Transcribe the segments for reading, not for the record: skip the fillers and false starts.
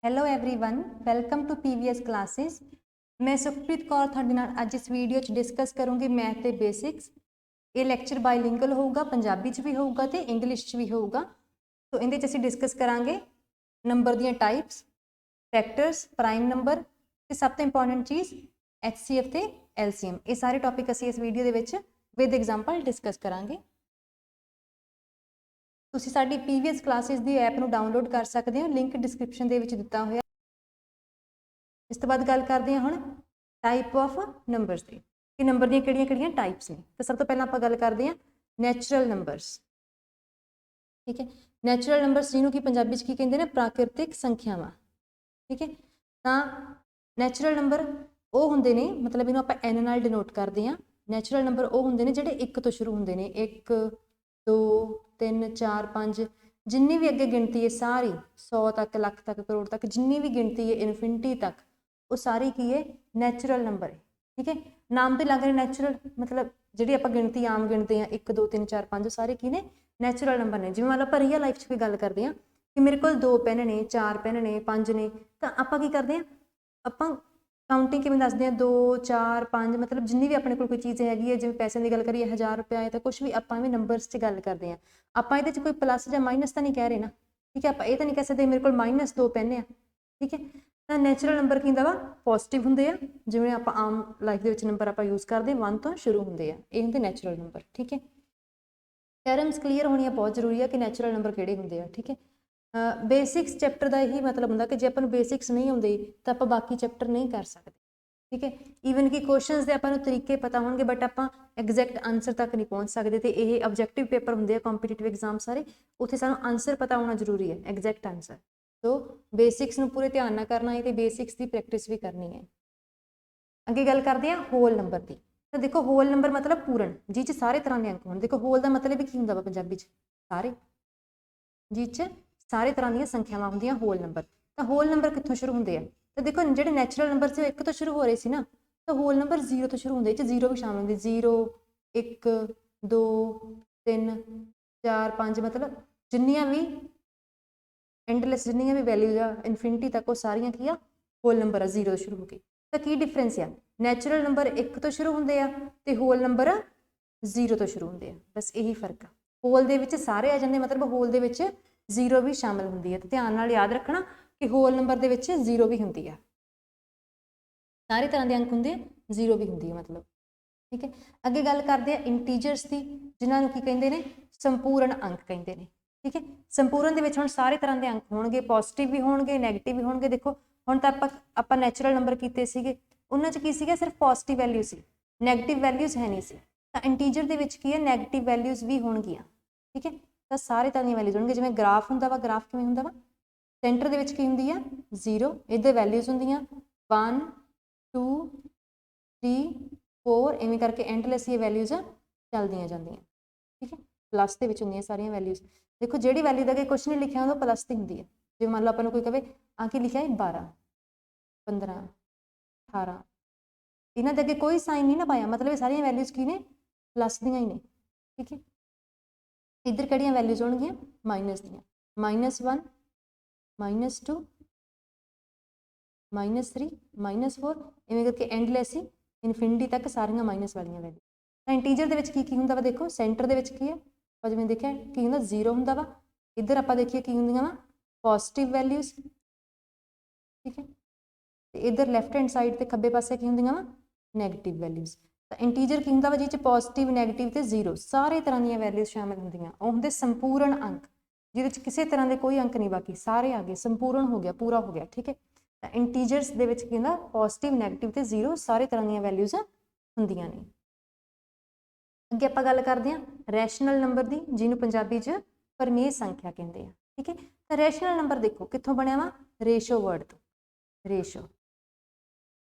Hello everyone welcome to PVS classes. ਮੈਂ ਸੁਖਪ੍ਰੀਤ ਕੌਰ ਤੁਹਾਡੇ ਨਾਲ ਅੱਜ ਇਸ ਵੀਡੀਓ 'ਚ ਡਿਸਕਸ ਕਰੂੰਗੀ ਮੈਥ ਦੇ ਬੇਸਿਕਸ। ਇਹ ਲੈਕਚਰ ਬਾਈਲਿੰਗੁਅਲ ਹੋਊਗਾ, ਪੰਜਾਬੀ 'ਚ ਵੀ ਹੋਊਗਾ ਤੇ ਇੰਗਲਿਸ਼ 'ਚ ਵੀ ਹੋਊਗਾ। ਸੋ ਇਹਦੇ 'ਚ ਅਸੀਂ ਡਿਸਕਸ ਕਰਾਂਗੇ ਨੰਬਰ ਦੀਆਂ ਟਾਈਪਸ, ਫੈਕਟਰਸ, ਪ੍ਰਾਈਮ ਨੰਬਰ ਤੇ ਸਭ ਤੋਂ ਇੰਪੋਰਟੈਂਟ ਚੀਜ਼ HCF ਤੇ LCM। ਇਹ ਸਾਰੇ ਟੌਪਿਕ ਅਸੀਂ ਇਸ ਵੀਡੀਓ ਦੇ ਵਿੱਚ ਵਿਦ ਐਗਜ਼ਾਮਪਲ ਡਿਸਕਸ ਕਰਾਂਗੇ। ਤੁਸੀਂ ਸਾਡੀ ਪੀਵੀਐਸ ਕਲਾਸਿਸ ਦੀ ਐਪ ਨੂੰ ਡਾਊਨਲੋਡ ਕਰ ਸਕਦੇ ਹੋ, ਲਿੰਕ ਡਿਸਕ੍ਰਿਪਸ਼ਨ ਦੇ ਵਿੱਚ ਦਿੱਤਾ ਹੋਇਆ। ਇਸ ਤੋਂ ਬਾਅਦ ਗੱਲ ਕਰਦੇ ਹਾਂ ਹੁਣ ਟਾਈਪ ਆਫ ਨੰਬਰਸ ਦੀ ਕਿ ਨੰਬਰ ਦੀਆਂ ਕਿਹੜੀਆਂ-ਕਿਹੜੀਆਂ ਟਾਈਪਸ ਨੇ। ਤਾਂ ਸਭ ਤੋਂ ਪਹਿਲਾਂ ਆਪਾਂ ਗੱਲ ਕਰਦੇ ਹਾਂ ਨੈਚੁਰਲ ਨੰਬਰਸ। ਠੀਕ ਹੈ, ਨੈਚੁਰਲ ਨੰਬਰਸ ਜਿਹਨੂੰ ਕਿ ਪੰਜਾਬੀ 'ਚ ਕੀ ਕਹਿੰਦੇ ਨੇ, ਪ੍ਰਾਕਿਰਤਿਕ ਸੰਖਿਆਵਾਂ। ਠੀਕ ਹੈ, ਤਾਂ ਨੈਚੁਰਲ ਨੰਬਰ ਉਹ ਹੁੰਦੇ ਨੇ, ਮਤਲਬ ਇਹਨੂੰ ਆਪਾਂ N ਨਾਲ ਡਿਨੋਟ ਕਰਦੇ ਹਾਂ। ਨੈਚੁਰਲ ਨੰਬਰ ਉਹ ਹੁੰਦੇ ਨੇ ਜਿਹੜੇ 1 ਤੋਂ ਸ਼ੁਰੂ ਹੁੰਦੇ ਨੇ, 1 2 3 4 5, ਜਿੰਨੀ ਵੀ ਅੱਗੇ ਗਿਣਤੀ ਹੈ ਸਾਰੀ 100 ਤੱਕ, ਲੱਖ ਤੱਕ, ਕਰੋੜ ਤੱਕ, ਜਿੰਨੀ ਵੀ ਗਿਣਤੀ ਹੈ ਇਨਫਿਨਿਟੀ ਤੱਕ, ਉਹ ਸਾਰੀ ਕੀ ਹੈ, ਨੈਚੁਰਲ ਨੰਬਰ ਹੈ। ਠੀਕ ਹੈ, ਨਾਮ ਤੇ ਲੱਗ ਰਿਹਾ ਨੈਚੁਰਲ, ਮਤਲਬ ਜਿਹੜੀ ਆਪਾਂ ਗਿਣਤੀ ਆਮ ਗਿਣਦੇ ਹਾਂ 1 2 3 4 5, ਸਾਰੇ ਕੀ ਨੇ, ਨੈਚੁਰਲ ਨੰਬਰ ਨੇ। ਜਿਵੇਂ ਮੰਨ ਲਓ ਆਪਾਂ ਰੀਅਲ ਲਾਈਫ 'ਚ ਵੀ ਗੱਲ ਕਰਦੇ ਹਾਂ ਕਿ ਮੇਰੇ ਕੋਲ 2 ਪੈਨ ਨੇ, 4 ਪੈਨ ਨੇ, 5 ਨੇ, ਤਾਂ ਆਪਾਂ ਕੀ ਕਰਦੇ ਹਾਂ, ਆਪਾਂ ਕਾਊਂਟਿੰਗ ਕਿਵੇਂ ਦੱਸਦੇ ਹਾਂ, 2 4 5, ਮਤਲਬ ਜਿੰਨੀ ਵੀ ਆਪਣੇ ਕੋਲ ਕੋਈ ਚੀਜ਼ ਹੈਗੀ ਹੈ। ਜਿਵੇਂ ਪੈਸਿਆਂ ਦੀ ਗੱਲ ਕਰੀਏ 1000 ਰੁਪਇਆ ਹੈ ਤਾਂ ਕੁਛ ਵੀ ਆਪਾਂ ਵੀ ਨੰਬਰਸ 'ਚ ਗੱਲ ਕਰਦੇ ਹਾਂ। ਆਪਾਂ ਇਹਦੇ 'ਚ ਕੋਈ ਪਲੱਸ ਜਾਂ ਮਾਈਨਸ ਤਾਂ ਨਹੀਂ ਕਹਿ ਰਹੇ ਨਾ। ਠੀਕ ਹੈ, ਆਪਾਂ ਇਹ ਤਾਂ ਨਹੀਂ ਕਹਿ ਸਕਦੇ ਮੇਰੇ ਕੋਲ -2 ਪੈਨ ਆ। ਠੀਕ ਹੈ, ਤਾਂ ਨੈਚੁਰਲ ਨੰਬਰ ਕੀ ਹੁੰਦਾ ਵਾ, ਪੋਜ਼ਿਟਿਵ ਹੁੰਦੇ ਆ। ਜਿਵੇਂ ਆਪਾਂ ਆਮ ਲਾਈਫ ਦੇ ਵਿੱਚ ਨੰਬਰ ਆਪਾਂ ਯੂਜ਼ ਕਰਦੇ 1 ਤੋਂ ਸ਼ੁਰੂ ਹੁੰਦੇ ਆ, ਇਹ ਹੁੰਦੇ ਨੈਚੁਰਲ ਨੰਬਰ। ਠੀਕ ਹੈ, ਟਰਮਸ ਕਲੀਅਰ ਹੋਣੀਆਂ ਬਹੁਤ ਜ਼ਰੂਰੀ ਆ ਕਿ ਨੈਚੁਰਲ ਨੰਬਰ ਕਿਹੜੇ ਹੁੰਦੇ ਆ। ਠੀਕ ਹੈ, ਬੇਸਿਕਸ ਚੈਪਟਰ ਦਾ ਇਹੀ ਮਤਲਬ ਹੁੰਦਾ ਕਿ ਜੇ ਆਪਾਂ ਨੂੰ ਬੇਸਿਕਸ ਨਹੀਂ ਆਉਂਦੇ ਤਾਂ ਆਪਾਂ ਬਾਕੀ ਚੈਪਟਰ ਨਹੀਂ ਕਰ ਸਕਦੇ। ਠੀਕ ਹੈ, ਈਵਨ ਕਿ ਕੁਐਸਚਨਸ ਦੇ ਆਪਾਂ ਨੂੰ ਤਰੀਕੇ ਪਤਾ ਹੋਣਗੇ ਬਟ ਆਪਾਂ ਐਗਜ਼ੈਕਟ ਆਨਸਰ ਤੱਕ ਨਹੀਂ ਪਹੁੰਚ ਸਕਦੇ। ਤੇ ਇਹ ਆਬਜੈਕਟਿਵ ਪੇਪਰ ਹੁੰਦੇ ਆ, ਕੰਪੀਟੀਟਿਵ ਐਗਜ਼ਾਮ ਸਾਰੇ, ਉੱਥੇ ਸਾਨੂੰ ਆਨਸਰ ਪਤਾ ਹੋਣਾ ਜ਼ਰੂਰੀ ਹੈ, ਐਗਜ਼ੈਕਟ ਆਨਸਰ। ਸੋ ਬੇਸਿਕਸ ਨੂੰ ਪੂਰੇ ਧਿਆਨ ਨਾਲ ਕਰਨਾ ਹੈ ਤੇ ਬੇਸਿਕਸ ਦੀ ਪ੍ਰੈਕਟਿਸ ਵੀ ਕਰਨੀ ਹੈ। ਅੱਗੇ ਗੱਲ ਕਰਦੇ ਹਾਂ ਹੋਲ ਨੰਬਰ ਦੀ। ਤਾਂ ਦੇਖੋ ਹੋਲ ਨੰਬਰ ਮਤਲਬ ਪੂਰਨ, ਜਿਹ 'ਚ ਸਾਰੇ ਤਰ੍ਹਾਂ ਦੇ ਅੰਕ ਹੋਣ। ਦੇਖੋ ਹੋਲ ਦਾ ਮਤਲਬ ਵੀ ਕੀ ਹੁੰਦਾ ਵਾ ਪੰਜਾਬੀ 'ਚ, ਸਾਰੇ, ਜਿਹ 'ਚ ਸਾਰੇ ਤਰ੍ਹਾਂ ਦੀਆਂ ਸੰਖਿਆਵਾਂ ਹੁੰਦੀਆਂ ਹੋਲ ਨੰਬਰ। ਤਾਂ ਹੋਲ ਨੰਬਰ ਕਿੱਥੋਂ ਸ਼ੁਰੂ ਹੁੰਦੇ ਆ, ਤਾਂ ਦੇਖੋ ਜਿਹੜੇ ਨੈਚੁਰਲ ਨੰਬਰ ਸੀ ਉਹ 1 ਤੋਂ ਸ਼ੁਰੂ ਹੋ ਰਹੇ ਸੀ ਨਾ, ਤਾਂ ਹੋਲ ਨੰਬਰ 0 ਤੋਂ ਸ਼ੁਰੂ ਹੁੰਦੇ, ਇਹ 'ਚ 0 ਵੀ ਸ਼ਾਮਲ ਹੁੰਦੇ, 0 1 2 3 4 5, ਮਤਲਬ ਜਿੰਨੀਆਂ ਵੀ ਐਂਡਲੈਸ ਜਿੰਨੀਆਂ ਵੀ ਵੈਲਿਊਜ਼ ਆ ਇਨਫਿਨਿਟੀ ਤੱਕ, ਉਹ ਸਾਰੀਆਂ ਕੀ ਆ, ਹੋਲ ਨੰਬਰ ਆ 0 ਤੋਂ ਸ਼ੁਰੂ ਹੋ ਕੇ। ਤਾਂ ਕੀ ਡਿਫਰੈਂਸ ਆ, ਨੈਚੁਰਲ ਨੰਬਰ 1 ਤੋਂ ਸ਼ੁਰੂ ਹੁੰਦੇ ਆ ਤੇ ਹੋਲ ਨੰਬਰ 0 ਤੋਂ ਸ਼ੁਰੂ ਹੁੰਦੇ ਆ, ਬਸ ਇਹੀ ਫਰਕ ਆ। ਹੋਲ ਦੇ ਵਿੱਚ ਸਾਰੇ ਆ ਜਾਂਦੇ, ਮਤਲਬ ਹੋਲ ਦੇ ਵਿੱਚ 0 ਵੀ ਸ਼ਾਮਲ ਹੁੰਦੀ ਹੈ। ਤੇ ਧਿਆਨ ਨਾਲ ਯਾਦ ਰੱਖਣਾ ਕਿ ਹੋਲ ਨੰਬਰ ਦੇ ਵਿੱਚ 0 ਵੀ ਹੁੰਦੀ ਆ, ਸਾਰੇ ਤਰ੍ਹਾਂ ਦੇ ਅੰਕ ਹੁੰਦੇ ਆ, 0 ਵੀ ਹੁੰਦੀ ਹੈ ਮਤਲਬ। ਠੀਕ ਹੈ, ਅੱਗੇ ਗੱਲ ਕਰਦੇ ਆ ਇੰਟੀਜਰਸ ਦੀ, ਜਿਨ੍ਹਾਂ ਨੂੰ ਕੀ ਕਹਿੰਦੇ ਨੇ, ਸੰਪੂਰਨ ਅੰਕ ਕਹਿੰਦੇ ਨੇ। ਠੀਕ ਹੈ, ਸੰਪੂਰਨ ਦੇ ਵਿੱਚ ਹੁਣ ਸਾਰੇ ਤਰ੍ਹਾਂ ਦੇ ਅੰਕ ਹੋਣਗੇ, ਪੋਜ਼ਿਟਿਵ ਵੀ ਹੋਣਗੇ, ਨੈਗੇਟਿਵ ਵੀ ਹੋਣਗੇ। ਦੇਖੋ ਹੁਣ ਤਾਂ ਆਪਾਂ ਨੈਚੁਰਲ ਨੰਬਰ ਕੀਤੇ ਸੀਗੇ, ਉਹਨਾਂ 'ਚ ਕੀ ਸੀਗਾ, ਸਿਰਫ ਪੋਜ਼ਿਟਿਵ ਵੈਲਿਊ ਸੀ, ਨੈਗੇਟਿਵ ਵੈਲਿਊਜ਼ ਹੈ ਨਹੀਂ ਸੀ। ਤਾਂ ਇੰਟੀਜਰ ਦੇ ਵਿੱਚ ਕੀ ਹੈ, ਨੈਗੇਟਿਵ ਵੈਲਿਊਜ਼ ਵੀ ਹੋਣਗੀਆਂ। ਠੀਕ ਹੈ, ਤਾਂ ਸਾਰੇ ਤਰ੍ਹਾਂ ਦੀਆਂ ਵੈਲਿਊਜ਼ ਹੋਣਗੀਆਂ। ਜਿਵੇਂ ਗ੍ਰਾਫ ਹੁੰਦਾ ਵਾ, ਗ੍ਰਾਫ ਕਿਵੇਂ ਹੁੰਦਾ ਵਾ, ਸੈਂਟਰ ਦੇ ਵਿੱਚ ਕੀ ਹੁੰਦੀ ਆ, 0, ਇੱਧਰ ਵੈਲਿਊਜ਼ ਹੁੰਦੀਆਂ 1 2 3 4, ਇਵੇਂ ਕਰਕੇ ਐਂਡਲੈਸ ਇਹ ਵੈਲਿਊਜ਼ ਚੱਲਦੀਆਂ ਜਾਂਦੀਆਂ। ਠੀਕ ਹੈ, ਪਲੱਸ ਦੇ ਵਿੱਚ ਹੁੰਦੀਆਂ ਸਾਰੀਆਂ ਵੈਲਿਊਜ਼। ਦੇਖੋ ਜਿਹੜੀ ਵੈਲਿਊ ਦਾ ਅੱਗੇ ਕੁਛ ਨਹੀਂ ਲਿਖਿਆ ਹੁੰਦਾ ਉਹ ਪਲੱਸ ਤੇ ਹੁੰਦੀ ਹੈ। ਜਿਵੇਂ ਮੰਨ ਲਓ ਆਪਾਂ ਨੂੰ ਕੋਈ ਕਹੇ ਆ ਕੀ ਲਿਖਿਆ ਹੈ, 12 15 18, ਇਹਨਾਂ ਦੇ ਅੱਗੇ ਕੋਈ ਸਾਈਨ ਨਹੀਂ ਨਾ ਪਾਇਆ, ਮਤਲਬ ਇਹ ਸਾਰੀਆਂ ਵੈਲਿਊਜ਼ ਕੀ ਨੇ, ਪਲੱਸ ਦੀਆਂ ਹੀ ਨੇ। ਠੀਕ ਹੈ, ਇੱਧਰ ਕਿਹੜੀਆਂ ਵੈਲਿਊਜ਼ ਹੋਣਗੀਆਂ, ਮਾਈਨਸ ਦੀਆਂ, -1 -2 -3 -4, ਇਵੇਂ ਕਰਕੇ ਐਂਡਲੈਸ ਹੀ ਇਨਫਿਨਿਟੀ ਤੱਕ ਸਾਰੀਆਂ ਮਾਈਨਸ ਵਾਲੀਆਂ ਵੈਲਿਊ। ਤਾਂ ਇੰਟੀਜਰ ਦੇ ਵਿੱਚ ਕੀ ਕੀ ਹੁੰਦਾ ਵਾ, ਦੇਖੋ ਸੈਂਟਰ ਦੇ ਵਿੱਚ ਕੀ ਹੈ, ਆਪਾਂ ਜਿਵੇਂ ਦੇਖਿਆ ਕੀ ਹੁੰਦਾ, 0 ਹੁੰਦਾ ਵਾ। ਇੱਧਰ ਆਪਾਂ ਦੇਖੀਏ ਕੀ ਹੁੰਦੀਆਂ ਵਾ, ਪੋਜ਼ਿਟਿਵ ਵੈਲਿਊਜ਼। ਠੀਕ ਹੈ, ਤੇ ਇੱਧਰ ਲੈਫਟ ਹੈਂਡ ਸਾਈਡ ਤੇ ਖੱਬੇ ਪਾਸੇ ਕੀ ਹੁੰਦੀਆਂ ਵਾ, ਨੈਗੇਟਿਵ ਵੈਲਿਊਜ਼। ਤਾਂ ਇੰਟੀਜਰ ਕੀ ਹੁੰਦਾ ਵਾ, ਜਿਹ 'ਚ ਪੋਜ਼ਿਟਿਵ, ਨੈਗੇਟਿਵ ਤੇ 0 ਸਾਰੇ ਤਰ੍ਹਾਂ ਦੀਆਂ ਵੈਲਿਊਜ਼ ਸ਼ਾਮਿਲ ਹੁੰਦੀਆਂ। ਉਹ ਹੁੰਦੇ ਸੰਪੂਰਨ ਅੰਕ, ਜਿਹਦੇ 'ਚ ਕਿਸੇ ਤਰ੍ਹਾਂ ਦੇ ਕੋਈ ਅੰਕ ਨਹੀਂ ਬਾਕੀ, ਸਾਰੇ ਆ ਗਏ, ਸੰਪੂਰਨ ਹੋ ਗਿਆ, ਪੂਰਾ ਹੋ ਗਿਆ। ਠੀਕ ਹੈ, ਤਾਂ ਇੰਟੀਜਰਸ ਦੇ ਵਿੱਚ ਕੀ ਹੁੰਦਾ, ਪੋਜ਼ਿਟਿਵ, ਨੈਗੇਟਿਵ ਤੇ 0 ਸਾਰੇ ਤਰ੍ਹਾਂ ਦੀਆਂ ਵੈਲਿਊਜ਼ ਹੁੰਦੀਆਂ ਨੇ। ਅੱਗੇ ਆਪਾਂ ਗੱਲ ਕਰਦੇ ਹਾਂ ਰੈਸ਼ਨਲ ਨੰਬਰ ਦੀ, ਜਿਹਨੂੰ ਪੰਜਾਬੀ 'ਚ ਪਰਮੇਯ ਸੰਖਿਆ ਕਹਿੰਦੇ ਆ। ਠੀਕ ਹੈ, ਤਾਂ ਰੈਸ਼ਨਲ ਨੰਬਰ ਦੇਖੋ ਕਿੱਥੋਂ ਬਣਿਆ ਵਾ, ਰੇਸ਼ੋ ਵਰਡ ਤੋਂ, ਰੇਸ਼ੋ।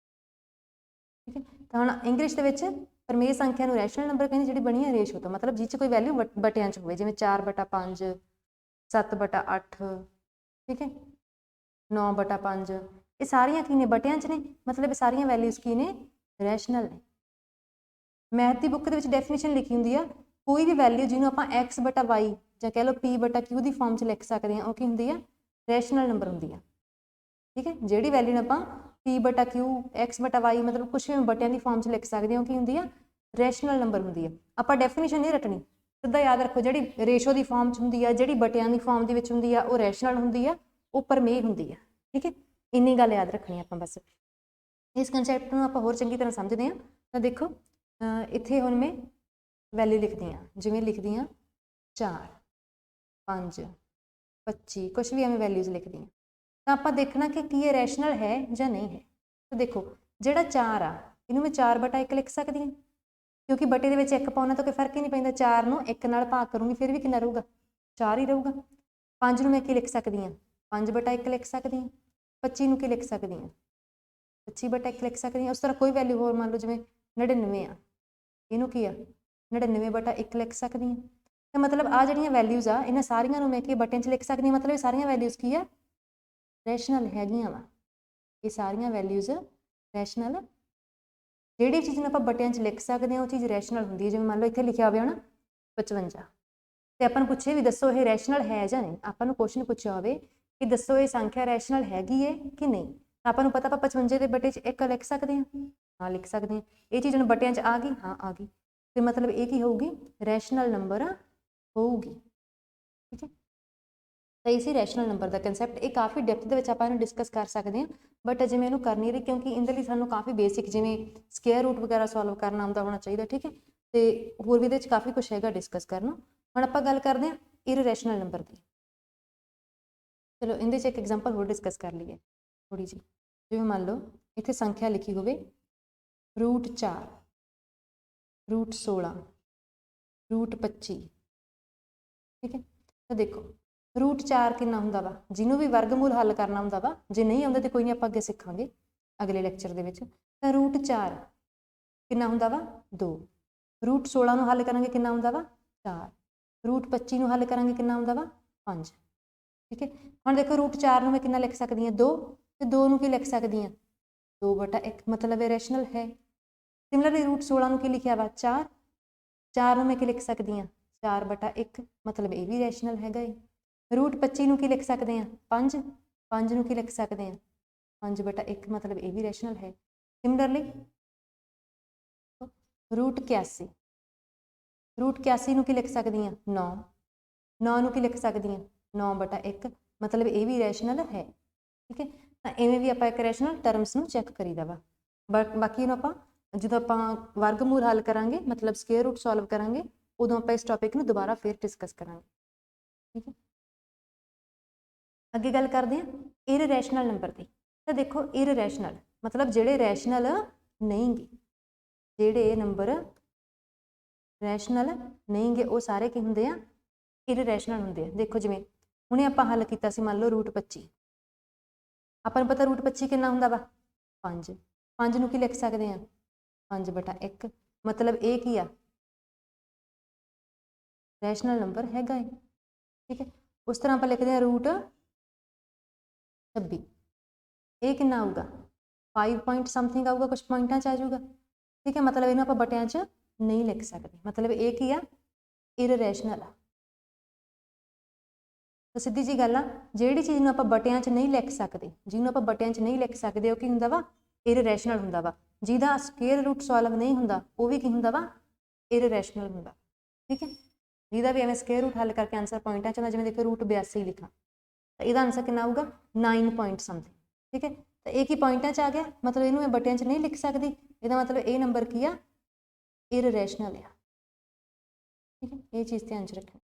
ਠੀਕ ਹੈ, ਤਾਂ ਹੁਣ ਇੰਗਲਿਸ਼ ਦੇ ਵਿੱਚ ਪਰਮੇਯ ਸੰਖਿਆ ਨੂੰ ਰੈਸ਼ਨਲ ਨੰਬਰ ਕਹਿੰਦੇ, ਜਿਹੜੀ ਬਣੀ ਹੈ ਰੇਸ਼ੋ ਤੋਂ, ਮਤਲਬ ਜਿਹ 'ਚ ਕੋਈ ਵੈਲਿਊ ਬਟਿਆਂ 'ਚ ਹੋਵੇ, ਜਿਵੇਂ 4/5 7/8। ਠੀਕ ਹੈ, 9/5, ਇਹ ਸਾਰੀਆਂ ਕੀ ਨੇ, ਬਟਿਆਂ 'ਚ ਨੇ, ਮਤਲਬ ਇਹ ਸਾਰੀਆਂ ਵੈਲਿਊਜ਼ ਕੀ ਨੇ, ਰੈਸ਼ਨਲ ਨੇ। ਮੈਥ ਦੀ ਬੁੱਕ ਦੇ ਵਿੱਚ ਡੈਫੀਨੇਸ਼ਨ ਲਿਖੀ ਹੁੰਦੀ ਆ, ਕੋਈ ਵੀ ਵੈਲਿਊ ਜਿਹਨੂੰ ਆਪਾਂ x/y ਜਾਂ ਕਹਿ ਲਓ p/q ਦੀ ਫਾਰਮ 'ਚ ਲਿਖ ਸਕਦੇ ਹਾਂ, ਉਹ ਕੀ ਹੁੰਦੀ ਆ, ਰੈਸ਼ਨਲ ਨੰਬਰ ਹੁੰਦੀ ਆ। ठीक है ਜਿਹੜੀ ਵੈਲਿਊ ਨੂੰ ਆਪਾਂ p/q x/y ਮਤਲਬ ਕੁਝ ਵੀ ਬਟਿਆਂ ਦੀ ਫਾਰਮ 'ਚ ਲਿਖ ਸਕਦੇ ਹੋ ਕੀ ਹੁੰਦੀ ਆ ਰੈਸ਼ਨਲ ਨੰਬਰ ਹੁੰਦੀ ਆ ਆਪਾਂ ਡੈਫੀਨੇਸ਼ਨ ਨਹੀਂ ਰੱਟਣੀ ਸਿੱਧਾ ਯਾਦ ਰੱਖੋ ਜਿਹੜੀ ਰੇਸ਼ੋ ਦੀ ਫਾਰਮ 'ਚ ਹੁੰਦੀ ਆ ਜਿਹੜੀ ਬਟਿਆਂ ਦੀ ਫਾਰਮ ਦੇ ਵਿੱਚ ਹੁੰਦੀ ਆ ਉਹ ਰੈਸ਼ਨਲ ਹੁੰਦੀ ਆ ਉਹ ਪ੍ਰਮੇਯ ਹੁੰਦੀ ਆ ਠੀਕ ਹੈ ਇੰਨੀ ਗੱਲ ਯਾਦ ਰੱਖਣੀ ਆਪਾਂ ਬਸ ਇਸ ਕਨਸੈਪਟ ਨੂੰ ਆਪਾਂ ਹੋਰ ਚੰਗੀ ਤਰ੍ਹਾਂ ਸਮਝਦੇ ਹਾਂ ਤਾਂ ਦੇਖੋ ਇੱਥੇ ਹੁਣ ਮੈਂ ਵੈਲਿਊ ਲਿਖਦੀ ਹਾਂ ਜਿਵੇਂ ਲਿਖਦੀ ਹਾਂ 4 5 25 ਕੁਛ ਵੀ ਐਵੇਂ ਵੈਲਿਊਜ਼ ਲਿਖਦੀ ਹਾਂ ਤਾਂ ਆਪਾਂ ਦੇਖਣਾ ਕਿ ਕੀ ਇਹ ਰੈਸ਼ਨਲ ਹੈ ਜਾਂ ਨਹੀਂ ਹੈ ਤਾਂ ਦੇਖੋ ਜਿਹੜਾ 4 ਆ ਇਹਨੂੰ ਮੈਂ 4/1 ਲਿਖ ਸਕਦੀ ਹਾਂ ਕਿਉਂਕਿ ਬਟੇ ਦੇ ਵਿੱਚ 1 ਪਾਉਣਾ ਤਾਂ ਕੋਈ ਫਰਕ ਹੀ ਨਹੀਂ ਪੈਂਦਾ 4 ਨੂੰ 1 ਨਾਲ ਭਾਗ ਕਰੂੰਗੀ ਫਿਰ ਵੀ ਕਿੰਨਾ ਰਹੂਗਾ 4 ਹੀ ਰਹੂਗਾ 5 ਨੂੰ ਮੈਂ ਕੀ ਲਿਖ ਸਕਦੀ ਹਾਂ 5/1 ਲਿਖ ਸਕਦੀ ਹਾਂ 25 ਨੂੰ ਕੀ ਲਿਖ ਸਕਦੀ ਹਾਂ 25/1 ਲਿਖ ਸਕਦੀ ਹਾਂ ਉਸ ਤਰ੍ਹਾਂ ਕੋਈ ਵੈਲਿਊ ਹੋਰ ਮੰਨ ਲਓ ਜਿਵੇਂ 99 ਆ ਇਹਨੂੰ ਕੀ ਆ 99/1 ਲਿਖ ਸਕਦੀ ਹਾਂ ਤਾਂ ਮਤਲਬ ਆ ਜਿਹੜੀਆਂ ਵੈਲਿਊਜ਼ ਆ ਇਹਨਾਂ ਸਾਰੀਆਂ ਨੂੰ ਮੈਂ ਕੀ ਬਟਨ 'ਚ ਲਿਖ ਸਕਦੀ ਹਾਂ ਮਤਲਬ ਇਹ ਸਾਰੀਆਂ ਵੈਲਿਊਜ਼ ਕੀ ਆ ਰੈਸ਼ਨਲ ਹੈਗੀਆਂ ਵਾ ਇਹ ਸਾਰੀਆਂ ਵੈਲਿਊਜ਼ ਰੈਸ਼ਨਲ ਜਿਹੜੀ ਚੀਜ਼ ਨੂੰ ਆਪਾਂ ਬਟਿਆਂ 'ਚ ਲਿਖ ਸਕਦੇ ਹਾਂ ਉਹ ਚੀਜ਼ ਰੈਸ਼ਨਲ ਹੁੰਦੀ ਹੈ ਜਿਵੇਂ ਮੰਨ ਲਓ ਇੱਥੇ ਲਿਖਿਆ ਹੋਵੇ ਨਾ 55 ਤੇ ਆਪਾਂ ਨੂੰ ਪੁੱਛੇ ਵੀ ਦੱਸੋ ਇਹ ਰੈਸ਼ਨਲ ਹੈ ਜਾਂ ਨਹੀਂ ਆਪਾਂ ਨੂੰ ਕੁਐਸਚਨ ਪੁੱਛਿਆ ਹੋਵੇ ਕਿ ਦੱਸੋ ਇਹ ਸੰਖਿਆ ਰੈਸ਼ਨਲ ਹੈਗੀ ਹੈ ਕਿ ਨਹੀਂ ਆਪਾਂ ਨੂੰ ਪਤਾ ਆਪਾਂ 55 ਦੇ ਬਟੇ 'ਚ 1 ਲਿਖ ਸਕਦੇ ਹਾਂ ਹਾਂ ਲਿਖ ਸਕਦੇ ਹਾਂ ਇਹ ਚੀਜ਼ ਹੁਣ ਬਟਿਆਂ 'ਚ ਆ ਗਈ ਹਾਂ ਆ ਗਈ ਤੇ ਮਤਲਬ ਇਹ ਕੀ ਹੋਊਗੀ ਰੈਸ਼ਨਲ ਨੰਬਰ ਹੋਊਗੀ ਠੀਕ ਹੈ ਤਾਂ ਇਸੇ ਰੈਸ਼ਨਲ ਨੰਬਰ ਦਾ ਕਨਸੈਪਟ ਇਹ ਕਾਫੀ ਡੈਪਥ ਦੇ ਵਿੱਚ ਆਪਾਂ ਇਹਨੂੰ ਡਿਸਕਸ ਕਰ ਸਕਦੇ ਹਾਂ ਬਟ ਅਜੇ ਮੈਂ ਇਹਨੂੰ ਕਰ ਨਹੀਂ ਰਹੀ ਕਿਉਂਕਿ ਇਹਦੇ ਲਈ ਸਾਨੂੰ ਕਾਫੀ ਬੇਸਿਕ ਜਿਵੇਂ ਸਕੁਅਰ ਰੂਟ ਵਗੈਰਾ ਸੋਲਵ ਕਰਨਾ ਆਉਂਦਾ ਹੋਣਾ ਚਾਹੀਦਾ ਠੀਕ ਹੈ ਤੇ ਹੋਰ ਵੀ ਇਹਦੇ ਵਿੱਚ ਕਾਫੀ ਕੁਝ ਹੈਗਾ ਡਿਸਕਸ ਕਰਨਾ ਹੁਣ ਆਪਾਂ ਗੱਲ ਕਰਦੇ ਹਾਂ ਇਰਰੈਸ਼ਨਲ ਨੰਬਰ ਦੀ ਚਲੋ ਇਹਦੇ 'ਚ ਇੱਕ ਐਗਜ਼ਾਮਪਲ ਹੋਰ ਡਿਸਕਸ ਕਰ ਲਈਏ ਥੋੜੀ ਜਿਹੀ ਜਿਵੇਂ ਮੰਨ ਲਓ ਇੱਥੇ ਸੰਖਿਆ ਲਿਖੀ ਹੋਵੇ √4 √16 √25 ਠੀਕ ਹੈ ਤਾਂ ਦੇਖੋ √4 ਕਿੰਨਾ ਹੁੰਦਾ ਵਾ ਜਿਹਨੂੰ ਵੀ ਵਰਗਮੂਲ ਹੱਲ ਕਰਨਾ ਹੁੰਦਾ ਵਾ ਜੇ ਨਹੀਂ ਆਉਂਦਾ ਤੇ ਕੋਈ ਨਹੀਂ ਆਪਾਂ ਅੱਗੇ ਸਿੱਖਾਂਗੇ ਅਗਲੇ ਲੈਕਚਰ ਦੇ ਵਿੱਚ ਤਾਂ √4 ਕਿੰਨਾ ਹੁੰਦਾ ਵਾ 2 √16 ਨੂੰ ਹੱਲ ਕਰਾਂਗੇ ਕਿੰਨਾ ਹੁੰਦਾ ਵਾ 4 √25 ਨੂੰ ਹੱਲ ਕਰਾਂਗੇ ਕਿੰਨਾ ਹੁੰਦਾ ਵਾ 5 ਠੀਕ ਹੈ ਹੁਣ ਦੇਖੋ √4 ਨੂੰ ਮੈਂ ਕਿੰਨਾ ਲਿਖ ਸਕਦੀ ਹਾਂ 2 ਤੇ 2 ਨੂੰ ਕੀ ਲਿਖ ਸਕਦੀ ਹਾਂ 2/1 ਮਤਲਬ ਇਹ ਰੈਸ਼ਨਲ ਹੈ ਸਿਮਿਲਰਲੀ √16 ਨੂੰ ਕੀ ਲਿਖਿਆ ਵਾ 4 4 ਨੂੰ ਮੈਂ ਕੀ ਲਿਖ ਸਕਦੀ ਹਾਂ 4/1 ਮਤਲਬ ਇਹ ਵੀ ਰੈਸ਼ਨਲ ਹੈਗਾ ਹੈ √25 ਨੂੰ ਕੀ ਲਿਖ ਸਕਦੇ ਹਾਂ 5 5 ਨੂੰ ਕੀ ਲਿਖ ਸਕਦੇ ਹਾਂ 5/1 ਮਤਲਬ ਇਹ ਵੀ ਰੈਸ਼ਨਲ ਹੈ ਸਿਮਿਲਰਲੀ √81 √81 ਨੂੰ ਕੀ ਲਿਖ ਸਕਦੀ ਹਾਂ 9 9 ਨੂੰ ਕੀ ਲਿਖ ਸਕਦੀ ਹਾਂ 9/1 ਮਤਲਬ ਇਹ ਵੀ ਰੈਸ਼ਨਲ ਹੈ ਠੀਕ ਹੈ ਤਾਂ ਇਵੇਂ ਵੀ ਆਪਾਂ ਇੱਕ ਰੈਸ਼ਨਲ ਟਰਮਸ ਨੂੰ ਚੈੱਕ ਕਰੀਦਾ ਵਾ ਬਾਕੀ ਇਹਨੂੰ ਆਪਾਂ ਜਦੋਂ ਆਪਾਂ ਵਰਗਮੂਲ ਹੱਲ ਕਰਾਂਗੇ ਮਤਲਬ ਸਕੁਅਰ ਰੂਟ ਸੋਲਵ ਕਰਾਂਗੇ ਉਦੋਂ ਆਪਾਂ ਇਸ ਟੌਪਿਕ ਨੂੰ ਦੁਬਾਰਾ ਫਿਰ ਡਿਸਕਸ ਕਰਾਂਗੇ ਠੀਕ ਹੈ ਅੱਗੇ ਗੱਲ ਕਰਦੇ ਹਾਂ ਇਰਰੈਸ਼ਨਲ ਨੰਬਰ ਦੀ ਤਾਂ ਦੇਖੋ ਇਰਰੈਸ਼ਨਲ ਮਤਲਬ ਜਿਹੜੇ ਰੈਸ਼ਨਲ ਨਹੀਂ ਗੇ ਜਿਹੜੇ ਨੰਬਰ ਰੈਸ਼ਨਲ ਨਹੀਂ ਗੇ ਉਹ ਸਾਰੇ ਕੀ ਹੁੰਦੇ ਆ ਇਰਰੈਸ਼ਨਲ ਹੁੰਦੇ ਆ ਦੇਖੋ ਜਿਵੇਂ ਹੁਣੇ ਆਪਾਂ ਹੱਲ ਕੀਤਾ ਸੀ ਮੰਨ ਲਓ √25 ਆਪਾਂ ਨੂੰ ਪਤਾ √25 ਕਿੰਨਾ ਹੁੰਦਾ ਵਾ 5 5 ਨੂੰ ਕੀ ਲਿਖ ਸਕਦੇ ਆ 5/1 ਮਤਲਬ ਇਹ ਕੀ ਆ ਰੈਸ਼ਨਲ ਨੰਬਰ ਹੈਗਾ ਹੈ ਠੀਕ ਹੈ ਉਸ ਤਰ੍ਹਾਂ ਆਪਾਂ ਲਿਖਦੇ ਹਾਂ √26 ਇਹ ਕਿੰਨਾ ਆਊਗਾ 5 ਪੁਆਇੰਟ ਸਮਥਿੰਗ ਆਊਗਾ ਕੁਝ ਪੁਆਇੰਟਾਂ 'ਚ ਆ ਜਾਊਗਾ ਠੀਕ ਹੈ ਮਤਲਬ ਇਹਨੂੰ ਆਪਾਂ ਬਟਿਆਂ 'ਚ ਨਹੀਂ ਲਿਖ ਸਕਦੇ ਮਤਲਬ ਇਹ ਕੀ ਆ ਇਰਰੈਸ਼ਨਲ ਆ ਤਾਂ ਸਿੱਧੀ ਜੀ ਗੱਲ ਆ ਜਿਹੜੀ ਚੀਜ਼ ਨੂੰ ਆਪਾਂ ਬਟਿਆਂ 'ਚ ਨਹੀਂ ਲਿਖ ਸਕਦੇ ਜਿਹਨੂੰ ਆਪਾਂ ਬਟਿਆਂ 'ਚ ਨਹੀਂ ਲਿਖ ਸਕਦੇ ਉਹ ਕੀ ਹੁੰਦਾ ਵਾ ਇਰਰੈਸ਼ਨਲ ਹੁੰਦਾ ਵਾ ਜਿਹਦਾ ਸਕੁਅਰ ਰੂਟ ਸੋਲਵ ਨਹੀਂ ਹੁੰਦਾ ਉਹ ਵੀ ਕੀ ਹੁੰਦਾ ਵਾ ਇਰਰੈਸ਼ਨਲ ਹੁੰਦਾ ਠੀਕ ਹੈ ਜਿਹਦਾ ਵੀ ਐਵੇਂ ਸਕੁਅਰ ਰੂਟ ਹੱਲ ਕਰਕੇ ਆਨਸਰ ਪੁਆਇੰਟਾਂ 'ਚ ਆਉਂਦਾ ਜਿਵੇਂ ਦੇਖੋ √82 ਲਿਖਾਂ ਤਾਂ ਇਹਦਾ ਆਨਸਰ ਕਿੰਨਾ ਆਊਗਾ 9 ਪੁਆਇੰਟ ਸਮਥਿੰਗ ਠੀਕ ਹੈ ਤਾਂ ਇਹ ਕੀ ਪੁਆਇੰਟਾਂ 'ਚ ਆ ਗਿਆ ਮਤਲਬ ਇਹਨੂੰ ਮੈਂ ਬਟਿਆਂ 'ਚ ਨਹੀਂ ਲਿਖ ਸਕਦੀ ਇਹਦਾ ਮਤਲਬ ਇਹ ਨੰਬਰ ਕੀ ਆ ਇਰਰੈਸ਼ਨਲ ਆ ਠੀਕ ਹੈ ਇਹ ਚੀਜ਼ ਧਿਆਨ 'ਚ ਰੱਖਣਾ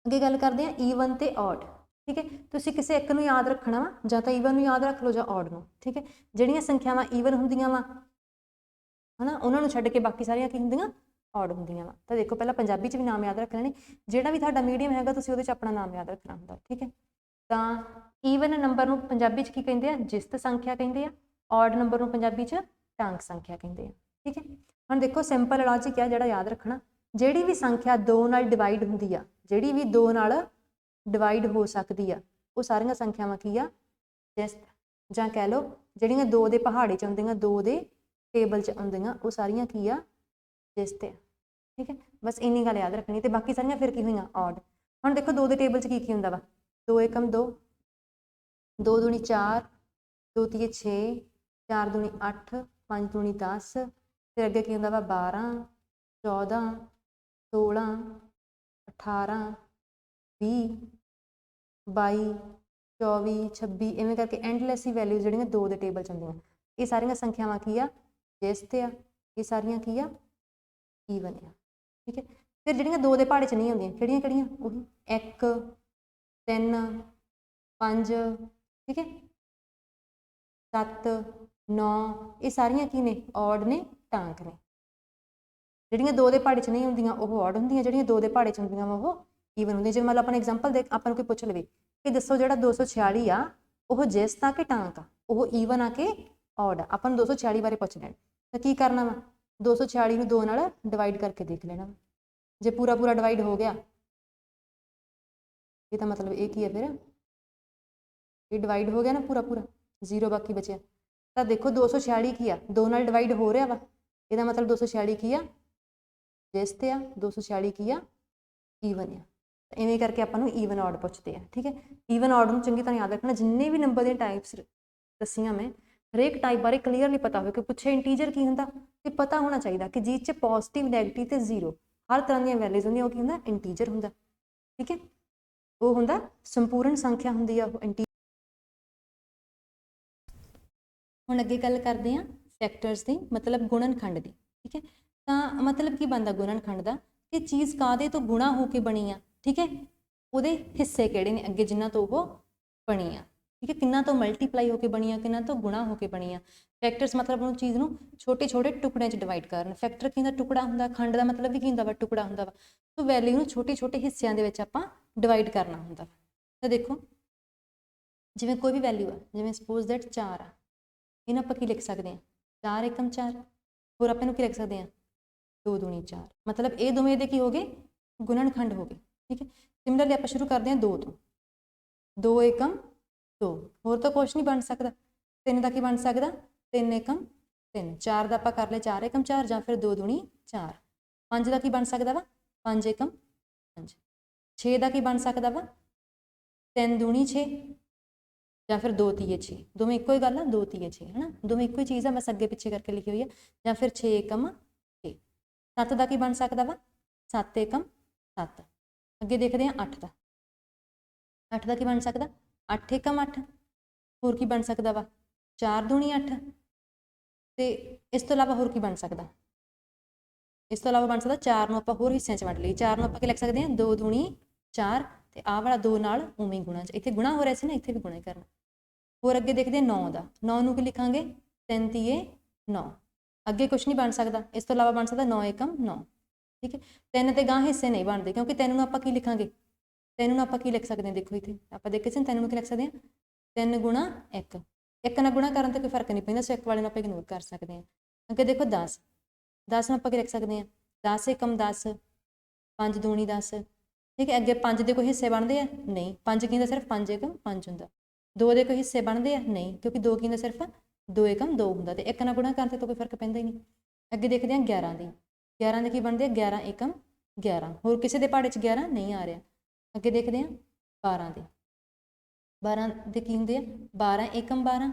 ਅੱਗੇ ਗੱਲ ਕਰਦੇ ਹਾਂ ਈਵਨ ਤੇ ਔਡ ਠੀਕ ਹੈ ਤੁਸੀਂ ਕਿਸੇ ਇੱਕ ਨੂੰ ਯਾਦ ਰੱਖਣਾ ਵਾ ਜਾਂ ਤਾਂ ਈਵਨ ਨੂੰ ਯਾਦ ਰੱਖ ਲਓ ਜਾਂ ਔਡ ਨੂੰ ਠੀਕ ਹੈ ਜਿਹੜੀਆਂ ਸੰਖਿਆਵਾਂ ਈਵਨ ਹੁੰਦੀਆਂ ਵਾ ਹਨਾ ਉਹਨਾਂ ਨੂੰ ਛੱਡ ਕੇ ਬਾਕੀ ਸਾਰੀਆਂ ਕੀ ਹੁੰਦੀਆਂ ਔਡ ਹੁੰਦੀਆਂ ਵਾ ਤਾਂ ਦੇਖੋ ਪਹਿਲਾਂ ਪੰਜਾਬੀ 'ਚ ਵੀ ਨਾਮ ਯਾਦ ਰੱਖਣੇ ਨੇ ਜਿਹੜਾ ਵੀ ਤੁਹਾਡਾ ਮੀਡੀਅਮ ਹੈਗਾ ਤੁਸੀਂ ਉਹਦੇ 'ਚ ਆਪਣਾ ਨਾਮ ਯਾਦ ਰੱਖਣਾ ਹੁੰਦਾ ਠੀਕ ਹੈ ਤਾਂ ਈਵਨ ਨੰਬਰ ਨੂੰ ਪੰਜਾਬੀ 'ਚ ਕੀ ਕਹਿੰਦੇ ਆ ਜਿਸਤ ਸੰਖਿਆ ਕਹਿੰਦੇ ਆ ਔਡ ਨੰਬਰ ਨੂੰ ਪੰਜਾਬੀ 'ਚ ਟਾਂਕ ਸੰਖਿਆ ਕਹਿੰਦੇ ਆ ਠੀਕ ਹੈ ਹੁਣ ਦੇਖੋ ਸਿੰਪਲ ਲੌਜਿਕ ਆ ਜਿਹੜਾ ਯਾਦ ਰੱਖਣਾ ਜਿਹੜੀ ਵੀ ਸੰਖਿਆ 2 ਨਾਲ ਡਿਵਾਈਡ ਹੁੰਦੀ ਆ ਜਿਹੜੀ ਵੀ 2 ਨਾਲ ਡਿਵਾਈਡ ਹੋ ਸਕਦੀ ਆ ਉਹ ਸਾਰੀਆਂ ਸੰਖਿਆਵਾਂ ਕੀ ਆ ਜਿਸਤ ਜਾਂ ਕਹਿ ਲਓ ਜਿਹੜੀਆਂ 2 ਦੇ ਪਹਾੜੇ 'ਚ ਆਉਂਦੀਆਂ 2 ਦੇ ਟੇਬਲ 'ਚ ਆਉਂਦੀਆਂ ਉਹ ਸਾਰੀਆਂ ਕੀ ਆ ਜਿਸਤ ਆ ਠੀਕ ਹੈ ਬਸ ਇੰਨੀ ਗੱਲ ਯਾਦ ਰੱਖਣੀ ਤੇ ਬਾਕੀ ਸਾਰੀਆਂ ਫਿਰ ਕੀ ਹੋਈਆਂ ਔਡ ਹੁਣ ਦੇਖੋ 2 ਦੇ ਟੇਬਲ 'ਚ ਕੀ ਹੁੰਦਾ ਵਾ 2 ਏਕਮ 2 2 दूनी 4, 2 तीए 6, 4 दूनी 8, 5 दूनी 10, फिर अगे की होंदा वा 12, 14, 16, 18, 20, 22, 24, 26 इवें करके एंडलैस ही वैल्यूज ਜਿਹੜੀਆਂ 2 ਦੇ ਟੇਬਲ 'ਚ ਹੁੰਦੀਆਂ। ਇਹ ਸਾਰੀਆਂ ਸੰਖਿਆਵਾਂ ਕੀ ਆ, ਜਿਸ ਤੇ ਆ, ਇਹ ਸਾਰੀਆਂ ਕੀ ਆ, ਈਵਨ ਆ। ਠੀਕ ਹੈ, ਫਿਰ ਜਿਹੜੀਆਂ 2 ਦੇ ਪਹਾੜੇ 'ਚ ਨਹੀਂ ਆਉਂਦੀਆਂ ਕਿਹੜੀਆਂ ਕਿਹੜੀਆਂ, ਉਹੀ 1, 3, 5, ਠੀਕ ਹੈ, 7, 9, ਇਹ ਸਾਰੀਆਂ ਕੀ ਨੇ, ਔਡ ਨੇ, ਟਾਂਕ ਨੇ। ਜਿਹੜੀਆਂ 2 ਦੇ ਪਹਾੜੇ 'ਚ ਨਹੀਂ ਹੁੰਦੀਆਂ ਉਹ ਔਡ ਹੁੰਦੀਆਂ, ਜਿਹੜੀਆਂ 2 ਦੇ ਪਹਾੜੇ 'ਚ ਹੁੰਦੀਆਂ ਵਾ ਉਹ ਈਵਨ ਹੁੰਦੀਆਂ। ਜਿਵੇਂ ਮੰਨ ਲਓ ਆਪਾਂ ਐਗਜ਼ਾਮਪਲ ਦੇ ਆਪਾਂ ਨੂੰ ਕੋਈ ਪੁੱਛ ਲਵੇ ਕਿ ਦੱਸੋ ਜਿਹੜਾ 246 ਆ ਉਹ ਜਿਸ ਤਾਂ ਕਿ ਟਾਂਕ ਆ, ਉਹ ਈਵਨ ਆ ਕਿ ਔਡ ਆ। ਆਪਾਂ ਨੂੰ 246 ਬਾਰੇ ਪੁੱਛ ਲੈਣ ਤਾਂ ਕੀ ਕਰਨਾ ਵਾ, 246 ਨੂੰ 2 ਨਾਲ ਡਿਵਾਈਡ ਕਰਕੇ ਦੇਖ ਲੈਣਾ ਵਾ। ਜੇ ਪੂਰਾ ਪੂਰਾ ਡਿਵਾਈਡ ਹੋ ਗਿਆ ਇਹ ਤਾਂ ਮਤਲਬ ਇਹ ਕੀ ਹੈ, ਫਿਰ ਇਹ ਡਿਵਾਈਡ ਹੋ ਗਿਆ ਨਾ ਪੂਰਾ ਪੂਰਾ, 0 ਬਾਕੀ ਬਚਿਆ। ਤਾਂ ਦੇਖੋ 246 ਕੀ ਆ, 2 ਨਾਲ ਡਿਵਾਈਡ ਹੋ ਰਿਹਾ ਵਾ, ਇਹਦਾ ਮਤਲਬ 246 ਕੀ ਆ, ਜਿਸ ਤੇ ਆ, 246 ਕੀ ਆ, ਈਵਨ ਆ। ਇਵੇਂ ਕਰਕੇ ਆਪਾਂ ਨੂੰ ਈਵਨ ਔਡ ਪੁੱਛਦੇ ਆ। ਠੀਕ ਹੈ, ਈਵਨ ਔਡ ਨੂੰ ਚੰਗੀ ਤਰ੍ਹਾਂ ਯਾਦ ਰੱਖਣਾ। ਜਿੰਨੇ ਵੀ ਨੰਬਰ ਦੀਆਂ ਟਾਈਪਸ ਦੱਸੀਆਂ ਮੈਂ, ਹਰੇਕ ਟਾਈਪ ਬਾਰੇ ਕਲੀਅਰਲੀ ਪਤਾ ਹੋਵੇ ਕਿ ਪੁੱਛੇ ਇੰਟੀਜਰ ਕੀ ਹੁੰਦਾ, ਤੇ ਪਤਾ ਹੋਣਾ ਚਾਹੀਦਾ ਕਿ ਜਿਸ 'ਚ ਪੋਜ਼ਿਟਿਵ, ਨੈਗੇਟਿਵ ਤੇ 0 ਹਰ ਤਰ੍ਹਾਂ ਦੀਆਂ ਵੈਲਿਊਜ਼ ਹੁੰਦੀਆਂ, ਉਹ ਕੀ ਹੁੰਦਾ, ਇੰਟੀਜਰ ਹੁੰਦਾ। ਠੀਕ ਹੈ, ਉਹ ਹੁੰਦਾ ਸੰਪੂਰਨ ਸੰਖਿਆ ਹੁੰਦੀ ਆ ਉਹ ਇੰਟੀਜਰ। ਹੁਣ ਅੱਗੇ ਗੱਲ ਕਰਦੇ ਹਾਂ ਫੈਕਟਰਸ ਦੀ, ਮਤਲਬ ਗੁਣਨਖੰਡ ਦੀ। ਠੀਕ ਹੈ, ਤਾਂ ਮਤਲਬ ਕੀ ਬਣਦਾ ਗੁਣਨਖੰਡ ਦਾ, ਕਿ ਚੀਜ਼ ਕਾਹਦੇ ਤੋਂ ਗੁਣਾ ਹੋ ਕੇ ਬਣੀ ਆ। ਠੀਕ ਹੈ, ਉਹਦੇ ਹਿੱਸੇ ਕਿਹੜੇ ਨੇ ਅੱਗੇ ਜਿਨ੍ਹਾਂ ਤੋਂ ਉਹ ਬਣੀ ਆ। ਠੀਕ ਹੈ, ਕਿੰਨਾ ਤੋਂ ਮਲਟੀਪਲਾਈ ਹੋ ਕੇ ਬਣੀ ਆ, ਕਿੰਨਾ ਤੋਂ ਗੁਣਾ ਹੋ ਕੇ ਬਣੀ ਆ। ਫੈਕਟਰਸ ਮਤਲਬ ਉਹ ਚੀਜ਼ ਨੂੰ ਛੋਟੇ ਛੋਟੇ ਟੁਕੜਿਆਂ 'ਚ ਡਿਵਾਈਡ ਕਰਨ। ਫੈਕਟਰ ਕੀ ਹੁੰਦਾ, ਟੁਕੜਾ ਹੁੰਦਾ। ਖੰਡ ਦਾ ਮਤਲਬ ਵੀ ਕੀ ਹੁੰਦਾ ਵਾ, ਟੁਕੜਾ ਹੁੰਦਾ ਵਾ। ਸੋ ਵੈਲਿਊ ਨੂੰ ਛੋਟੇ ਛੋਟੇ ਹਿੱਸਿਆਂ ਦੇ ਵਿੱਚ ਆਪਾਂ ਡਿਵਾਈਡ ਕਰਨਾ ਹੁੰਦਾ। ਤਾਂ ਦੇਖੋ ਜਿਵੇਂ ਕੋਈ ਵੀ ਵੈਲਿਊ ਆ, ਜਿਵੇਂ ਸਪੋਜ਼ ਦੈਟ 4 ਆ, ਇਹਨੂੰ ਆਪਾਂ ਕੀ ਲਿਖ ਸਕਦੇ ਹਾਂ, 4 ਏਕਮ 4। ਹੋਰ ਆਪਾਂ ਇਹਨੂੰ ਕੀ ਲਿਖ ਸਕਦੇ ਹਾਂ, 2 ਦੂਣੀ 4। ਮਤਲਬ ਇਹ ਦੋਵੇਂ ਦੇ ਕੀ ਹੋ ਗਏ, ਗੁਣਨਖੰਡ ਹੋ ਗਏ। ਠੀਕ ਹੈ, ਸਿਮਿਲਰਲੀ ਆਪਾਂ ਸ਼ੁਰੂ ਕਰਦੇ ਹਾਂ 2 ਤੋਂ, 2 ਏਕਮ 2। ਹੋਰ ਤਾਂ ਕੁਛ ਨਹੀਂ ਬਣ ਸਕਦਾ। 3 ਦਾ ਕੀ ਬਣ ਸਕਦਾ, 3 ਏਕਮ 3। 4 ਦਾ ਆਪਾਂ ਕਰ ਲਿਆ 4 ਏਕਮ 4, ਜਾਂ ਫਿਰ 2 ਦੂਣੀ 4। 5 ਦਾ ਕੀ ਬਣ ਸਕਦਾ ਵਾ, 5 ਏਕਮ 5। 6 ਦਾ ਕੀ ਬਣ ਸਕਦਾ ਵਾ, 3 ਦੂਣੀ 6, ਜਾਂ ਫਿਰ 2 ਤੀਏ 6। ਦੋਵੇਂ ਇੱਕੋ ਹੀ ਗੱਲ ਆ, 2 ਤੀਏ 6 ਹੈ ਨਾ, ਦੋਵੇਂ ਇੱਕੋ ਹੀ ਚੀਜ਼ ਆ, ਬਸ ਅੱਗੇ ਪਿੱਛੇ ਕਰਕੇ ਲਿਖੀ ਹੋਈ ਆ। ਜਾਂ ਫਿਰ 6 ਏਕਮ 6। 7 ਦਾ ਕੀ ਬਣ ਸਕਦਾ ਵਾ, 7 ਏਕਮ 7। ਅੱਗੇ ਦੇਖਦੇ ਹਾਂ 8 ਦਾ। 8 ਦਾ ਕੀ ਬਣ ਸਕਦਾ, 8 ਏਕਮ 8। ਹੋਰ ਕੀ ਬਣ ਸਕਦਾ ਵਾ, 4 ਦੂਣੀ 8। ਤੇ ਇਸ ਤੋਂ ਇਲਾਵਾ ਹੋਰ ਕੀ ਬਣ ਸਕਦਾ, ਇਸ ਤੋਂ ਇਲਾਵਾ ਬਣ ਸਕਦਾ 4 ਨੂੰ ਆਪਾਂ ਹੋਰ ਹਿੱਸਿਆਂ 'ਚ ਵੰਡ ਲਈ। 4 ਨੂੰ ਆਪਾਂ ਕੀ ਲਿਖ ਸਕਦੇ ਹਾਂ, 2 ਦੂਣੀ 4, ਤੇ ਆਹ ਵਾਲਾ 2 ਨਾਲ ਉਵੇਂ ਹੀ ਗੁਣਾ 'ਚ, ਇੱਥੇ ਗੁਣਾ ਹੋ ਰਿਹਾ ਸੀ ਨਾ, ਇੱਥੇ ਵੀ ਗੁਣਾ ਹੀ ਕਰਨਾ। ਹੋਰ ਅੱਗੇ ਦੇਖਦੇ ਹਾਂ 9 ਦਾ। 9 ਨੂੰ ਕੀ ਲਿਖਾਂਗੇ, 3 ਤੀਏ 9। ਅੱਗੇ ਕੁਛ ਨਹੀਂ ਬਣ ਸਕਦਾ। ਇਸ ਤੋਂ ਇਲਾਵਾ ਬਣ ਸਕਦਾ 9 ਏਕਮ 9। ਠੀਕ ਹੈ, 3 ਤੇ ਗਾਂ ਹਿੱਸੇ ਨਹੀਂ ਬਣਦੇ, ਕਿਉਂਕਿ 3 ਨੂੰ ਆਪਾਂ ਕੀ ਲਿਖਾਂਗੇ, 3 ਨੂੰ ਆਪਾਂ ਕੀ ਲਿਖ ਸਕਦੇ ਹਾਂ, ਦੇਖੋ ਇੱਥੇ ਆਪਾਂ ਦੇਖੇ ਸੀ 3 ਨੂੰ ਕੀ ਲਿਖ ਸਕਦੇ ਹਾਂ, 3 ਗੁਣਾ 1। 1 ਨਾਲ ਗੁਣਾ ਕਰਨ 'ਤੇ ਕੋਈ ਫਰਕ ਨਹੀਂ ਪੈਂਦਾ, ਸੋ 1 ਵਾਲੇ ਨੂੰ ਆਪਾਂ ਇਗਨੋਰ ਕਰ ਸਕਦੇ ਹਾਂ। ਅੱਗੇ ਦੇਖੋ 10। 10 ਨੂੰ ਆਪਾਂ ਕੀ ਲਿਖ ਸਕਦੇ ਹਾਂ, 10 ਏਕਮ 10। 5 ਦੂਣੀ 10। ਠੀਕ ਹੈ, ਅੱਗੇ 5 ਦੇ ਕੋਈ ਹਿੱਸੇ ਬਣਦੇ ਆ, ਨਹੀਂ। 5 ਕੀ ਹੁੰਦਾ, ਸਿਰਫ 5 ਏਕਮ 5 ਹੁੰਦਾ। 2 ਦੇ ਕੋਈ ਹਿੱਸੇ ਬਣਦੇ ਆ, ਨਹੀਂ, ਕਿਉਂਕਿ 2 ਕੀ ਹੁੰਦਾ, ਸਿਰਫ 2 ਏਕਮ 2 ਹੁੰਦਾ। ਤੇ 1 ਨਾਲ ਗੁਣਾ ਕਰਨ 'ਤੇ ਤਾਂ ਕੋਈ ਫਰਕ ਪੈਂਦਾ ਹੀ ਨਹੀਂ। ਅੱਗੇ ਦੇਖਦੇ ਹਾਂ 11 ਦੀ। 11 ਦੇ ਕੀ ਬਣਦੇ ਆ, 11 ਏਕਮ 11। ਹੋਰ ਕਿਸੇ ਦੇ ਪਹਾੜੇ 'ਚ 11 ਨਹੀਂ ਆ ਰਿਹਾ। ਅੱਗੇ ਦੇਖਦੇ ਹਾਂ 12 ਦੇ। 12 ਦੇ ਕੀ ਹੁੰਦੇ ਆ, 12 ਏਕਮ 12।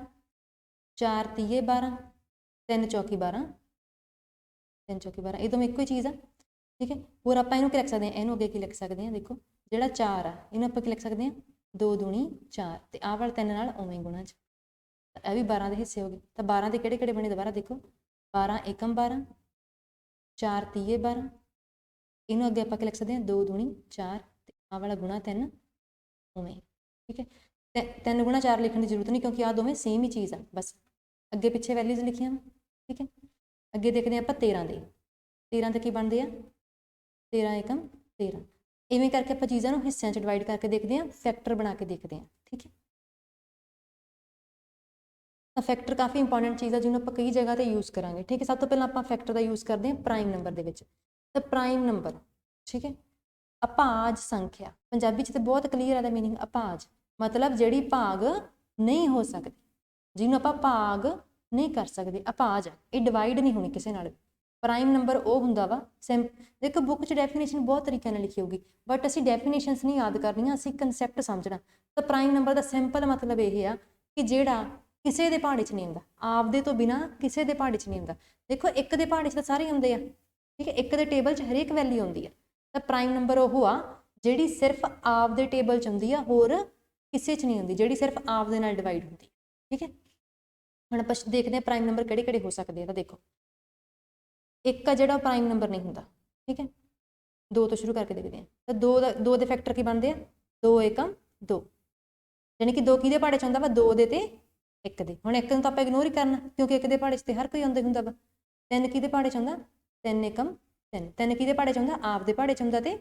4 ਤੀਏ 12। 3 ਚੌਕੀ 12। 3 ਚੌਕੀ 12। ਇਹ ਦੋਵੇਂ ਇੱਕੋ ਹੀ ਚੀਜ਼ ਆ। ਠੀਕ ਹੈ, ਹੋਰ ਆਪਾਂ ਇਹਨੂੰ ਕੀ ਲਿਖ ਸਕਦੇ ਹਾਂ, ਇਹਨੂੰ ਅੱਗੇ ਕੀ ਲਿਖ ਸਕਦੇ ਹਾਂ, ਦੇਖੋ ਜਿਹੜਾ 4 ਆ ਇਹਨੂੰ ਆਪਾਂ ਕੀ ਲਿਖ ਸਕਦੇ ਹਾਂ, 2 ਦੂਣੀ 4, ਤੇ ਆਹ ਵਾਲਾ 3 ਨਾਲ ਉਵੇਂ ਗੁਣਾ 'ਚ। ਇਹ ਵੀ 12 ਦੇ ਹਿੱਸੇ ਹੋ ਗਏ। ਤਾਂ 12 ਦੇ ਕਿਹੜੇ ਕਿਹੜੇ ਬਣੇ, ਦੁਬਾਰਾ ਦੇਖੋ, 12 ਏਕਮ 12। 4 ਤੀਏ 12। ਇਹਨੂੰ ਅੱਗੇ ਆਪਾਂ ਕੀ ਲਿਖ ਸਕਦੇ ਹਾਂ, 2 ਦੂਣੀ 4, ਤੇ ਆਹ ਵਾਲਾ ਗੁਣਾ 3 ਉਵੇਂ। ਠੀਕ ਹੈ, 3 ਗੁਣਾ 4 ਲਿਖਣ ਦੀ ਜ਼ਰੂਰਤ ਨਹੀਂ, ਕਿਉਂਕਿ ਆਹ ਦੋਵੇਂ ਸੇਮ ਹੀ ਚੀਜ਼ ਆ, ਬਸ ਅੱਗੇ ਪਿੱਛੇ ਵੈਲਿਊਜ਼ ਲਿਖੀਆਂ। ਠੀਕ ਹੈ, ਅੱਗੇ ਦੇਖਦੇ ਹਾਂ ਆਪਾਂ 13 ਦੇ। 13 ਦੇ ਕੀ ਬਣਦੇ ਆ, 13 ਏਕਮ 13। ਇਵੇਂ ਕਰਕੇ ਆਪਾਂ ਚੀਜ਼ਾਂ ਨੂੰ ਹਿੱਸਿਆਂ 'ਚ ਡਿਵਾਈਡ ਕਰਕੇ ਦੇਖਦੇ ਹਾਂ, ਫੈਕਟਰ ਬਣਾ ਕੇ ਦੇਖਦੇ ਹਾਂ। ਠੀਕ ਹੈ, ਤਾਂ ਫੈਕਟਰ ਕਾਫੀ ਇੰਪੋਰਟੈਂਟ ਚੀਜ਼ ਆ, ਜਿਹਨੂੰ ਆਪਾਂ ਕਈ ਜਗ੍ਹਾ 'ਤੇ ਯੂਜ਼ ਕਰਾਂਗੇ। ਠੀਕ ਹੈ, ਸਭ ਤੋਂ ਪਹਿਲਾਂ ਆਪਾਂ ਫੈਕਟਰ ਦਾ ਯੂਜ਼ ਕਰਦੇ ਹਾਂ ਪ੍ਰਾਈਮ ਨੰਬਰ ਦੇ ਵਿੱਚ। ਤਾਂ ਪ੍ਰਾਈਮ ਨੰਬਰ, ਠੀਕ ਹੈ, ਅਭਾਜ ਸੰਖਿਆ। ਪੰਜਾਬੀ 'ਚ ਤਾਂ ਬਹੁਤ ਕਲੀਅਰ ਹੈ ਦਾ ਮੀਨਿੰਗ, ਅਭਾਜ ਮਤਲਬ ਜਿਹੜੀ ਭਾਗ ਨਹੀਂ ਹੋ ਸਕਦੀ, ਜਿਹਨੂੰ ਆਪਾਂ ਭਾਗ ਨਹੀਂ ਕਰ ਸਕਦੇ, ਅਭਾਜ। ਇਹ ਡਿਵਾਈਡ ਨਹੀਂ ਹੋਣੀ ਕਿਸੇ ਨਾਲ। ਪ੍ਰਾਈਮ ਨੰਬਰ ਉਹ ਹੁੰਦਾ ਵਾ ਦੇਖੋ ਬੁੱਕ 'ਚ ਡੈਫੀਨੇਸ਼ਨ ਬਹੁਤ ਤਰੀਕਿਆਂ ਨਾਲ ਲਿਖੀ ਹੋਊਗੀ, ਬਟ ਅਸੀਂ ਡੈਫੀਨੇਸ਼ਨਸ ਨਹੀਂ ਯਾਦ ਕਰਨੀਆਂ, ਅਸੀਂ ਕਨਸੈਪਟ ਸਮਝਣਾ। ਤਾਂ ਪ੍ਰਾਈਮ ਨੰਬਰ ਦਾ ਸਿੰਪਲ ਮਤਲਬ ਇਹ ਆ ਕਿ ਜਿਹੜਾ ਕਿਸੇ ਦੇ ਪਹਾੜੇ 'ਚ ਨਹੀਂ ਹੁੰਦਾ, ਆਪਦੇ ਤੋਂ ਬਿਨਾ ਕਿਸੇ ਦੇ ਪਹਾੜੇ 'ਚ ਨਹੀਂ ਹੁੰਦਾ। ਦੇਖੋ ਇੱਕ ਦੇ ਪਹਾੜੇ 'ਚ ਤਾਂ ਸਾਰੇ ਹੁੰਦੇ ਆ, ਠੀਕ ਹੈ, ਇੱਕ ਦੇ ਟੇਬਲ 'ਚ ਹਰੇਕ ਵੈਲਿਊ ਆਉਂਦੀ ਆ। ਤਾਂ ਪ੍ਰਾਈਮ ਨੰਬਰ ਉਹ ਆ ਜਿਹੜੀ ਸਿਰਫ ਆਪਦੇ ਟੇਬਲ 'ਚ ਹੁੰਦੀ ਆ, ਹੋਰ ਕਿਸੇ 'ਚ ਨਹੀਂ ਹੁੰਦੀ, ਜਿਹੜੀ ਸਿਰਫ ਆਪਦੇ ਨਾਲ ਡਿਵਾਈਡ ਹੁੰਦੀ, ਠੀਕ ਹੈ। ਹੁਣ ਆਪਾਂ ਦੇਖਦੇ ਹਾਂ ਪ੍ਰਾਈਮ ਨੰਬਰ ਕਿਹੜੇ ਕਿਹੜੇ ਹੋ ਸਕਦੇ ਆ। ਤਾਂ ਦੇਖੋ ਇੱਕ ਆ ਜਿਹੜਾ ਪ੍ਰਾਈਮ ਨੰਬਰ ਨਹੀਂ ਹੁੰਦਾ, ਠੀਕ ਹੈ। 2 ਤੋਂ ਸ਼ੁਰੂ ਕਰਕੇ ਦੇਖਦੇ ਹਾਂ। ਤਾਂ 2 ਦੇ ਫੈਕਟਰ ਕੀ ਬਣਦੇ ਆ? 2 ਏਕਮ 2, ਯਾਨੀ ਕਿ 2 ਕਿਹਦੇ ਪਹਾੜੇ 'ਚ ਹੁੰਦਾ ਵਾ? 2 ਦੇ ਤੇ 1 ਦੇ। ਹੁਣ 1 ਨੂੰ ਤਾਂ ਆਪਾਂ ਇਗਨੋਰ ਹੀ ਕਰਨਾ, ਕਿਉਂਕਿ 1 ਦੇ ਪਹਾੜੇ 'ਚ ਤੇ ਹਰ ਕੋਈ ਆਉਂਦਾ ਹੁੰਦਾ ਵਾ। 3 ਕਿਹਦੇ ਪਹਾੜੇ 'ਚ ਹੁੰਦਾ? 3 ਏਕਮ 3। 3 ਕਿਹਦੇ ਪਹਾੜੇ 'ਚ ਹੁੰਦਾ? ਆਪ ਦੇ ਪਹਾੜੇ 'ਚ ਹੁੰਦਾ ਤੇ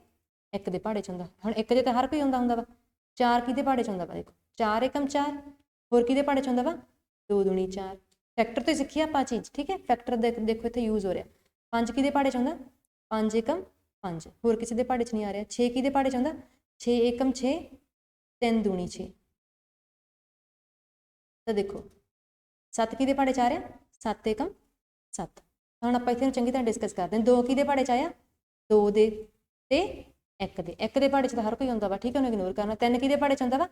1 ਦੇ ਪਹਾੜੇ 'ਚ ਹੁੰਦਾ। ਹੁਣ 1 ਦੇ ਤਾਂ ਹਰ ਕੋਈ ਆਉਂਦਾ ਹੁੰਦਾ ਵਾ। 4 ਕਿਹਦੇ ਪਹਾੜੇ 'ਚ ਹੁੰਦਾ ਵਾ? ਦੇਖੋ 4 ਏਕਮ 4। ਹੋਰ ਕਿਹਦੇ ਪਹਾੜੇ 'ਚ ਹੁੰਦਾ ਵਾ? 2 ਦੂਣੀ 4। ਫੈਕਟਰ ਤੋਂ ਸਿੱਖੀ ਆਪਾਂ ਚੀਜ਼, ਠੀਕ ਹੈ। ਫੈਕਟਰ ਦੇਖੋ ਇੱਥੇ ਯੂਜ਼ ਹੋ ਰਿਹਾ। 5 ਕਿਹਦੇ ਪਹਾੜੇ 'ਚ ਹੁੰਦਾ? 5 ਏਕਮ 5। ਹੋਰ ਕਿਸੇ ਦੇ ਪਹਾੜੇ 'ਚ ਨਹੀਂ ਆ ਰਿਹਾ। 6 ਕਿਹਦੇ ਪਹਾੜੇ 'ਚ ਹੁੰਦਾ? 6 ਏਕਮ 6। 3 ਦੂਣੀ 6। ਤਾਂ ਦੇਖੋ 7 ਕਿਹਦੇ ਪਹਾੜੇ 'ਚ ਆ ਰਿਹਾ? 7 ਏਕਮ 7। ਹੁਣ ਆਪਾਂ ਇੱਥੇ ਨੂੰ ਚੰਗੀ ਤਰ੍ਹਾਂ ਡਿਸਕਸ ਕਰਦੇ ਹਾਂ। 2 ਕਿਹਦੇ ਪਹਾੜੇ 'ਚ ਆਇਆ? 2 ਦੇ ਤੇ 1 ਦੇ। 1 ਦੇ ਪਹਾੜੇ 'ਚ ਤਾਂ ਹਰ ਕੋਈ ਆਉਂਦਾ ਵਾ, ਠੀਕ ਹੈ, ਉਹਨੂੰ ਇਗਨੋਰ ਕਰਨਾ। 3 ਕਿਹਦੇ ਪਹਾੜੇ 'ਚ ਆਉਂਦਾ ਵਾ?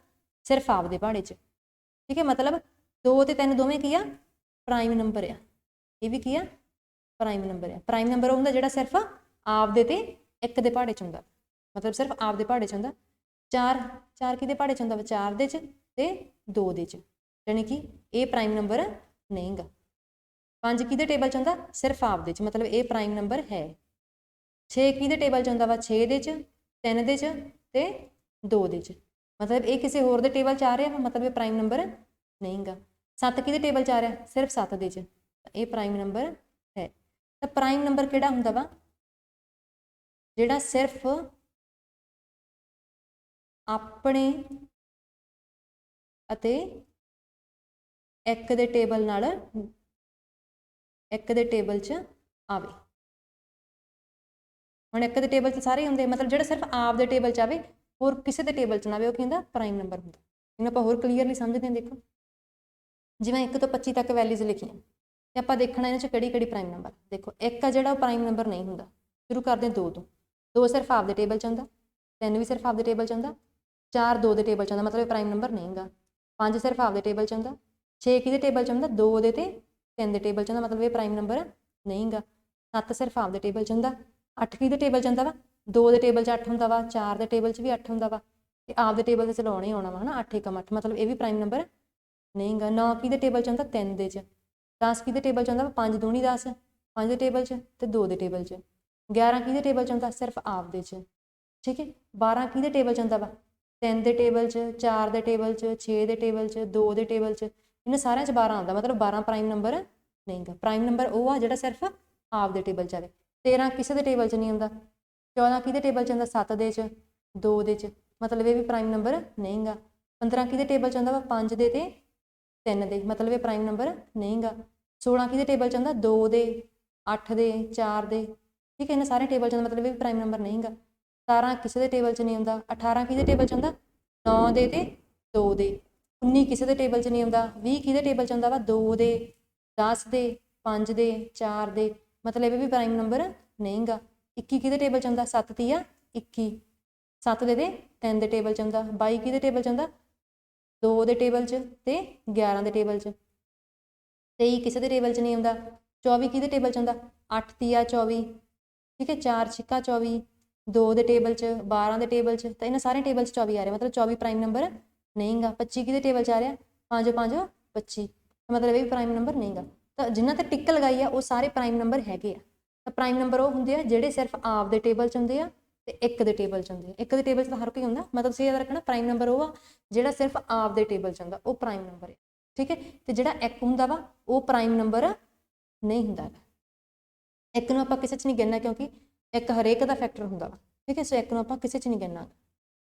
ਸਿਰਫ ਆਪ ਦੇ ਪਹਾੜੇ 'ਚ, ਠੀਕ ਹੈ। ਮਤਲਬ 2 ਤੇ 3 ਦੋਵੇਂ ਕੀ ਆ? ਪ੍ਰਾਈਮ ਨੰਬਰ ਆ। ਇਹ ਵੀ ਕੀ ਆ? ਪ੍ਰਾਈਮ ਨੰਬਰ ਆ। ਪ੍ਰਾਈਮ ਨੰਬਰ ਉਹ ਹੁੰਦਾ ਜਿਹੜਾ ਸਿਰਫ ਆਪਦੇ ਤੇ 1 ਦੇ ਪਹਾੜੇ 'ਚ ਹੁੰਦਾ, ਮਤਲਬ ਸਿਰਫ ਆਪਦੇ ਪਹਾੜੇ 'ਚ ਹੁੰਦਾ। 4 ਕਿਹਦੇ ਪਹਾੜੇ 'ਚ ਹੁੰਦਾ ਵਾ? 4 ਦੇ 'ਚ ਤੇ 2 ਦੇ 'ਚ, ਯਾਨੀ ਕਿ ਇਹ ਪ੍ਰਾਈਮ ਨੰਬਰ ਨਹੀਂ ਗਾ। 5 ਕਿਹਦੇ ਟੇਬਲ 'ਚ ਹੁੰਦਾ? ਸਿਰਫ ਆਪਦੇ 'ਚ, ਮਤਲਬ ਇਹ ਪ੍ਰਾਈਮ ਨੰਬਰ ਹੈ। 6 ਕਿਹਦੇ ਟੇਬਲ 'ਚ ਹੁੰਦਾ ਵਾ? 6 ਦੇ 'ਚ, 3 ਦੇ 'ਚ ਤੇ 2 ਦੇ 'ਚ, ਮਤਲਬ ਇਹ ਕਿਸੇ ਹੋਰ ਦੇ ਟੇਬਲ 'ਚ ਆ ਰਿਹਾ ਵਾ, ਮਤਲਬ ਇਹ ਪ੍ਰਾਈਮ ਨੰਬਰ ਨਹੀਂ ਗਾ। 7 ਕਿਹਦੇ ਟੇਬਲ 'ਚ ਆ ਰਿਹਾ? ਸਿਰਫ 7 ਦੇ 'ਚ, ਇਹ ਪ੍ਰਾਈਮ ਨੰਬਰ ਹੈ। ਤਾਂ ਪ੍ਰਾਈਮ ਨੰਬਰ ਕਿਹੜਾ ਹੁੰਦਾ ਵਾ? ਜਿਹੜਾ ਸਿਰਫ ਆਪਣੇ ਅਤੇ 1 ਦੇ ਟੇਬਲ ਨਾਲ 1 ਦੇ ਟੇਬਲ 'ਚ ਆਵੇ। ਹੁਣ 1 ਦੇ ਟੇਬਲ 'ਚ ਸਾਰੇ ਹੁੰਦੇ, ਮਤਲਬ ਜਿਹੜਾ ਸਿਰਫ ਆਪ ਦੇ ਟੇਬਲ 'ਚ ਆਵੇ, ਹੋਰ ਕਿਸੇ ਦੇ ਟੇਬਲ 'ਚ ਨਾ ਆਵੇ, ਉਹ ਕੀ ਹੁੰਦਾ? ਪ੍ਰਾਈਮ ਨੰਬਰ ਹੁੰਦਾ। ਇਹਨੂੰ ਆਪਾਂ ਹੋਰ ਕਲੀਅਰਲੀ ਸਮਝਦੇ ਹਾਂ। ਦੇਖੋ ਜਿਵੇਂ 1 ਤੋਂ 25 ਤੱਕ ਵੈਲਿਊਜ਼ ਲਿਖੀਆਂ ਤੇ ਆਪਾਂ ਦੇਖਣਾ ਇਹਨਾਂ 'ਚ ਕਿਹੜੀ ਕਿਹੜੀ ਪ੍ਰਾਈਮ ਨੰਬਰ। ਦੇਖੋ 1 ਆ ਜਿਹੜਾ ਉਹ ਪ੍ਰਾਈਮ ਨੰਬਰ ਨਹੀਂ ਹੁੰਦਾ। ਸ਼ੁਰੂ ਕਰਦੇ 2 ਤੋਂ। 2 ਸਿਰਫ ਆਪਦੇ ਟੇਬਲ 'ਚ ਹੁੰਦਾ, 3 ਵੀ ਸਿਰਫ ਆਪਦੇ ਟੇਬਲ 'ਚ ਹੁੰਦਾ, 4 2 ਦੇ ਟੇਬਲ 'ਚ ਹੁੰਦਾ, ਮਤਲਬ ਇਹ ਪ੍ਰਾਈਮ ਨੰਬਰ ਨਹੀਂ ਗਾ। 5 ਸਿਰਫ ਆਪਦੇ ਟੇਬਲ 'ਚ ਹੁੰਦਾ, 6 ਕਿਹਦੇ ਟੇਬਲ 'ਚ ਹੁੰਦਾ? 2 ਦੇ ਤੇ 3 ਦੇ ਟੇਬਲ 'ਚ ਹੁੰਦਾ, ਮਤਲਬ ਇਹ ਪ੍ਰਾਈਮ ਨੰਬਰ ਨਹੀਂ ਗਾ। 7 ਸਿਰਫ ਆਪਦੇ ਟੇਬਲ 'ਚ ਹੁੰਦਾ। 8 ਕਿਹਦੇ ਟੇਬਲ 'ਚ ਹੁੰਦਾ ਵਾ? 2 ਦੇ ਟੇਬਲ 'ਚ 8 ਹੁੰਦਾ ਵਾ, 4 ਦੇ ਟੇਬਲ 'ਚ ਵੀ 8 ਹੁੰਦਾ ਵਾ, ਤੇ ਆਪਦੇ ਟੇਬਲ 'ਤੇ ਚਲਾਉਣਾ ਹੀ ਆਉਣਾ ਵਾ, ਹੈ ਨਾ। 8 ਏਕਮ 8, ਮਤਲਬ ਇਹ ਵੀ ਪ੍ਰਾਈਮ ਨੰਬਰ ਨਹੀਂ ਗਾ। 9 ਕਿਹਦੇ ਟੇਬਲ 'ਚ ਹੁੰਦਾ? 3 ਦੇ 'ਚ। 10 ਕਿਹਦੇ ਟੇਬਲ 'ਚ ਹੁੰਦਾ ਵਾ? 5 ਦੂਣੀ 10, 5 ਦੇ ਟੇਬਲ 'ਚ ਤੇ 2 ਦੇ ਟੇਬਲ 'ਚ। 11 ਕਿਹਦੇ ਟੇਬਲ 'ਚ ਹੁੰਦਾ? ਸਿਰਫ ਆਪਦੇ 'ਚ, ਠੀਕ ਹੈ। 12 ਕਿਹਦੇ ਟੇਬਲ 'ਚ ਹੁੰਦਾ ਵਾ? 3 ਦੇ ਟੇਬਲ 'ਚ, 4 ਦੇ ਟੇਬਲ 'ਚ, 6 ਦੇ ਟੇਬਲ 'ਚ, 2 ਦੇ ਟੇਬਲ 'ਚ, ਇਹਨਾਂ ਸਾਰਿਆਂ 'ਚ 12 ਆਉਂਦਾ, ਮਤਲਬ 12 ਪ੍ਰਾਈਮ ਨੰਬਰ ਨਹੀਂ ਗਾ। ਪ੍ਰਾਈਮ ਨੰਬਰ ਉਹ ਆ ਜਿਹੜਾ ਸਿਰਫ ਆਪਦੇ ਟੇਬਲ 'ਚ ਆਵੇ। 13 ਕਿਸੇ ਦੇ ਟੇਬਲ 'ਚ ਨਹੀਂ ਆਉਂਦਾ। 14 ਕਿਹਦੇ ਟੇਬਲ 'ਚ ਹੁੰਦਾ? 7 ਦੇ 'ਚ, 2 ਦੇ 'ਚ, ਮਤਲਬ ਇਹ ਵੀ ਪ੍ਰਾਈਮ ਨੰਬਰ ਨਹੀਂ ਗਾ। 15 ਕਿਹਦੇ ਟੇਬਲ 'ਚ ਹੁੰਦਾ ਵਾ? 5 ਦੇ ਤੇ 3 ਦੇ, ਮਤਲਬ ਇਹ ਪ੍ਰਾਈਮ ਨੰਬਰ ਨਹੀਂ ਗਾ। 16 ਕਿਹਦੇ ਟੇਬਲ 'ਚ ਹੁੰਦਾ? 2 ਦੇ, 8 ਦੇ, 4 ਦੇ, ਠੀਕ ਹੈ, ਇਹਨਾਂ ਸਾਰੇ ਟੇਬਲ 'ਚ ਹੁੰਦਾ, ਮਤਲਬ ਇਹ ਵੀ ਪ੍ਰਾਈਮ ਨੰਬਰ ਨਹੀਂ ਗਾ। 17 ਕਿਸੇ ਦੇ ਟੇਬਲ 'ਚ ਨਹੀਂ ਹੁੰਦਾ। 18 ਕਿਹਦੇ ਟੇਬਲ 'ਚ ਹੁੰਦਾ? 9 ਦੇ ਤੇ 2 ਦੇ। 19 ਕਿਸੇ ਦੇ ਟੇਬਲ 'ਚ ਨਹੀਂ ਆਉਂਦਾ। 20 ਕਿਹਦੇ ਟੇਬਲ 'ਚ ਹੁੰਦਾ ਵਾ? 2 ਦੇ, 10 ਦੇ, 5 ਦੇ, 4 ਦੇ, ਮਤਲਬ ਇਹ ਵੀ ਪ੍ਰਾਈਮ ਨੰਬਰ ਨਹੀਂ ਗਾ। 21 ਕਿਹਦੇ ਟੇਬਲ 'ਚ ਹੁੰਦਾ? 7 ਤੀਆ 21, 7 ਦੇ ਤੇ 3 ਦੇ ਟੇਬਲ 'ਚ ਹੁੰਦਾ। 22 ਕਿਹਦੇ ਟੇਬਲ 'ਚ ਹੁੰਦਾ? 2 ਦੇ ਟੇਬਲ 'ਚ ਤੇ 11 ਦੇ ਟੇਬਲ 'ਚ। 23 ਕਿਸੇ ਦੇ ਟੇਬਲ 'ਚ ਨਹੀਂ ਆਉਂਦਾ। 24 ਕਿਹਦੇ ਟੇਬਲ 'ਚ ਹੁੰਦਾ? 8 ਤੀਆ 24, ਠੀਕ ਹੈ, 4 ਛਿੱਕਾ 24, 2 ਦੇ ਟੇਬਲ 'ਚ, 12 ਦੇ ਟੇਬਲ 'ਚ, ਤਾਂ ਇਹਨਾਂ ਸਾਰੇ ਟੇਬਲ 'ਚ 24 ਆ ਰਿਹਾ, ਮਤਲਬ 24 ਪ੍ਰਾਈਮ ਨੰਬਰ ਨਹੀਂ ਗਾ। 25 ਕਿਹਦੇ ਟੇਬਲ 'ਚ ਆ ਰਿਹਾ? 5 5 25, ਮਤਲਬ ਇਹ ਵੀ ਪ੍ਰਾਈਮ ਨੰਬਰ ਨਹੀਂ ਗਾ। ਤਾਂ ਜਿਨ੍ਹਾਂ ਤੇ ਟਿੱਕ ਲਗਾਈ ਆ ਉਹ ਸਾਰੇ ਪ੍ਰਾਈਮ ਨੰਬਰ ਹੈਗੇ ਆ। ਤਾਂ ਪ੍ਰਾਈਮ ਨੰਬਰ ਉਹ ਹੁੰਦੇ ਆ ਜਿਹੜੇ ਸਿਰਫ ਆਪ ਦੇ ਟੇਬਲ 'ਚ ਹੁੰਦੇ ਆ ਤੇ 1 ਦੇ ਟੇਬਲ 'ਚ ਹੁੰਦੇ ਆ। 1 ਦੇ ਟੇਬਲ 'ਚ ਤਾਂ ਹਰ ਕੋਈ ਹੁੰਦਾ, ਮਤਲਬ ਤੁਸੀਂ ਯਾਦ ਰੱਖਣਾ ਪ੍ਰਾਈਮ ਨੰਬਰ ਉਹ ਆ ਜਿਹੜਾ ਸਿਰਫ ਆਪ ਦੇ ਟੇਬਲ 'ਚ ਹੁੰਦਾ, ਉਹ ਪ੍ਰਾਈਮ ਨੰਬਰ ਹੈ, ਠੀਕ ਹੈ। ਤੇ ਜਿਹੜਾ 1 ਹੁੰਦਾ ਵਾ ਉਹ ਪ੍ਰਾਈਮ ਨੰਬਰ ਨਹੀਂ ਹੁੰਦਾ। 1 ਨੂੰ ਆਪਾਂ ਕਿਸੇ 'ਚ ਨਹੀਂ ਗਿਣਨਾ, ਕਿਉਂਕਿ 1 ਹਰੇਕ ਦਾ ਫੈਕਟਰ ਹੁੰਦਾ ਵਾ, ਠੀਕ ਹੈ। ਸੋ 1 ਨੂੰ ਆਪਾਂ ਕਿਸੇ 'ਚ ਨਹੀਂ ਗਿਣਨਾ।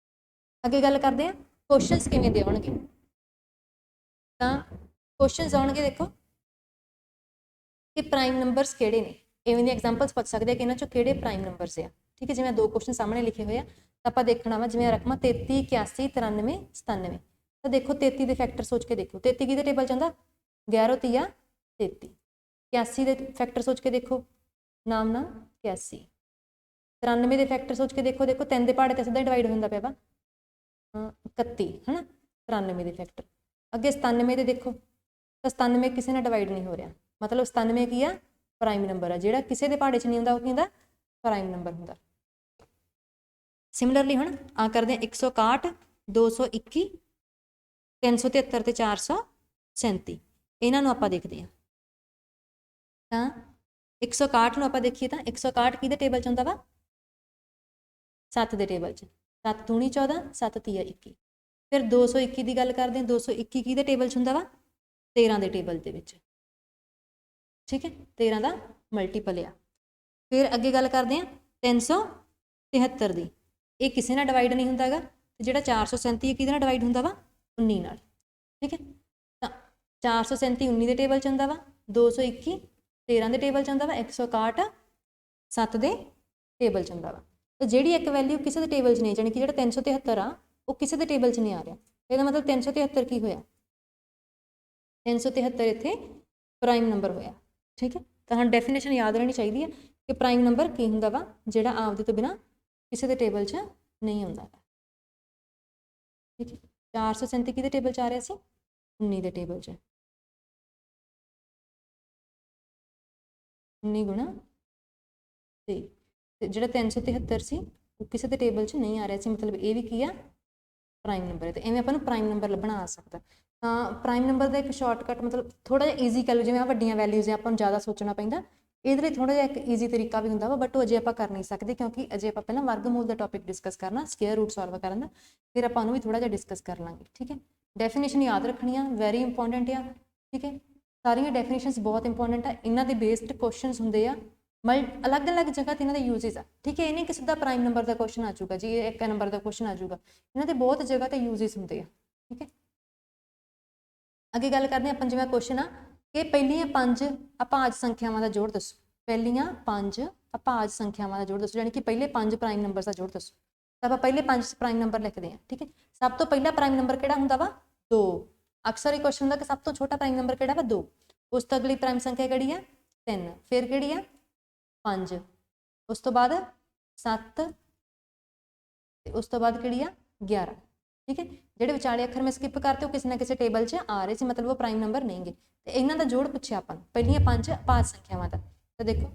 ਅੱਗੇ ਗੱਲ ਕਰਦੇ ਹਾਂ ਕੁਐਸਚਨਸ ਕਿਵੇਂ ਦੇ ਆਉਣਗੇ। ਤਾਂ ਕੁਐਸਚਨਸ ਆਉਣਗੇ, ਦੇਖੋ ਕਿ ਪ੍ਰਾਈਮ ਨੰਬਰਸ ਕਿਹੜੇ ਨੇ, ਇਵੇਂ ਦੀਆਂ ਐਗਜ਼ਾਮਪਲਸ ਪੁੱਛ ਸਕਦੇ ਆ ਕਿ ਇਹਨਾਂ 'ਚੋਂ ਕਿਹੜੇ ਪ੍ਰਾਈਮ ਨੰਬਰਸ ਆ, ਠੀਕ ਹੈ। ਜਿਵੇਂ 2 ਕੁਐਸਚਨ ਸਾਹਮਣੇ ਲਿਖੇ ਹੋਏ ਆ, ਤਾਂ ਆਪਾਂ ਦੇਖਣਾ ਵਾ ਜਿਵੇਂ ਰਕਮਾਂ 33 81 93 97। ਤਾਂ ਦੇਖੋ 33 ਦੇ ਫੈਕਟਰ ਸੋਚ ਕੇ ਦੇਖੋ। 33 ਕਿਹਦੇ ਟੇਬਲ 'ਚ ਆਉਂਦਾ? 11 ਤੀਆ 33। 81 ਦੇ ਫੈਕਟਰ ਸੋਚ ਕੇ ਦੇਖੋ। ਨਾਮ 81। 93 ਦੇ ਫੈਕਟਰ ਸੋਚ ਕੇ ਦੇਖੋ, ਦੇਖੋ 3 ਦੇ ਪਹਾੜੇ ਤੇ ਸਿੱਧਾ ਡਿਵਾਈਡ ਹੁੰਦਾ ਪਿਆ ਵਾ 31 ਹੈ ਨਾ, 93 ਦੇ ਫੈਕਟਰ। ਅੱਗੇ 97 ਦੇ ਦੇਖੋ, ਤਾਂ 97 ਕਿਸੇ ਨਾਲ ਡਿਵਾਈਡ ਨਹੀਂ ਹੋ ਰਿਹਾ, ਮਤਲਬ 97 ਕੀ ਆ, ਪ੍ਰਾਈਮ ਨੰਬਰ ਆ। ਜਿਹੜਾ ਕਿਸੇ ਦੇ ਪਹਾੜੇ 'ਚ ਨਹੀਂ ਹੁੰਦਾ ਉਹ ਕੀ ਹੁੰਦਾ, ਪ੍ਰਾਈਮ ਨੰਬਰ ਹੁੰਦਾ। ਸਿਮਿਲਰਲੀ ਹੁਣ ਆ ਕਰਦੇ ਹਾਂ 161, 221, 373 ਤੇ 437। ਇਹਨਾਂ ਨੂੰ ਆਪਾਂ ਦੇਖਦੇ ਹਾਂ। ਤਾਂ 161 ਨੂੰ ਆਪਾਂ ਦੇਖੀਏ ਤਾਂ 161 ਕਿਹਦੇ ਟੇਬਲ 'ਚ ਹੁੰਦਾ ਵਾ, 7 ਦੇ ਟੇਬਲ 'ਚ। 7 ਦੂਣੀ 14, 7 ਤੀਆ 21। ਫਿਰ 221 ਦੀ ਗੱਲ ਕਰਦੇ ਹਾਂ, 221 ਕਿਹਦੇ ਟੇਬਲ 'ਚ ਹੁੰਦਾ ਵਾ, 13 ਦੇ ਟੇਬਲ ਦੇ ਵਿੱਚ। ਠੀਕ ਹੈ, 13 ਦਾ ਮਲਟੀਪਲ ਆ। ਫਿਰ ਅੱਗੇ ਗੱਲ ਕਰਦੇ ਹਾਂ 373 ਦੀ। ਇਹ ਕਿਸੇ ਨਾਲ ਡਿਵਾਈਡ ਨਹੀਂ ਹੁੰਦਾ ਹੈਗਾ। ਤੇ ਜਿਹੜਾ 437 ਕਿਹਦੇ ਨਾਲ ਡਿਵਾਈਡ ਹੁੰਦਾ ਵਾ, 19 ਨਾਲ। ਠੀਕ ਹੈ, ਤਾਂ 437 19 ਦੇ ਟੇਬਲ 'ਚ ਹੁੰਦਾ ਵਾ, 221 13 ਦੇ ਟੇਬਲ 'ਚ ਹੁੰਦਾ ਵਾ, 161 7 ਦੇ ਟੇਬਲ 'ਚ ਹੁੰਦਾ ਵਾ। ਤੇ ਜਿਹੜੀ ਇੱਕ ਵੈਲਿਊ ਕਿਸੇ ਦੇ ਟੇਬਲ 'ਚ ਨਹੀਂ, ਜਾਣੀ ਕਿ ਜਿਹੜਾ 373 ਆ ਉਹ ਕਿਸੇ ਦੇ ਟੇਬਲ 'ਚ ਨਹੀਂ ਆ ਰਿਹਾ। ਇਹਦਾ ਮਤਲਬ 373 ਕੀ ਹੋਇਆ, 373 ਇੱਥੇ ਪ੍ਰਾਈਮ ਨੰਬਰ ਹੋਇਆ। ਠੀਕ ਹੈ, ਤਾਂ ਹੁਣ ਡੈਫੀਨੇਸ਼ਨ ਯਾਦ ਰਹਿਣੀ ਚਾਹੀਦੀ ਹੈ ਕਿ ਪ੍ਰਾਈਮ ਨੰਬਰ ਕੀ ਹੁੰਦਾ ਵਾ, ਜਿਹੜਾ ਆਪਦੇ ਤੋਂ ਬਿਨਾਂ ਕਿਸੇ ਦੇ ਟੇਬਲ 'ਚ ਨਹੀਂ ਹੁੰਦਾ। ਠੀਕ ਹੈ, 437 ਕਿਹਦੇ ਟੇਬਲ 'ਚ ਆ ਰਿਹਾ ਸੀ, 19 ਦੇ ਟੇਬਲ 'ਚ। 19 ਗੁਣਾ 3। ਤੇ ਜਿਹੜਾ 373 ਸੀ ਉਹ ਕਿਸੇ ਦੇ ਟੇਬਲ 'ਚ ਨਹੀਂ ਆ ਰਿਹਾ ਸੀ, ਮਤਲਬ ਇਹ ਵੀ ਕੀ ਆ, ਪ੍ਰਾਈਮ ਨੰਬਰ ਹੈ। ਤੇ ਐਵੇਂ ਆਪਾਂ ਨੂੰ ਪ੍ਰਾਈਮ ਨੰਬਰ ਲੱਭਣਾ ਆ ਸਕਦਾ। ਤਾਂ ਪ੍ਰਾਈਮ ਨੰਬਰ ਦਾ ਇੱਕ ਸ਼ਾਰਟਕਟ, ਮਤਲਬ ਥੋੜਾ ਜਿਹਾ ਈਜ਼ੀ ਕਰ ਲਓ, ਜਿਵੇਂ ਆ ਵੱਡੀਆਂ ਵੈਲਿਊਜ਼ ਆਪਾਂ ਨੂੰ ਜ਼ਿਆਦਾ ਸੋਚਣਾ ਪੈਂਦਾ, ਇਹਦੇ ਲਈ ਥੋੜਾ ਜਿਹਾ ਇੱਕ ਈਜ਼ੀ ਤਰੀਕਾ ਵੀ ਹੁੰਦਾ ਵਾ, ਬਟ ਉਹ ਅਜੇ ਆਪਾਂ ਕਰ ਨਹੀਂ ਸਕਦੇ, ਕਿਉਂਕਿ ਅਜੇ ਆਪਾਂ ਪਹਿਲਾਂ ਵਰਗਮੂਲ ਦਾ ਟੌਪਿਕ ਡਿਸਕਸ ਕਰਨਾ, ਸਕੁਅਰ ਰੂਟ ਸੋਲਵ ਕਰਨ ਦਾ, ਫਿਰ ਆਪਾਂ ਉਹਨੂੰ ਵੀ ਥੋੜਾ ਜਿਹਾ ਡਿਸਕਸ ਕਰ ਲਾਂਗੇ। ਠੀਕ ਹੈ, ਡੈਫੀਨੇਸ਼ਨ ਯਾਦ ਰੱਖਣੀ ਆ, ਵੈਰੀ ਇੰਪੋਰਟੈਂਟ ਆ। ਠੀਕ ਹੈ, ਸਾਰੀਆਂ ਡੈਫੀਨੇਸ਼ਨਸ ਬਹੁਤ ਇੰਪੋਰਟੈਂਟ ਆ। ਇਹਨਾਂ ਦੇ ਬੇਸਡ ਕੁਐਸਚਨਸ ਹੁੰਦੇ ਆ, ਅਲੱਗ-ਅਲੱਗ ਜਗ੍ਹਾ ਤੇ ਇਹਨਾਂ ਦੇ ਯੂਜ਼ਸ ਆ। ਠੀਕ ਹੈ, ਇਹ ਨਹੀਂ ਕਿ ਸਿੱਧਾ ਪ੍ਰਾਈਮ ਨੰਬਰ ਦਾ ਕੁਐਸਚਨ ਆ ਜਾਊਗਾ ਜੀ, ਇਹ 1 ਨੰਬਰ ਦਾ ਕੁਐਸਚਨ ਆ ਜਾਊਗਾ। ਇਹਨਾਂ ਦੇ ਬਹੁਤ ਜਗ੍ਹਾ ਤੇ ਯੂਜ਼ਸ ਹੁੰਦੇ ਆ। ਠੀਕ ਹੈ, ਅੱਗੇ ਗੱਲ ਕਰਦੇ ਆਪਾਂ, ਜਿਵੇਂ ਕੁਐਸਚਨ ਆ ਕਿ ਪਹਿਲੀਆਂ 5 ਅਭਾਜ ਸੰਖਿਆਵਾਂ ਦਾ ਜੋੜ ਦੱਸੋ। ਪਹਿਲੀਆਂ 5 ਅਭਾਜ ਸੰਖਿਆਵਾਂ ਦਾ ਜੋੜ ਦੱਸੋ, ਯਾਨੀ ਕਿ ਪਹਿਲੇ 5 ਪ੍ਰਾਈਮ ਨੰਬਰ ਦਾ ਜੋੜ ਦੱਸੋ। ਤਾਂ ਆਪਾਂ ਪਹਿਲੇ 5 ਪ੍ਰਾਈਮ ਨੰਬਰ ਲਿਖਦੇ ਹਾਂ। ਠੀਕ ਹੈ, ਸਭ ਤੋਂ ਪਹਿਲਾ ਪ੍ਰਾਈਮ ਨੰਬਰ ਕਿਹੜਾ ਹੁੰਦਾ ਵਾ, 2। ਅਕਸਰ ਇਹ ਕੁਐਸਚਨ ਹੁੰਦਾ ਕਿ ਸਭ ਤੋਂ ਛੋਟਾ ਪ੍ਰਾਈਮ ਨੰਬਰ ਕਿਹੜਾ ਵਾ, 2। ਉਸ ਤੋਂ ਅਗਲੀ ਪ੍ਰਾਈਮ ਸੰਖਿਆ ਕਿਹੜੀ ਆ, 3। ਫਿਰ ਕਿਹੜੀ ਆ, 5। ਉਸ ਤੋਂ ਬਾਅਦ 7 ਤੇ ਉਸ ਤੋਂ ਬਾਅਦ ਕਿਹੜੀ ਆ, 11। ਠੀਕ ਹੈ, ਜਿਹੜੇ ਵਿਚਾਲੇ ਅੱਖਰ ਮੈਂ ਸਕਿਪ ਕਰਤੇ ਉਹ ਕਿਸੇ ਨਾ ਕਿਸੇ ਟੇਬਲ 'ਚ ਆ ਰਹੇ ਸੀ, ਮਤਲਬ ਉਹ ਪ੍ਰਾਈਮ ਨੰਬਰ ਨਹੀਂਗੇ। ਤੇ ਇਹਨਾਂ ਦਾ ਜੋੜ ਪੁੱਛਿਆ ਆਪਾਂ ਨੂੰ, ਪਹਿਲੀਆਂ 5 ਅਭਾਜ ਸੰਖਿਆਵਾਂ ਦਾ। ਤਾਂ ਦੇਖੋ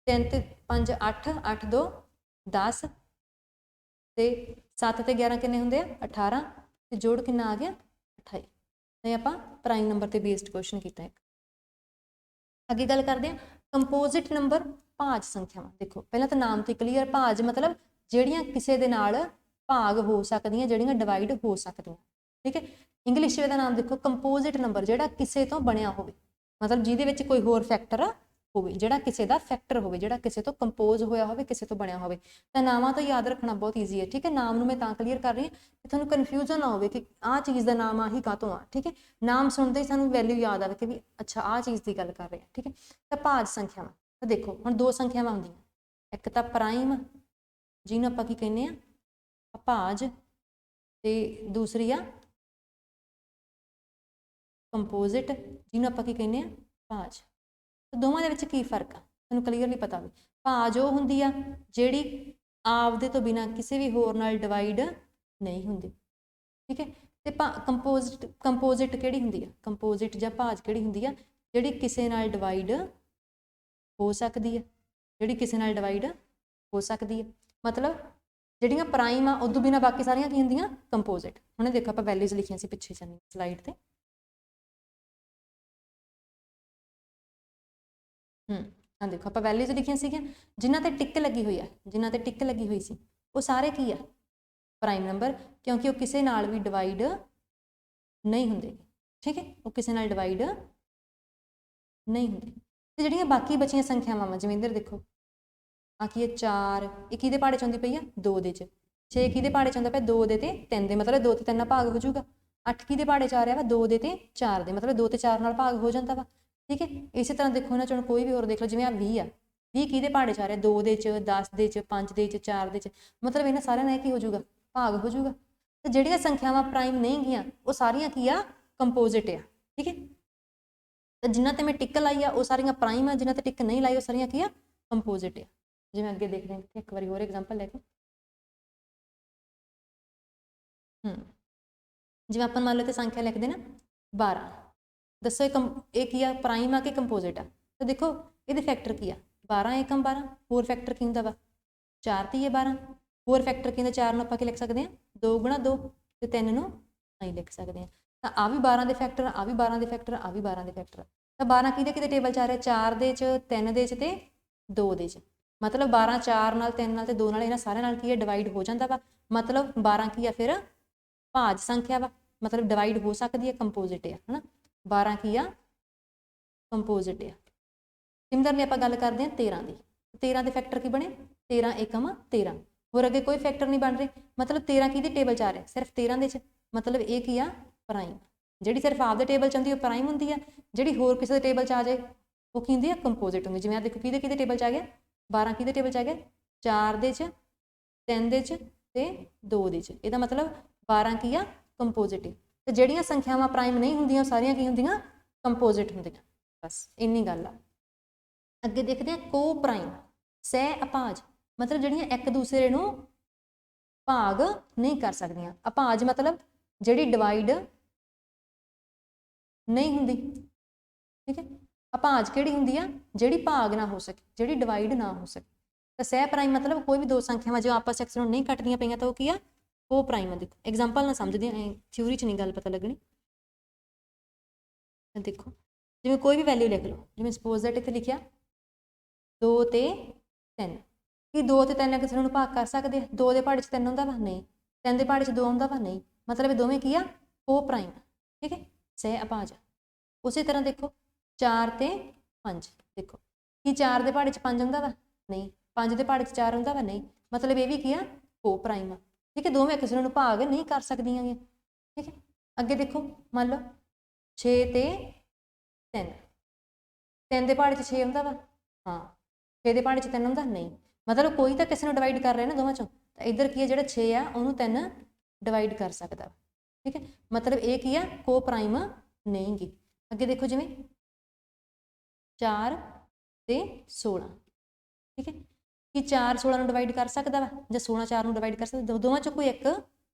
3 ਤੇ 5 8, 8 2 10 ਤੇ 7 ਤੇ 11 ਕਿੰਨੇ ਹੁੰਦੇ ਆ, 18। ਤੇ ਜੋੜ ਕਿੰਨਾ ਆ ਗਿਆ, 28। ਤੇ ਆਪਾਂ ਪ੍ਰਾਈਮ ਨੰਬਰ ਤੇ ਬੇਸਡ ਕੁਐਸਚਨ ਕੀਤਾ ਇੱਕ। ਅੱਗੇ ਗੱਲ ਕਰਦੇ ਹਾਂ ਕੰਪੋਜ਼ਿਟ ਨੰਬਰ, ਭਾਜ ਸੰਖਿਆਵਾਂ। ਦੇਖੋ ਪਹਿਲਾਂ ਤਾਂ ਨਾਮ ਤੋਂ ਕਲੀਅਰ, ਭਾਜ ਮਤਲਬ ਜਿਹੜੀਆਂ ਕਿਸੇ ਦੇ ਨਾਲ ਭਾਗ ਹੋ ਸਕਦੀਆਂ, ਜਿਹੜੀਆਂ ਡਿਵਾਈਡ ਹੋ ਸਕਦੀਆਂ। ਠੀਕ ਹੈ, ਇੰਗਲਿਸ਼ ਦਾ ਨਾਮ ਦੇਖੋ ਕੰਪੋਜ਼ਿਟ ਨੰਬਰ, ਜਿਹੜਾ ਕਿਸੇ ਤੋਂ ਬਣਿਆ ਹੋਵੇ, ਮਤਲਬ ਜਿਹਦੇ ਵਿੱਚ ਕੋਈ ਹੋਰ ਫੈਕਟਰ ਹੋਵੇ, ਜਿਹੜਾ ਕਿਸੇ ਦਾ ਫੈਕਟਰ ਹੋਵੇ, ਜਿਹੜਾ ਕਿਸੇ ਤੋਂ ਕੰਪੋਜ਼ ਹੋਇਆ ਹੋਵੇ, ਕਿਸੇ ਤੋਂ ਬਣਿਆ ਹੋਵੇ। ਤਾਂ ਨਾਮਾਂ ਤੋਂ ਯਾਦ ਰੱਖਣਾ ਬਹੁਤ ਈਜ਼ੀ ਹੈ। ਠੀਕ ਹੈ, ਨਾਮ ਨੂੰ ਮੈਂ ਤਾਂ ਕਲੀਅਰ ਕਰ ਰਹੀ ਹਾਂ ਕਿ ਤੁਹਾਨੂੰ ਕਨਫਿਊਜ਼ਨ ਨਾ ਹੋਵੇ ਕਿ ਆਹ ਚੀਜ਼ ਦਾ ਨਾਮ ਆਹੀ ਕਾਹਤੋਂ ਆ। ਠੀਕ ਹੈ, ਨਾਮ ਸੁਣਦੇ ਹੀ ਸਾਨੂੰ ਵੈਲਿਊ ਯਾਦ ਆਵੇ ਕਿ ਵੀ ਅੱਛਾ ਆਹ ਚੀਜ਼ ਦੀ ਗੱਲ ਕਰ ਰਹੇ ਹਾਂ। ਠੀਕ ਹੈ, ਤਾਂ ਭਾਜ ਸੰਖਿਆਵਾਂ, ਤਾਂ ਦੇਖੋ ਹੁਣ 2 ਸੰਖਿਆਵਾਂ ਹੁੰਦੀਆਂ, ਇੱਕ ਤਾਂ ਪ੍ਰਾਈਮ ਜਿਹਨੂੰ ਆਪਾਂ ਕੀ ਕਹਿੰਦੇ ਆ, ਅਭਾਜ, ਤੇ ਦੂਸਰੀ ਆ ਕੰਪੋਜ਼ਿਟ ਜਿਹਨੂੰ ਆਪਾਂ ਕੀ ਕਹਿੰਦੇ ਆ, ਭਾਜ। ਤਾਂ ਦੋਵਾਂ ਦੇ ਵਿੱਚ ਕੀ ਫਰਕ ਆ, ਤੁਹਾਨੂੰ ਕਲੀਅਰਲੀ ਪਤਾ ਹੋਵੇ। ਭਾਜ ਉਹ ਹੁੰਦੀ ਆ ਜਿਹੜੀ ਆਪਦੇ ਤੋਂ ਬਿਨਾਂ ਕਿਸੇ ਵੀ ਹੋਰ ਨਾਲ ਡਿਵਾਈਡ ਨਹੀਂ ਹੁੰਦੀ। ਠੀਕ ਹੈ, ਤੇ ਕੰਪੋਜ਼ਿਟ ਕਿਹੜੀ ਹੁੰਦੀ ਆ, ਕੰਪੋਜ਼ਿਟ ਜਾਂ ਭਾਜ ਕਿਹੜੀ ਹੁੰਦੀ ਆ, ਜਿਹੜੀ ਕਿਸੇ ਨਾਲ ਡਿਵਾਈਡ ਹੋ ਸਕਦੀ ਹੈ, ਜਿਹੜੀ ਕਿਸੇ ਨਾਲ ਡਿਵਾਈਡ ਹੋ ਸਕਦੀ ਹੈ। ਮਤਲਬ ਜਿਹੜੀਆਂ ਪ੍ਰਾਈਮ ਆ ਉਦੋਂ ਬਿਨਾਂ ਬਾਕੀ ਸਾਰੀਆਂ ਕੀ ਹੁੰਦੀਆਂ, ਕੰਪੋਜ਼ਿਟ। ਹੁਣ ਦੇਖੋ ਆਪਾਂ ਵੈਲਿਊਜ਼ ਲਿਖੀਆਂ ਸੀ ਪਿੱਛੇ ਚੱਲੀ ਸਲਾਈਡ ਤੇ। ਹਾਂ ਦੇਖੋ ਆਪਾਂ ਵੈਲਿਊਜ਼ ਲਿਖੀਆਂ ਸੀਗੀਆਂ, ਜਿਨ੍ਹਾਂ ਤੇ ਟਿਕ ਲੱਗੀ ਹੋਈ ਆ, ਜਿਨ੍ਹਾਂ ਤੇ ਟਿਕ ਲੱਗੀ ਹੋਈ ਸੀ ਉਹ ਸਾਰੇ ਕੀ ਆ, ਪ੍ਰਾਈਮ ਨੰਬਰ, ਕਿਉਂਕਿ ਉਹ ਕਿਸੇ ਨਾਲ ਵੀ ਡਿਵਾਈਡ ਨਹੀਂ ਹੁੰਦੇ। ਠੀਕ ਹੈ, ਉਹ ਕਿਸੇ ਨਾਲ ਡਿਵਾਈਡ ਨਹੀਂ ਹੁੰਦੇ। ਤੇ ਜਿਹੜੀਆਂ ਬਾਕੀ ਬਚੀਆਂ ਸੰਖਿਆਵਾਂ ਵਾ, ਜਿਵੇਂ ਇੱਧਰ ਦੇਖੋ ਆ ਕੀ ਹੈ, 4, ਇਹ ਕਿਹਦੇ ਪਹਾੜੇ 'ਚ ਆਉਂਦੀ ਪਈ ਆ, 2 ਦੇ 'ਚ। 6 ਕਿਹਦੇ ਪਹਾੜੇ 'ਚ ਆਉਂਦਾ ਪਿਆ, 2 ਦੇ ਤੇ 3 ਦੇ, ਮਤਲਬ 2 ਤੇ 3 ਨਾਲ ਭਾਗ ਹੋ ਜਾਊਗਾ। 8 ਕਿਹਦੇ ਪਹਾੜੇ 'ਚ ਆ ਰਿਹਾ ਵਾ, 2 ਦੇ ਤੇ 4 ਦੇ, ਮਤਲਬ 2 ਤੇ 4 ਨਾਲ ਭਾਗ ਹੋ ਜਾਂਦਾ ਵਾ। ਠੀਕ ਹੈ, ਇਸੇ ਤਰ੍ਹਾਂ ਦੇਖੋ ਇਹਨਾਂ 'ਚੋਂ ਕੋਈ ਵੀ ਹੋਰ ਦੇਖ ਲਓ, ਜਿਵੇਂ ਆ 20 ਆ, 20 ਕਿਹਦੇ ਪਹਾੜੇ 'ਚ ਆ ਰਿਹਾ, 2 ਦੇ 'ਚ, 10 ਦੇ 'ਚ, 5 ਦੇ 'ਚ, 4 ਦੇ 'ਚ, ਮਤਲਬ ਇਹਨਾਂ ਸਾਰਿਆਂ ਨਾਲ ਕੀ ਹੋ ਜਾਊਗਾ, ਭਾਗ ਹੋ ਜਾਊਗਾ। ਤੇ ਜਿਹੜੀਆਂ ਸੰਖਿਆਵਾਂ ਪ੍ਰਾਈਮ ਨਹੀਂ ਗਈਆਂ ਉਹ ਸਾਰੀਆਂ ਕੀ ਆ, ਕੰਪੋਜ਼ਿਟ ਆ। ਠੀਕ ਹੈ, ਤੇ ਜਿਨ੍ਹਾਂ ਤੇ ਮੈਂ ਟਿਕ ਲਾਈ ਆ ਉਹ ਸਾਰੀਆਂ ਪ੍ਰਾਈਮ ਆ, ਜਿਨ੍ਹਾਂ ਤੇ ਟਿਕ ਨਹੀਂ ਲਾਈ ਉਹ ਸਾਰੀਆਂ ਕੀ ਆ, ਕੰਪੋਜ਼ਿਟ ਆ। ਜਿਵੇਂ ਅੱਗੇ ਦੇਖਦੇ ਹਾਂ ਇੱਕ ਵਾਰੀ ਹੋਰ ਐਗਜ਼ਾਮਪਲ ਲੈ ਕੇ ਜਿਵੇਂ ਆਪਾਂ ਮੰਨ ਲਓ ਤੇ ਸੰਖਿਆ ਲਿਖਦੇ ਨਾ 12 ਦੱਸੋ ਇਹ ਕੀ ਆ ਪ੍ਰਾਈਮ ਆ ਕਿ ਕੰਪੋਜ਼ਿਟ ਆ। ਤਾਂ ਦੇਖੋ ਇਹਦੇ ਫੈਕਟਰ ਕੀ ਆ 12 ਏਕਮ 12 ਹੋਰ ਫੈਕਟਰ ਕੀ ਹੁੰਦਾ ਵਾ 4 ਤੀਏ 12 ਹੋਰ ਫੈਕਟਰ ਕੀ ਹੁੰਦਾ 4 ਨੂੰ ਆਪਾਂ ਕੀ ਲਿਖ ਸਕਦੇ ਹਾਂ 2 ਗੁਣਾ 2 ਤੇ 3 ਨੂੰ ਨਹੀਂ ਲਿਖ ਸਕਦੇ ਹਾਂ। ਤਾਂ ਆ ਵੀ 12 ਦੇ ਫੈਕਟਰ ਆ ਵੀ 12 ਦੇ ਫੈਕਟਰ ਆ ਵੀ 12 ਦੇ ਫੈਕਟਰ। ਤਾਂ 12 ਕਿਹਦੇ ਟੇਬਲ 'ਚ ਆ ਰਿਹਾ 4 ਦੇ 'ਚ 3 ਦੇ 'ਚ ਤੇ 2 ਦੇ 'ਚ ਮਤਲਬ 12 4 ਨਾਲ 3 ਨਾਲ ਤੇ 2 ਨਾਲ ਇਹਨਾਂ ਸਾਰਿਆਂ ਨਾਲ ਕੀ ਹੈ ਡਿਵਾਈਡ ਹੋ ਜਾਂਦਾ ਵਾ ਮਤਲਬ 12 ਕੀ ਆ ਫਿਰ ਭਾਜ ਸੰਖਿਆ ਵਾ ਮਤਲਬ ਡਿਵਾਈਡ ਹੋ ਸਕਦੀ ਹੈ ਕੰਪੋਜ਼ਿਟ ਆ ਹਨਾ 12 ਕੀ ਆ ਕੰਪੋਜ਼ਿਟ ਆ। ਸਿਮਿਲਰਲੀ ਆਪਾਂ ਗੱਲ ਕਰਦੇ ਹਾਂ 13 ਦੀ 13 ਦੇ ਫੈਕਟਰ ਕੀ ਬਣੇ 13 ਏਕਮ 13 ਹੋਰ ਅੱਗੇ ਕੋਈ ਫੈਕਟਰ ਨਹੀਂ ਬਣ ਰਹੇ ਮਤਲਬ 13 ਕਿਹਦੀ ਟੇਬਲ 'ਚ ਆ ਰਿਹਾ ਸਿਰਫ 13 ਦੇ 'ਚ ਮਤਲਬ ਇਹ ਕੀ ਆ ਪ੍ਰਾਈਮ ਜਿਹੜੀ ਸਿਰਫ ਆਪਦੇ ਟੇਬਲ 'ਚ ਆਉਂਦੀ ਉਹ ਪ੍ਰਾਈਮ ਹੁੰਦੀ ਆ ਜਿਹੜੀ ਹੋਰ ਕਿਸੇ ਦੇ ਟੇਬਲ 'ਚ ਆ ਜਾਏ ਉਹ ਕੀ ਹੁੰਦੀ ਆ ਕੰਪੋਜ਼ਿਟ ਹੁੰਦੀ। ਜਿਵੇਂ ਆ ਦੇਖੋ ਕਿਹਦੇ ਟੇਬਲ 'ਚ ਆ ਗਿਆ 12 ਕਿਹਦੇ ਟੇਬਲ 'ਚ ਆ ਗਿਆ 4 ਦੇ 'ਚ 3 ਦੇ 'ਚ ਤੇ 2 ਦੇ 'ਚ ਇਹਦਾ ਮਤਲਬ 12 ਕੀ ਆ ਕੰਪੋਜ਼ਿਟ ਤੇ ਜਿਹੜੀਆਂ ਸੰਖਿਆਵਾਂ ਪ੍ਰਾਈਮ ਨਹੀਂ ਹੁੰਦੀਆਂ ਉਹ ਸਾਰੀਆਂ ਕੀ ਹੁੰਦੀਆਂ ਕੰਪੋਜ਼ਿਟ ਹੁੰਦੀਆਂ ਬਸ ਇੰਨੀ ਗੱਲ ਆ। ਅੱਗੇ ਦੇਖਦੇ ਹਾਂ ਕੋ ਪ੍ਰਾਈਮ ਸਹਿ ਅਭਾਜ ਮਤਲਬ ਜਿਹੜੀਆਂ ਇੱਕ ਦੂਸਰੇ ਨੂੰ ਭਾਗ ਨਹੀਂ ਕਰ ਸਕਦੀਆਂ। ਅਭਾਜ ਮਤਲਬ ਜਿਹੜੀ ਡਿਵਾਈਡ ਨਹੀਂ ਹੁੰਦੀ ਠੀਕ ਹੈ। ਅਭਾਜ ਕਿਹੜੀ ਹੁੰਦੀ ਆ ਜਿਹੜੀ ਭਾਗ ਨਾ ਹੋ ਸਕੇ ਜਿਹੜੀ ਡਿਵਾਈਡ ਨਾ ਹੋ ਸਕੇ। ਤਾਂ ਸਹਿ ਪ੍ਰਾਈਮ ਮਤਲਬ ਕੋਈ ਵੀ ਦੋ ਸੰਖਿਆਵਾਂ ਜੋ ਆਪਸ ਵਿੱਚ ਨੂੰ ਨਹੀਂ ਕੱਟਦੀਆਂ ਪਈਆਂ ਤਾਂ ਉਹ ਕੀ ਆ ਕੋ ਪ੍ਰਾਈਮ ਆ। ਦੇਖੋ ਐਗਜ਼ਾਮਪਲ ਨਾਲ ਸਮਝਦੇ ਆ ਥਿਊਰੀ 'ਚ ਨਹੀਂ ਗੱਲ ਪਤਾ ਲੱਗਣੀ। ਦੇਖੋ ਜਿਵੇਂ ਕੋਈ ਵੀ ਵੈਲਿਊ ਲਿਖ ਲਓ ਜਿਵੇਂ ਸਪੋਜ਼ ਦੈਟ ਇੱਥੇ ਲਿਖਿਆ 2 ਤੇ 3 ਕੀ 2 ਤੇ 3 ਕਿਸੇ ਨੂੰ ਭਾਗ ਕਰ ਸਕਦੇ ਆ 2 ਦੇ ਪਹਾੜੇ 'ਚ 3 ਆਉਂਦਾ ਵਾ ਨਹੀਂ 3 ਦੇ ਪਹਾੜੇ 'ਚ 2 ਆਉਂਦਾ ਵਾ ਨਹੀਂ ਮਤਲਬ ਇਹ ਦੋਵੇਂ ਕੀ ਆ ਕੋ ਪ੍ਰਾਈਮ ਠੀਕ ਹੈ ਸਹਿ ਅਭਾਜ। ਉਸੇ ਤਰ੍ਹਾਂ ਦੇਖੋ 4 ਤੇ 5 ਦੇਖੋ ਕੀ 4 ਦੇ ਪਹਾੜੇ 'ਚ 5 ਆਉਂਦਾ ਵਾ ਨਹੀਂ 5 ਦੇ ਪਹਾੜੇ 'ਚ 4 ਆਉਂਦਾ ਵਾ ਨਹੀਂ ਮਤਲਬ ਇਹ ਵੀ ਕੀ ਆ ਕੋ ਪ੍ਰਾਈਮ ਆ ਠੀਕ ਹੈ ਦੋਵੇਂ ਕਿਸੇ ਨੂੰ ਭਾਗ ਨਹੀਂ ਕਰ ਸਕਦੀਆਂ ਠੀਕ ਹੈ। ਅੱਗੇ ਦੇਖੋ ਮੰਨ ਲਓ 6 ਤੇ 3 ਦੇ ਪਹਾੜੇ 'ਚ 6 ਆਉਂਦਾ ਵਾ ਹਾਂ 6 ਦੇ ਪਹਾੜੇ 'ਚ 3 ਆਉਂਦਾ ਨਹੀਂ ਮਤਲਬ ਕੋਈ ਤਾਂ ਕਿਸੇ ਨੂੰ ਡਿਵਾਈਡ ਕਰ ਰਿਹਾ ਨਾ ਦੋਵਾਂ 'ਚੋਂ ਤਾਂ ਇੱਧਰ ਕੀ ਹੈ ਜਿਹੜਾ 6 ਆ ਉਹਨੂੰ 3 ਡਿਵਾਈਡ ਕਰ ਸਕਦਾ ਠੀਕ ਹੈ ਮਤਲਬ ਇਹ ਕੀ ਆ ਕੋ ਪ੍ਰਾਈਮ ਨਹੀਂ ਗੀ। ਅੱਗੇ ਦੇਖੋ ਜਿਵੇਂ 4 ਤੇ 16 ਠੀਕ ਹੈ ਕਿ 4 16 ਨੂੰ ਡਿਵਾਈਡ ਕਰ ਸਕਦਾ ਵਾ ਜਾਂ 16 4 ਨੂੰ ਡਿਵਾਈਡ ਕਰ ਸਕਦਾ ਦੋਵਾਂ 'ਚੋਂ ਕੋਈ ਇੱਕ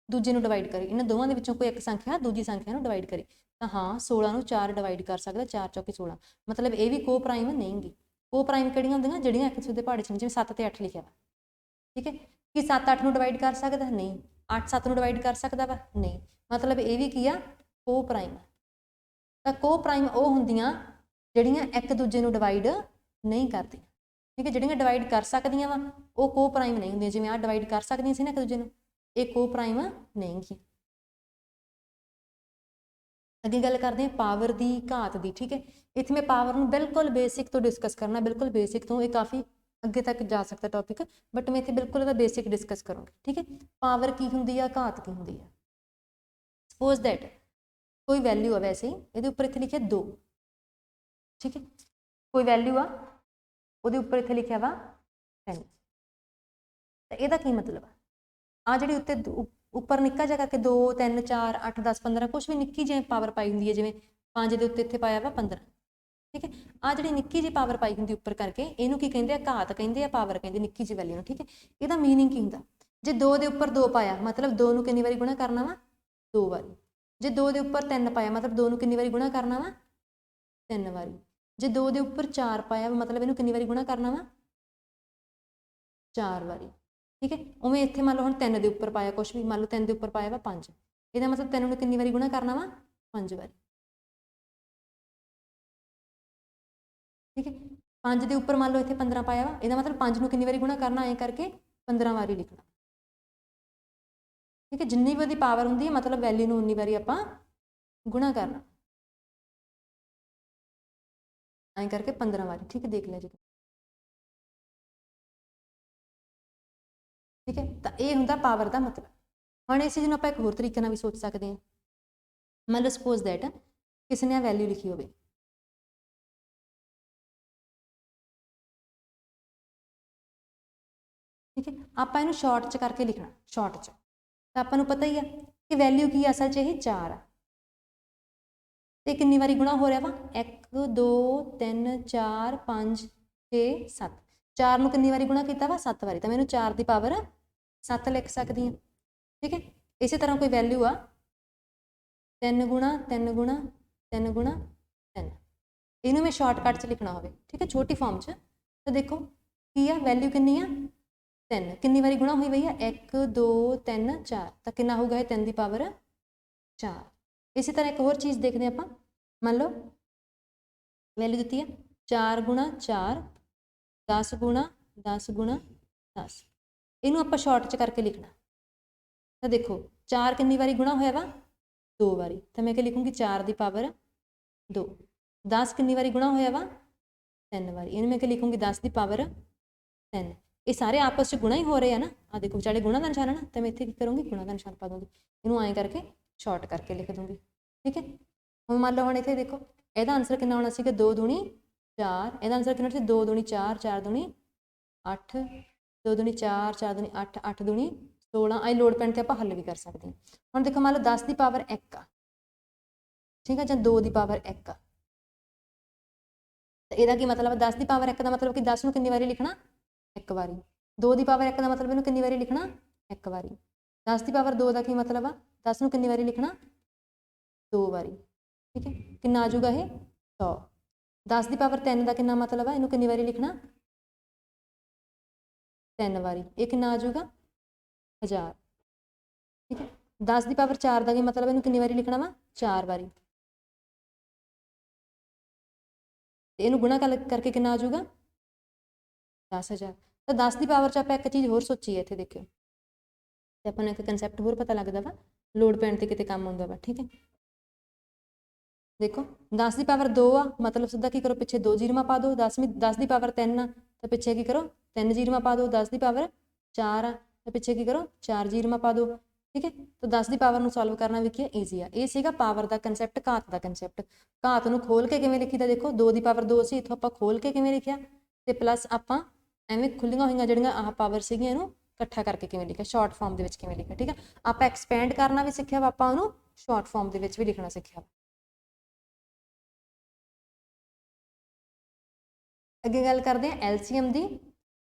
ਦੂਜੇ ਨੂੰ ਡਿਵਾਈਡ ਕਰੇ ਇਹਨਾਂ ਦੋਵਾਂ ਦੇ ਵਿੱਚੋਂ ਕੋਈ ਇੱਕ ਸੰਖਿਆ ਦੂਜੀ ਸੰਖਿਆ ਨੂੰ ਡਿਵਾਈਡ ਕਰੇ ਤਾਂ ਹਾਂ 16 ਨੂੰ 4 ਡਿਵਾਈਡ ਕਰ ਸਕਦਾ 4 ਚੌਕੇ 16 ਮਤਲਬ ਇਹ ਵੀ ਕੋ ਪ੍ਰਾਈਮ ਨਹੀਂ ਗੀ। ਕੋ ਪ੍ਰਾਈਮ ਕਿਹੜੀਆਂ ਹੁੰਦੀਆਂ ਜਿਹੜੀਆਂ ਇੱਕ ਦੂਜੇ ਦੇ ਪਹਾੜੇ 'ਚ ਜਿਵੇਂ 7 ਤੇ 8 ਲਿਖਿਆ ਵਾ ਠੀਕ ਹੈ ਕਿ 7 8 ਨੂੰ ਡਿਵਾਈਡ ਕਰ ਸਕਦਾ ਨਹੀਂ 8 7 ਨੂੰ ਡਿਵਾਈਡ ਕਰ ਸਕਦਾ ਵਾ ਨਹੀਂ ਮਤਲਬ ਇਹ ਵੀ ਕੀ ਆ ਕੋ ਪ੍ਰਾਈਮ। ਤਾਂ ਕੋ ਪ੍ਰਾਈਮ ਉਹ ਹੁੰਦੀਆਂ ਜਿਹੜੀਆਂ ਇੱਕ ਦੂਜੇ ਨੂੰ ਡਿਵਾਈਡ ਨਹੀਂ ਕਰਦੀਆਂ ਠੀਕ ਹੈ ਜਿਹੜੀਆਂ ਡਿਵਾਈਡ ਕਰ ਸਕਦੀਆਂ ਵਾ ਉਹ ਕੋ ਪ੍ਰਾਈਮ ਨਹੀਂ ਹੁੰਦੀਆਂ ਜਿਵੇਂ ਆਹ ਡਿਵਾਈਡ ਕਰ ਸਕਦੀਆਂ ਸੀ ਨਾ ਇੱਕ ਦੂਜੇ ਨੂੰ ਇਹ ਕੋ ਪ੍ਰਾਈਮ ਨਹੀਂ ਗੀ। ਅੱਗੇ ਗੱਲ ਕਰਦੇ ਹਾਂ ਪਾਵਰ ਦੀ ਘਾਤ ਦੀ ਠੀਕ ਹੈ ਇੱਥੇ ਮੈਂ ਪਾਵਰ ਨੂੰ ਬਿਲਕੁਲ ਬੇਸਿਕ ਤੋਂ ਡਿਸਕਸ ਕਰਨਾ ਬਿਲਕੁਲ ਬੇਸਿਕ ਤੋਂ ਇਹ ਕਾਫੀ ਅੱਗੇ ਤੱਕ ਜਾ ਸਕਦਾ ਟੌਪਿਕ ਬਟ ਮੈਂ ਇੱਥੇ ਬਿਲਕੁਲ ਇਹਦਾ ਬੇਸਿਕ ਡਿਸਕਸ ਕਰੂੰਗੀ ਠੀਕ ਹੈ। ਪਾਵਰ ਕੀ ਹੁੰਦੀ ਆ ਘਾਤ ਕੀ ਹੁੰਦੀ ਆ ਸਪੋਜ਼ ਦੈਟ ਕੋਈ ਵੈਲਿਊ ਆ ਵੈਸੇ ਇਹਦੇ ਉੱਪਰ ਇੱਥੇ ਲਿਖਿਆ 2 ਠੀਕ ਹੈ ਕੋਈ ਵੈਲਿਊ ਆ ਉਹਦੇ ਉੱਪਰ ਇੱਥੇ ਲਿਖਿਆ ਵਾ 10 ਤਾਂ ਇਹਦਾ ਕੀ ਮਤਲਬ ਆ ਜਿਹੜੀ ਉੱਤੇ ਉੱਪਰ ਨਿੱਕਾ ਜਿਹਾ ਕਰਕੇ 2 3 4 8 10 15 ਕੁਛ ਵੀ ਨਿੱਕੀ ਜਿਹੀ ਪਾਵਰ ਪਾਈ ਹੁੰਦੀ ਹੈ ਜਿਵੇਂ 5 ਦੇ ਉੱਤੇ ਇੱਥੇ ਪਾਇਆ ਵਾ 15 ਠੀਕ ਹੈ ਆ ਜਿਹੜੀ ਨਿੱਕੀ ਜਿਹੀ ਪਾਵਰ ਪਾਈ ਹੁੰਦੀ ਉੱਪਰ ਕਰਕੇ ਇਹਨੂੰ ਕੀ ਕਹਿੰਦੇ ਆ ਘਾਤ ਕਹਿੰਦੇ ਆ ਪਾਵਰ ਕਹਿੰਦੇ ਨਿੱਕੀ ਜਿਹੀ ਵੈਲਿਊ ਨੂੰ ਠੀਕ ਹੈ। ਇਹਦਾ ਮੀਨਿੰਗ ਕੀ ਹੁੰਦਾ ਜੇ 2 ਦੇ ਉੱਪਰ 2 ਪਾਇਆ ਮਤਲਬ 2 ਨੂੰ ਕਿੰਨੀ ਵਾਰੀ ਗੁਣਾ ਕਰਨਾ ਵਾ 2 ਵਾਰੀ ਜੇ 2 ਦੇ ਉੱਪਰ 3 ਪਾਇਆ ਮਤਲਬ 2 ਨੂੰ ਕਿੰਨੀ ਵਾਰੀ ਗੁਣਾ ਕਰਨਾ ਵਾ 3 ਵਾਰੀ ਜੇ 2 ਦੇ ਉੱਪਰ 4 ਪਾਇਆ ਮਤਲਬ ਇਹਨੂੰ ਕਿੰਨੀ ਵਾਰੀ ਗੁਣਾ ਕਰਨਾ ਵਾ 4 ਵਾਰੀ ਠੀਕ ਹੈ। ਉਵੇਂ ਇੱਥੇ ਮੰਨ ਲਓ ਹੁਣ 3 ਦੇ ਉੱਪਰ ਪਾਇਆ ਕੁਛ ਵੀ ਮੰਨ ਲਓ 3 ਦੇ ਉੱਪਰ ਪਾਇਆ ਵਾ 5 ਇਹਦਾ ਮਤਲਬ 3 ਨੂੰ ਕਿੰਨੀ ਵਾਰੀ ਗੁਣਾ ਕਰਨਾ ਵਾ 5 ਵਾਰੀ ਠੀਕ ਹੈ। 5 ਦੇ ਉੱਪਰ ਮੰਨ ਲਓ ਇੱਥੇ 15 ਪਾਇਆ ਵਾ ਇਹਦਾ ਮਤਲਬ 5 ਨੂੰ ਕਿੰਨੀ ਵਾਰੀ ਗੁਣਾ ਕਰਨਾ ਐਂ ਕਰਕੇ 15 ਵਾਰੀ ਲਿਖਣਾ ਠੀਕ ਹੈ। ਜਿੰਨੀ ਵੀ ਉਹਦੀ ਪਾਵਰ ਹੁੰਦੀ ਹੈ ਮਤਲਬ ਵੈਲਿਊ ਨੂੰ ਉਨੀ ਵਾਰੀ ਆਪਾਂ ਗੁਣਾ ਕਰਨਾ ਐਂ ਕਰਕੇ 15 ਵਾਰੀ ਠੀਕ ਹੈ। ਦੇਖ ਲਿਆ ਜੀ ਠੀਕ ਹੈ। ਤਾਂ ਇਹ ਹੁੰਦਾ ਪਾਵਰ ਦਾ ਮਤਲਬ। ਹੁਣ ਇਸ ਚੀਜ਼ ਨੂੰ ਆਪਾਂ ਇੱਕ ਹੋਰ ਤਰੀਕੇ ਨਾਲ ਵੀ ਸੋਚ ਸਕਦੇ ਹਾਂ ਮੰਨ ਲਓ ਸਪੋਜ਼ ਦੈਟ ਕਿਸੇ ਨੇ ਆ ਵੈਲਿਊ ਲਿਖੀ ਹੋਵੇ ਠੀਕ ਹੈ ਆਪਾਂ ਇਹਨੂੰ ਸ਼ਾਰਟ 'ਚ ਕਰਕੇ ਲਿਖਣਾ ਸ਼ਾਰਟ 'ਚ ਤਾਂ ਆਪਾਂ ਨੂੰ ਪਤਾ ਹੀ ਆ ਕਿ ਵੈਲਿਊ ਕੀ ਅਸਲ 'ਚ ਇਹ 4 ਆ ਤੇ ਕਿੰਨੀ ਵਾਰੀ ਗੁਣਾ ਹੋ ਰਿਹਾ ਵਾ 1 2 3 4 5 6 7 4 ਨੂੰ ਕਿੰਨੀ ਵਾਰੀ ਗੁਣਾ ਕੀਤਾ ਵਾ 7 ਵਾਰੀ, ਤਾਂ ਮੈਂ ਇਹਨੂੰ 4 ਦੀ ਪਾਵਰ 7 ਲਿਖ ਸਕਦੀ ਹਾਂ। ਠੀਕ ਹੈ, ਇਸੇ ਤਰ੍ਹਾਂ ਕੋਈ ਵੈਲਿਊ ਆ 3 ਗੁਣਾ 3 ਗੁਣਾ 3 ਗੁਣਾ 3, ਇਹਨੂੰ ਮੈਂ ਸ਼ਾਰਟਕਟ 'ਚ ਲਿਖਣਾ ਹੋਵੇ, ਠੀਕ ਹੈ, ਛੋਟੀ ਫਾਰਮ 'ਚ, ਤਾਂ ਦੇਖੋ ਕੀ ਆ ਵੈਲਿਊ ਕਿੰਨੀ ਆ 3, ਕਿੰਨੀ ਵਾਰੀ ਗੁਣਾ ਹੋਈ ਬਈ ਆ 1 2 3 4, ਤਾਂ ਕਿੰਨਾ ਹੋਊਗਾ ਇਹ 3 ਦੀ ਪਾਵਰ 4। ਇਸੇ ਤਰ੍ਹਾਂ ਇੱਕ ਹੋਰ ਚੀਜ਼ ਦੇਖਦੇ ਆਪਾਂ, ਮੰਨ ਲਓ ਵੈਲਿਊ ਦਿੱਤੀ ਹੈ 4 ਗੁਣਾ 4 10 ਗੁਣਾ 10 ਗੁਣਾ 10, ਇਹਨੂੰ ਆਪਾਂ ਸ਼ਾਰਟ 'ਚ ਕਰਕੇ ਲਿਖਣਾ, ਤਾਂ ਦੇਖੋ 4 ਕਿੰਨੀ ਵਾਰੀ ਗੁਣਾ ਹੋਇਆ ਵਾ 2 ਵਾਰੀ, ਤਾਂ ਮੈਂ ਕੀ ਲਿਖੂੰਗੀ 4 ਦੀ ਪਾਵਰ 2। 10 ਕਿੰਨੀ ਵਾਰੀ ਗੁਣਾ ਹੋਇਆ ਵਾ 3 ਵਾਰੀ, ਇਹਨੂੰ ਮੈਂ ਕੀ ਲਿਖੂੰਗੀ 10 ਦੀ ਪਾਵਰ 3। ਇਹ ਸਾਰੇ ਆਪਸ 'ਚ ਗੁਣਾ ਹੀ ਹੋ ਰਹੇ ਆ ਨਾ, ਆ ਦੇਖੋ ਵਿਚਾਲੇ ਗੁਣਾ ਦਾ ਨਿਸ਼ਾਨ ਹੈ ਨਾ, ਤਾਂ ਮੈਂ ਇੱਥੇ ਕੀ ਕਰੂੰਗੀ ਗੁਣਾ ਦਾ ਨਿਸ਼ਾਨ ਪਾ ਦੂੰਗੀ, ਇਹਨੂੰ ਐਂ ਕਰਕੇ ਸ਼ਾਰਟ ਕਰਕੇ ਲਿਖ ਦੂੰਗੀ। ਠੀਕ ਹੈ, ਹੁਣ ਮੰਨ ਲਓ ਹੁਣ ਇੱਥੇ ਦੇਖੋ ਇਹਦਾ ਆਨਸਰ ਕਿੰਨਾ ਆਉਣਾ ਸੀਗਾ 2 ਦੂਣੀ 4, ਇਹਦਾ ਆਨਸਰ ਕਿੰਨਾ ਸੀ 2 ਦੂਣੀ 4 4 ਦੂਣੀ 8 2 ਦੂਣੀ 4 4 ਦੂਣੀ 8 8 ਦੂਣੀ 16, ਆਈ ਲੋਡ ਪੈਣ 'ਤੇ ਆਪਾਂ ਹੱਲ ਵੀ ਕਰ ਸਕਦੇ ਹਾਂ। ਹੁਣ ਦੇਖੋ ਮੰਨ ਲਓ 10 ਦੀ ਪਾਵਰ 1 ਆ, ਠੀਕ ਹੈ, ਜਾਂ 2 ਦੀ ਪਾਵਰ 1 ਆ, ਤਾਂ ਇਹਦਾ ਕੀ ਮਤਲਬ ਹੈ 10 ਦੀ ਪਾਵਰ 1 ਦਾ ਮਤਲਬ ਕਿ 10 ਨੂੰ ਕਿੰਨੀ ਵਾਰੀ ਲਿਖਣਾ 1 ਵਾਰੀ, 2 ਦੀ ਪਾਵਰ 1 ਦਾ ਮਤਲਬ ਇਹਨੂੰ ਕਿੰਨੀ ਵਾਰੀ ਲਿਖਣਾ 1 ਵਾਰੀ, 10 ਦੀ ਪਾਵਰ 2 ਦਾ ਕੀ ਮਤਲਬ ਆ 10 ਨੂੰ ਕਿੰਨੀ ਵਾਰੀ ਲਿਖਣਾ 2 ਵਾਰੀ। ਠੀਕ ਹੈ, ਕਿੰਨਾ ਆ ਜਾਊਗਾ ਇਹ 100। 10 ਦੀ ਪਾਵਰ 3 ਦਾ ਕਿੰਨਾ ਮਤਲਬ ਆ ਇਹਨੂੰ ਕਿੰਨੀ ਵਾਰੀ ਲਿਖਣਾ 3 ਵਾਰੀ, ਇਹ ਕਿੰਨਾ ਆ ਜਾਊਗਾ 1000। ਠੀਕ ਹੈ, 10 ਦੀ ਪਾਵਰ 4 ਦਾ ਕੀ ਮਤਲਬ ਇਹਨੂੰ ਕਿੰਨੀ ਵਾਰੀ ਲਿਖਣਾ ਵਾ 4 ਵਾਰੀ, ਤੇ ਇਹਨੂੰ ਗੁਣਾ ਕਰਕੇ ਕਿੰਨਾ ਆ ਜਾਊਗਾ 10000। ਤਾਂ 10 ਦੀ ਪਾਵਰ 'ਚ ਆਪਾਂ ਇੱਕ ਚੀਜ਼ ਹੋਰ ਸੋਚੀ ਹੈ ਇੱਥੇ ਦੇਖਿਓ, ਤੇ ਆਪਾਂ ਨੂੰ ਇੱਕ ਕਨਸੈਪਟ ਹੋਰ ਪਤਾ ਲੱਗਦਾ ਵਾ ਲੋਡ ਪੈਣ 'ਤੇ ਕਿਤੇ ਕੰਮ ਆਉਂਦਾ ਵਾ। ਠੀਕ ਹੈ, ਦੇਖੋ 10 ਦੀ ਪਾਵਰ 2 ਆ, ਮਤਲਬ ਸਿੱਧਾ ਕੀ ਕਰੋ ਪਿੱਛੇ 2 ਜ਼ੀਰੋਆਂ ਪਾ ਦਿਓ, 10 ਦੀ ਪਾਵਰ 3 ਆ ਤਾਂ ਪਿੱਛੇ ਕੀ ਕਰੋ 3 ਜ਼ੀਰੋਆਂ ਪਾ ਦਿਓ, 10 ਦੀ ਪਾਵਰ 4 ਆ ਤਾਂ ਪਿੱਛੇ ਕੀ ਕਰੋ 4 ਜ਼ੀਰੋਆਂ ਪਾ ਦਿਓ। ਠੀਕ ਹੈ, ਤਾਂ 10 ਦੀ ਪਾਵਰ ਨੂੰ ਸੋਲਵ ਕਰਨਾ ਵੀ ਕੀ ਹੈ ਈਜ਼ੀ ਆ। ਇਹ ਸੀਗਾ ਪਾਵਰ ਦਾ ਕੰਸੈਪਟ, ਘਾਤ ਦਾ ਕੰਸੈਪਟ। ਘਾਤ ਨੂੰ ਖੋਲ ਕੇ ਕਿਵੇਂ ਲਿਖੀਦਾ, ਦੇਖੋ 2 ਦੀ ਪਾਵਰ 2 ਸੀ, ਇੱਥੋਂ ਆਪਾਂ ਖੋਲ ਕੇ ਕਿਵੇਂ ਲਿਖਿਆ, ਤੇ ਪਲੱਸ ਆਪਾਂ ਐਵੇਂ ਖੁੱਲੀਆਂ ਹੋਈਆਂ ਜਿਹੜੀਆਂ ਆਹ ਪਾਵਰ ਸੀਗੀਆਂ ਇਹਨੂੰ ਇਕੱਠਾ ਕਰਕੇ ਕਿਵੇਂ ਲਿਖਿਆ, ਸ਼ਾਰਟ ਫਾਰਮ ਦੇ ਵਿੱਚ ਕਿਵੇਂ ਲਿਖਿਆ। ਠੀਕ ਹੈ, ਆਪਾਂ ਐਕਸਪੈਂਡ ਕਰਨਾ ਵੀ ਸਿੱਖਿਆ ਵਾ, ਆਪਾਂ ਉਹਨੂੰ ਸ਼ਾਰਟ ਫਾਰਮ ਦੇ ਵਿੱਚ ਵੀ ਲਿਖਣਾ ਸਿੱਖਿਆ। ਅੱਗੇ ਗੱਲ ਕਰਦੇ ਹਾਂ LCM ਦੀ।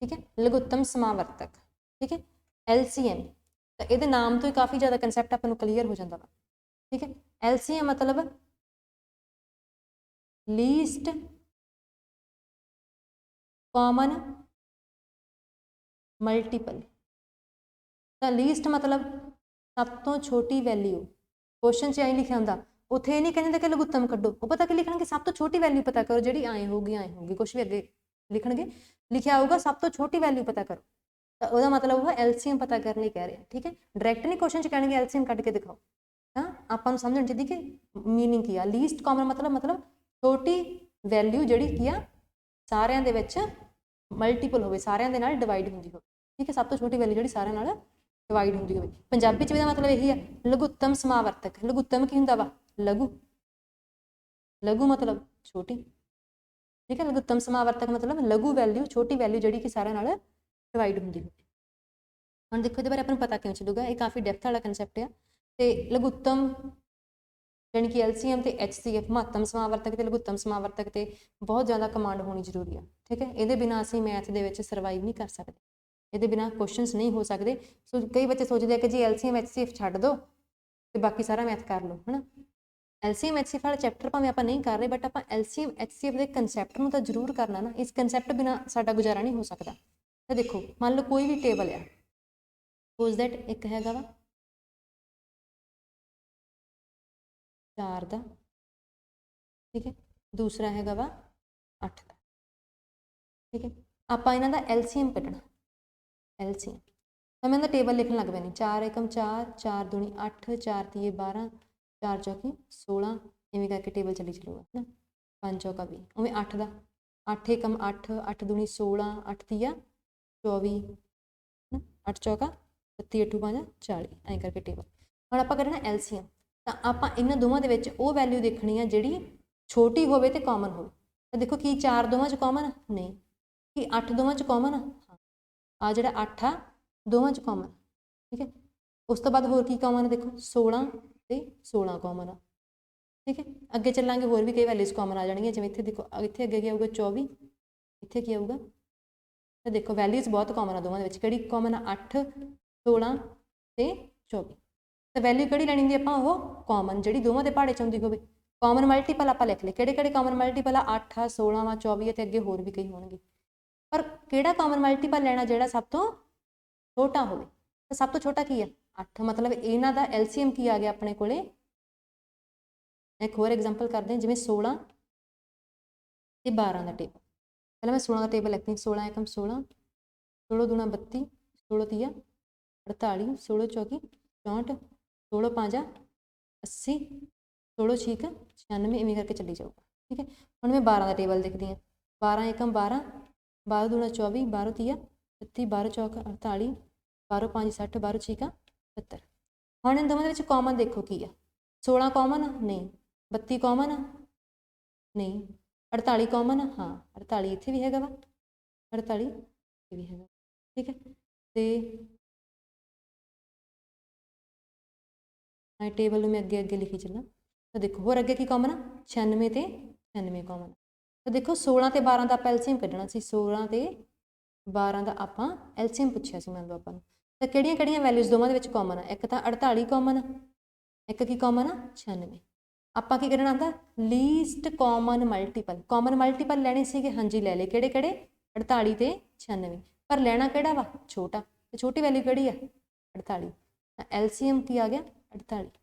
ਠੀਕ ਹੈ, ਲਘੁੱਤਮ ਸਮਾਵਰਤਕ। ਠੀਕ ਹੈ, LCM, ਤਾਂ ਇਹਦੇ ਨਾਮ ਤੋਂ ਹੀ ਕਾਫੀ ਜ਼ਿਆਦਾ ਕੰਸੈਪਟ ਆਪਾਂ ਨੂੰ ਕਲੀਅਰ ਹੋ ਜਾਂਦਾ ਵਾ। ਠੀਕ ਹੈ, LCM ਮਤਲਬ ਲੀਸਟ ਕਾਮਨ ਮਲਟੀਪਲ, ਤਾਂ ਲੀਸਟ ਮਤਲਬ ਸਭ ਤੋਂ ਛੋਟੀ ਵੈਲਿਊ। ਕੁਐਸਚਨ 'ਚ ਐਂ ਲਿਖਿਆ ਹੁੰਦਾ, ਉੱਥੇ ਇਹ ਨਹੀਂ ਕਹਿੰਦੇ ਕਿ ਲਘੁੱਤਮ ਕੱਢੋ, ਉਹ ਪਤਾ ਕੀ ਲਿਖਣਗੇ ਸਭ ਤੋਂ ਛੋਟੀ ਵੈਲਿਊ ਪਤਾ ਕਰੋ, ਜਿਹੜੀ ਐਂ ਹੋਊਗੀ ਕੁਛ ਵੀ ਅੱਗੇ ਲਿਖਣਗੇ, ਲਿਖਿਆ ਆਊਗਾ ਸਭ ਤੋਂ ਛੋਟੀ ਵੈਲਿਊ ਪਤਾ ਕਰੋ, ਤਾਂ ਉਹਦਾ ਮਤਲਬ ਉਹ LCM ਪਤਾ ਕਰਨ ਲਈ ਕਹਿ ਰਹੇ ਆ। ਠੀਕ ਹੈ, ਡਾਇਰੈਕਟ ਨਹੀਂ ਕੁਐਸਚਨ 'ਚ ਕਹਿਣਗੇ LCM ਕੱਢ ਕੇ ਦਿਖਾਓ, ਤਾਂ ਆਪਾਂ ਨੂੰ ਸਮਝਣ ਚਾਹੀਦੀ ਕਿ ਮੀਨਿੰਗ ਕੀ ਆ। ਲੀਸਟ ਕਾਮਨ ਮਤਲਬ ਛੋਟੀ ਵੈਲਿਊ ਜਿਹੜੀ ਕੀ ਆ ਸਾਰਿਆਂ ਦੇ ਵਿੱਚ ਮਲਟੀਪਲ ਹੋਵੇ, ਸਾਰਿਆਂ ਦੇ ਨਾਲ ਡਿਵਾਈਡ ਹੁੰਦੀ ਹੋਵੇ। ਠੀਕ ਹੈ, ਸਭ ਤੋਂ ਛੋਟੀ ਵੈਲਿਊ ਜਿਹੜੀ ਸਾਰਿਆਂ ਨਾਲ ਡਿਵਾਈਡ ਹੁੰਦੀ ਹੋਵੇ। ਪੰਜਾਬੀ 'ਚ ਇਹਦਾ ਮਤਲਬ ਇਹੀ ਆ ਲਘੁੱਤਮ ਸਮਾਵਰਤਕ। ਲਘੁੱਤਮ ਕੀ ਹੁੰਦਾ ਵਾ ਲਘੂ, ਲਘੂ ਮਤਲਬ ਛੋਟੀ। ਠੀਕ ਹੈ, ਲਘੁੱਤਮ ਸਮਾਵਰਤਕ ਮਤਲਬ ਲਘੂ ਵੈਲਿਊ, ਛੋਟੀ ਵੈਲਿਊ ਜਿਹੜੀ ਕਿ ਸਾਰਿਆਂ ਨਾਲ ਡਿਵਾਈਡ ਹੁੰਦੀ ਹੋਵੇ। ਹੁਣ ਦੇਖੋ ਇਹਦੇ ਬਾਰੇ ਆਪਾਂ ਨੂੰ ਪਤਾ ਕਿਉਂ ਚੱਲੂਗਾ, ਇਹ ਕਾਫੀ ਡੈਪਥ ਵਾਲਾ ਕੰਸੈਪਟ ਆ। ਤੇ ਲਘੁੱਤਮ ਜਾਣੀ ਕਿ LCM ਤੇ HCF, ਮਹੱਤਮ ਸਮਾਵਰਤਕ ਤੇ ਲਘੁੱਤਮ ਸਮਾਵਰਤਕ ਤੇ ਬਹੁਤ ਜ਼ਿਆਦਾ ਕਮਾਂਡ ਹੋਣੀ ਜ਼ਰੂਰੀ ਆ। ਠੀਕ ਹੈ, ਇਹਦੇ ਬਿਨਾਂ ਅਸੀਂ ਮੈਥ ਦੇ ਵਿੱਚ ਸਰਵਾਈਵ ਨਹੀਂ ਕਰ ਸਕਦੇ, ਇਹਦੇ ਬਿਨਾਂ ਕੁਐਸਚਨਸ ਨਹੀਂ ਹੋ ਸਕਦੇ। ਸੋ ਕਈ ਬੱਚੇ ਸੋਚਦੇ ਆ ਕਿ ਜੀ LCM HCF ਛੱਡ ਦਿਓ ਤੇ ਬਾਕੀ ਸਾਰਾ ਮੈਥ ਕਰ ਲਓ, ਹੈ ਨਾ। LCM HCF ਵਾਲਾ ਚੈਪਟਰ ਭਾਵੇਂ ਆਪਾਂ ਨਹੀਂ ਕਰ ਰਹੇ, ਬਟ ਆਪਾਂ LCM HCF ਦੇ ਕੰਸੈਪਟ ਨੂੰ ਤਾਂ ਜ਼ਰੂਰ ਕਰਨਾ ਨਾ। ਇਸ ਕੰਸੈਪਟ ਬਿਨਾਂ ਸਾਡਾ ਗੁਜ਼ਾਰਾ ਨਹੀਂ ਹੋ ਸਕਦਾ। ਤਾਂ ਦੇਖੋ ਮੰਨ ਲਓ ਕੋਈ ਵੀ ਟੇਬਲ ਆ, ਸਪੋਜ਼ ਦੈਟ ਇੱਕ ਹੈਗਾ ਵਾ 4 ਦਾ, ਠੀਕ ਹੈ, ਦੂਸਰਾ ਹੈਗਾ ਵਾ 8 ਦਾ। ਠੀਕ ਹੈ, ਆਪਾਂ ਇਹਨਾਂ ਦਾ LCM ਕੱਢਣਾ। LCM ਤਾਂ ਮੈਂ ਇਹਦਾ ਟੇਬਲ ਲਿਖਣ ਲੱਗ ਪੈਣੀ, 4 ਏਕਮ 4 4 ਦੂਣੀ 8 4 ਤੀਏ 12 4 ਚੌਕੀ 16, ਇਵੇਂ ਕਰਕੇ ਟੇਬਲ ਚੱਲੀ ਚੱਲੂਗਾ, ਹੈ ਨਾ। 5 ਚੌਕਾ 20, ਉਵੇਂ 8 ਦਾ 8 ਏਕਮ 8 8 ਦੂਣੀ 16 8 ਤੀਆ 24, 8 ਚੌਕਾ 32 8 5 40, ਐਂ ਕਰਕੇ ਟੇਬਲ। ਹੁਣ ਆਪਾਂ ਕਰਨਾ LCM, ਤਾਂ ਆਪਾਂ ਇਹਨਾਂ ਦੋਵਾਂ ਦੇ ਵਿੱਚ ਉਹ ਵੈਲਿਊ ਦੇਖਣੀ ਆ ਜਿਹੜੀ ਛੋਟੀ ਹੋਵੇ ਤੇ ਕਾਮਨ ਹੋਵੇ। ਤਾਂ ਦੇਖੋ ਕੀ 4 ਦੋਵਾਂ 'ਚ ਕਾਮਨ ਆ? ਨਹੀਂ। ਕੀ 8 ਦੋਵਾਂ 'ਚ ਕਾਮਨ ਆ? ਆ ਜਿਹੜਾ 8 ਆ ਦੋਵਾਂ 'ਚ ਕਾਮਨ। ਠੀਕ ਹੈ, ਉਸ ਤੋਂ ਬਾਅਦ ਹੋਰ ਕੀ ਕਾਮਨ ਆ? ਦੇਖੋ 16 ਤੇ 16 ਕਾਮਨ ਆ। ਠੀਕ ਹੈ, ਅੱਗੇ ਚੱਲਾਂਗੇ ਹੋਰ ਵੀ ਕਈ ਵੈਲਿਊਜ਼ ਕਾਮਨ ਆ ਜਾਣਗੀਆਂ, ਜਿਵੇਂ ਇੱਥੇ ਦੇਖੋ ਇੱਥੇ ਅੱਗੇ ਕੀ ਆਊਗਾ 24, ਇੱਥੇ ਕੀ ਆਊਗਾ तो देखो वैल्यूज़ बहुत कॉमन आ दोवां दे विच, किहड़ी कॉमन आ 8 16 ते 24। तो वैल्यू किहड़ी लैनी हुंदी आपां, ओह कॉमन जिहड़ी दोवां दे पहाड़े च आउंदी होवे। कॉमन मल्टीपल आपां लिख लए, किहड़े-किहड़े कॉमन मल्टीपल आ 8 आ 16 वा 24 ते अगे होर भी कई होणगे। पर किहड़ा कॉमन मल्टीपल लैना जिहड़ा सब तो छोटा होवे। तो सब तो छोटा की है 8, मतलब इन्हां दा LCM की आ गया अपने कोले। एक होर एग्जांपल करते हैं, जिवें 16 ते 12 का टेबल। पहले मैं 16 का टेबल लिखती हूँ, 16 एकम 16, 16 दूना 32, 16 तिया 48, 16 चौकी 64, 16 पाँजा 80, 16 छीक 96, इवें करके चली जाऊगा। ठीक है, हम मैं 12 का टेबल लिखती हूँ। 12 एकम 12, 12 दूना 24, 12 तिया 32, 12 चौक 48, 12 5 60, 12 छीका 70। हम इन दोनों के कॉमन देखो की है, 16 कॉमन आ नहीं, 32 कॉमन आ नहीं, 48 कॉमन आ हाँ, 48 इत्थे भी हैगा वा, 48 इत्थे भी हैगा। ठीक है, तो टेबल में अगे अगे लिखी चलना। तो देखो होर अगे की कॉमन आ 96 ते 96 कॉमन। तो देखो 16 ते 12 का आप एलसीएम कढ़ना सी, 16 ते 12 का आप एलसीएम पूछा सी मान लो आपां, तो किहड़ियां-किहड़ियां वैल्यूज़ दोवां दे विच कॉमन आ, एक तो 48 कॉमन आ, एक की कॉमन आ 96। आपां की करना आंदा least common multiple, common multiple लैने सीगे, हाँ जी लै ले, किहड़े-किहड़े 48 ते 96, पर लैना किहड़ा वा छोटा, तो छोटी वैल्यू किहड़ी आ 48, एलसीएम की आ गया 48।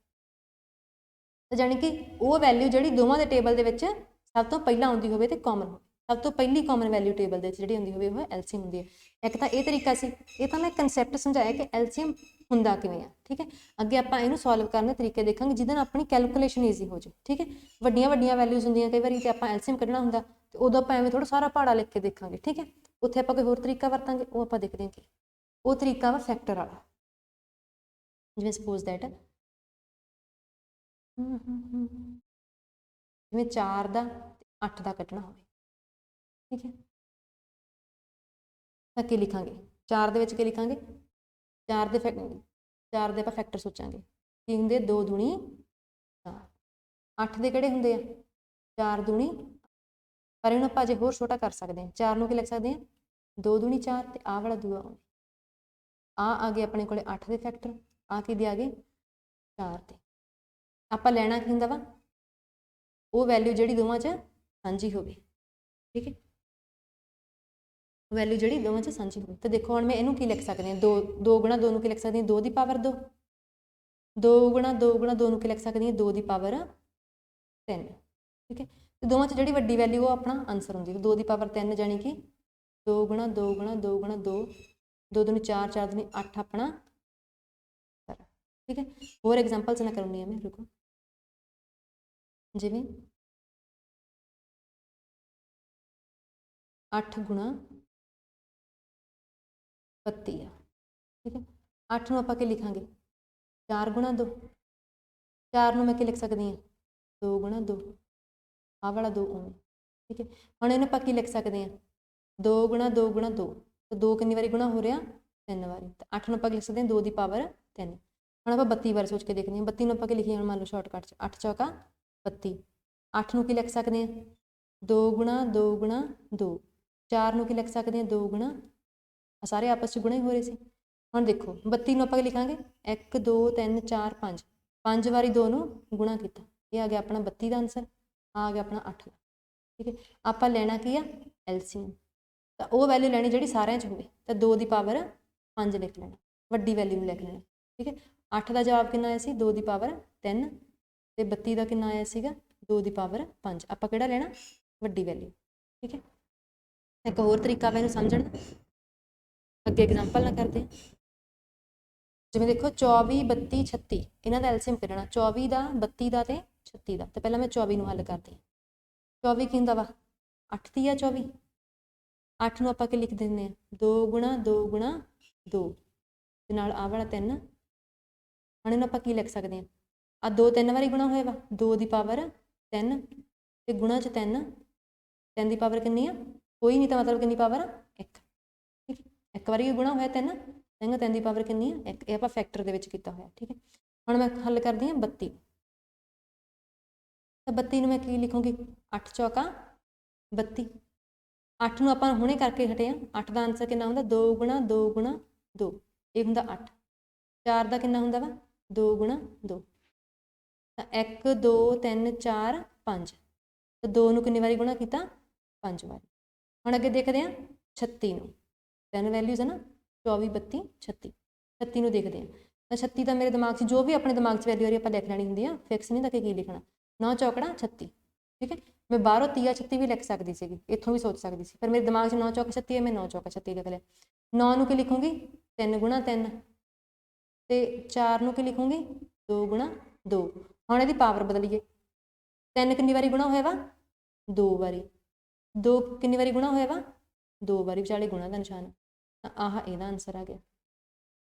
तो जानी कि वो वैल्यू जिहड़ी दोवां दे टेबल दे विच सब तो पहला आउंदी होवे ते कॉमन हो, सब तो पहली कॉमन वैल्यू टेबल दे जिहड़ी आउंदी होवे ओह एलसीएम हुंदी है। एक तो यह तरीका सी, ये तो मैं कंसैप्ट समझाया कि एलसीएम हुंदा किवें आ। ठीक है, अगे आपां इहनूं सॉल्व करने तरीके देखांगे जिहदे नाल अपनी कैलकुलेशन ईजी हो जाए। ठीक है, वड्डियां वड्डियां वैल्यूज़ हुंदियां कई वारी ते आपां एलसीएम कढना हुंदा, ते उदों आपां एवें थोड़ा सारा पहाड़ा लिख के देखांगे। ठीक है, उत्थे आपां कोई होर तरीका वरतांगे, ओह आपां देखदे हां कि वो तरीका वा फैक्टर वाला। जिवें सपोज दैट जिवें 4 ਦਾ 8 ਦਾ ਕੱਢਣਾ ਹੋਵੇ। ठीक है, ਤਾਂ ਕੀ ਲਿਖਾਂਗੇ 4 ਦੇ ਵਿੱਚ ਕੀ ਲਿਖਾਂਗੇ, 4 ਦੇ 4 ਦੇ ਆਪਾਂ ਫੈਕਟਰ ਸੋਚਾਂਗੇ ਕੀ ਹੁੰਦੇ 2 ਦੂਣੀ 4, 8 ਦੇ ਕਿਹੜੇ ਹੁੰਦੇ ਆ 4 ਦੂਣੀ, ਪਰ ਇਹਨੂੰ ਆਪਾਂ ਅਜੇ ਹੋਰ ਛੋਟਾ ਕਰ ਸਕਦੇ ਹਾਂ। 4 ਨੂੰ ਕੀ ਲਿਖ ਸਕਦੇ ਹਾਂ 2 ਦੂਣੀ 4 ਤੇ ਆਹ ਵਾਲਾ ਦੂਆ ਆ ਗਏ ਆਪਣੇ ਕੋਲੇ 8 ਦੇ ਫੈਕਟਰ, ਆ ਕੀ ਦੇ ਆ ਗਏ 4 ਤੇ। ਆਪਾਂ ਲੈਣਾ ਕੀ ਹੁੰਦਾ ਵਾ ਉਹ ਵੈਲਿਊ ਜਿਹੜੀ ਦੋਵਾਂ 'ਚ ਸਾਂਝੀ ਹੋਵੇ। ठीक है, वैल्यू जी दोवां च सांझी हो। तो देखो हम मैं इनू की लिख सकती हूँ 2 गुणा 2 की लिख सकती हूँ 2 की पावर 2, 2 गुणा 2 की लिख सकती हूँ 2 की पावर 3। ठीक है, तो दोवां च जी वड्डी वैल्यू वो अपना आंसर होंगी 2 की पावर 3, जानी कि 2 गुणा 2 गुणा 2 गुणा 2, 2 दूनी 4, 4 दूनी 8 अपना। ठीक है, होर एग्जाम्पल्स मैं करूँगी मैं, रुको जिमें 8 गुणा 32 आ। ठीक है, 8 में आप लिखांगे 4 गुणा 2, 4 में मैं लिख सकती हाँ 2 गुणा 2, आ वाला 2 उमें। ठीक है, हम इन्हें आप लिख सकते हैं 2 गुणा 2 गुणा 2, तो 2 कितनी बारी गुणा हो रहा 3 बारी, तो 8 में आप लिख सकते हैं 2 की पावर 3। हम आप 32 बार सोच के देखते हैं, 32 में आप लिखिए मान लो शॉर्टकट 8 चौका 32, 8 की लिख सकते हैं 2 गुणा 2 गुणा 2, 4 की लिख सकते हैं 2 गुणा, सारे आपस में गुणा ही हो रहे थे। हम देखो 32 आप लिखांगे 1 2 3 4 5, 5 बारी 2 गुणा किया, यह आ गया अपना 32 का आंसर, आ गया अपना 8 का। ठीक है, आप लेना की आ एलसीएम, तो वह वैल्यू लैनी जी सारे हो, तो 2 की पावर 5 लिख लेना, वड्डी वैल्यू लिख लेना। ठीक है, 8 का जवाब कितना आया 2 की पावर 3, तो 32 का कितना आया 2 की पावर 5, आप किहड़ा लेना वड्डी वैल्यू। ठीक है, एक होर तरीका मैं समझण अगे एग्जाम्पल ना करते हैं, जिवें देखो 24 32 36 इन्हां दा एलसीएम कढना, 24 का 32 का तो 36 का, तो पहले मैं 24 हल करती 24 की हुंदा वा 8 दी आ 24, 8 नूं आपां लिख देंगे 2 गुणा 2 गुणा 2 ते नाल आ वाला 3, हम इन्हूं आपां की लिख सकते हैं आ 2 3 बारी गुणा होया वा 2 की पावर 3 ते गुणा च 3, 3 की पावर कितनी आ कोई नहीं, तो मतलब कितनी पावर 1। ठीक है, एक बारी गुणा होया 3, 3 की पावर कितनी है 1, ये आप फैक्टर दे विच कीता होया। ठीक है, हम मैं हल करती हाँ 32, तो 32 मैं की लिखूँगी 8 चौका 32, 8 ਨੂੰ ਆਪਾਂ ਹੁਣੇ ਕਰਕੇ ਹਟੇ ਆ। 8 ਦਾ ਆਂਸਰ ਕਿੰਨਾ ਹੁੰਦਾ 2 ਗੁਣਾ 2 ਗੁਣਾ 2, ਇਹ ਹੁੰਦਾ 8। 4 ਦਾ ਕਿੰਨਾ ਹੁੰਦਾ ਵਾ 2 ਗੁਣਾ 2, ਤਾਂ 1 2 3 4 5, ਤਾਂ 2 ਨੂੰ ਕਿੰਨੀ ਵਾਰੀ ਗੁਣਾ ਕੀਤਾ 5 ਵਾਰੀ। ਹੁਣ ਅੱਗੇ ਦੇਖਦੇ ਹਾਂ 36 ਨੂੰ, 3 ਵੈਲਿਊਜ਼ ਹੈ ਨਾ 24 32 36। 36 ਨੂੰ ਦੇਖਦੇ ਹਾਂ, ਤਾਂ 36 ਤਾਂ ਮੇਰੇ ਦਿਮਾਗ 'ਚ ਜੋ ਵੀ ਆਪਣੇ ਦਿਮਾਗ 'ਚ ਵੈਲਿਊ ਆ ਰਹੀ ਆਪਾਂ ਲਿਖ ਲੈਣੀ ਹੁੰਦੀ ਆ, ਫਿਕਸ ਨਹੀਂ ਤਾਂ ਕਿ ਕੀ ਲਿਖਣਾ। 9 ਚੌਕੜਾ 36, ਠੀਕ ਹੈ। ਮੈਂ ਬਾਹਰੋਂ 30 36 ਵੀ ਲਿਖ ਸਕਦੀ ਸੀਗੀ, ਇੱਥੋਂ ਵੀ ਸੋਚ ਸਕਦੀ ਸੀ, ਪਰ ਮੇਰੇ ਦਿਮਾਗ 'ਚ 9 ਚੌਕ 36 ਹੈ, ਮੈਂ 9 ਚੌਕ 36 ਲਿਖ ਲਿਆ। 9 ਨੂੰ ਕੀ ਲਿਖੂੰਗੀ 3 ਗੁਣਾ 3, ਤੇ 4 ਨੂੰ ਕੀ ਲਿਖੂੰਗੀ 2 ਗੁਣਾ 2। ਹੁਣ ਇਹਦੀ ਪਾਵਰ ਬਦਲੀਏ, 3 ਕਿੰਨੀ ਵਾਰੀ ਗੁਣਾ ਹੋਇਆ ਵਾ 2 ਵਾਰੀ, 2 ਕਿੰਨੀ ਵਾਰੀ ਗੁਣਾ ਹੋਇਆ ਵਾ 2 ਵਾਰੀ, ਵਿਚਾਲੇ ਗੁਣਾ ਦਾ ਨਿਸ਼ਾਨ, ਤਾਂ ਆਹ ਇਹਦਾ ਆਨਸਰ ਆ ਗਿਆ।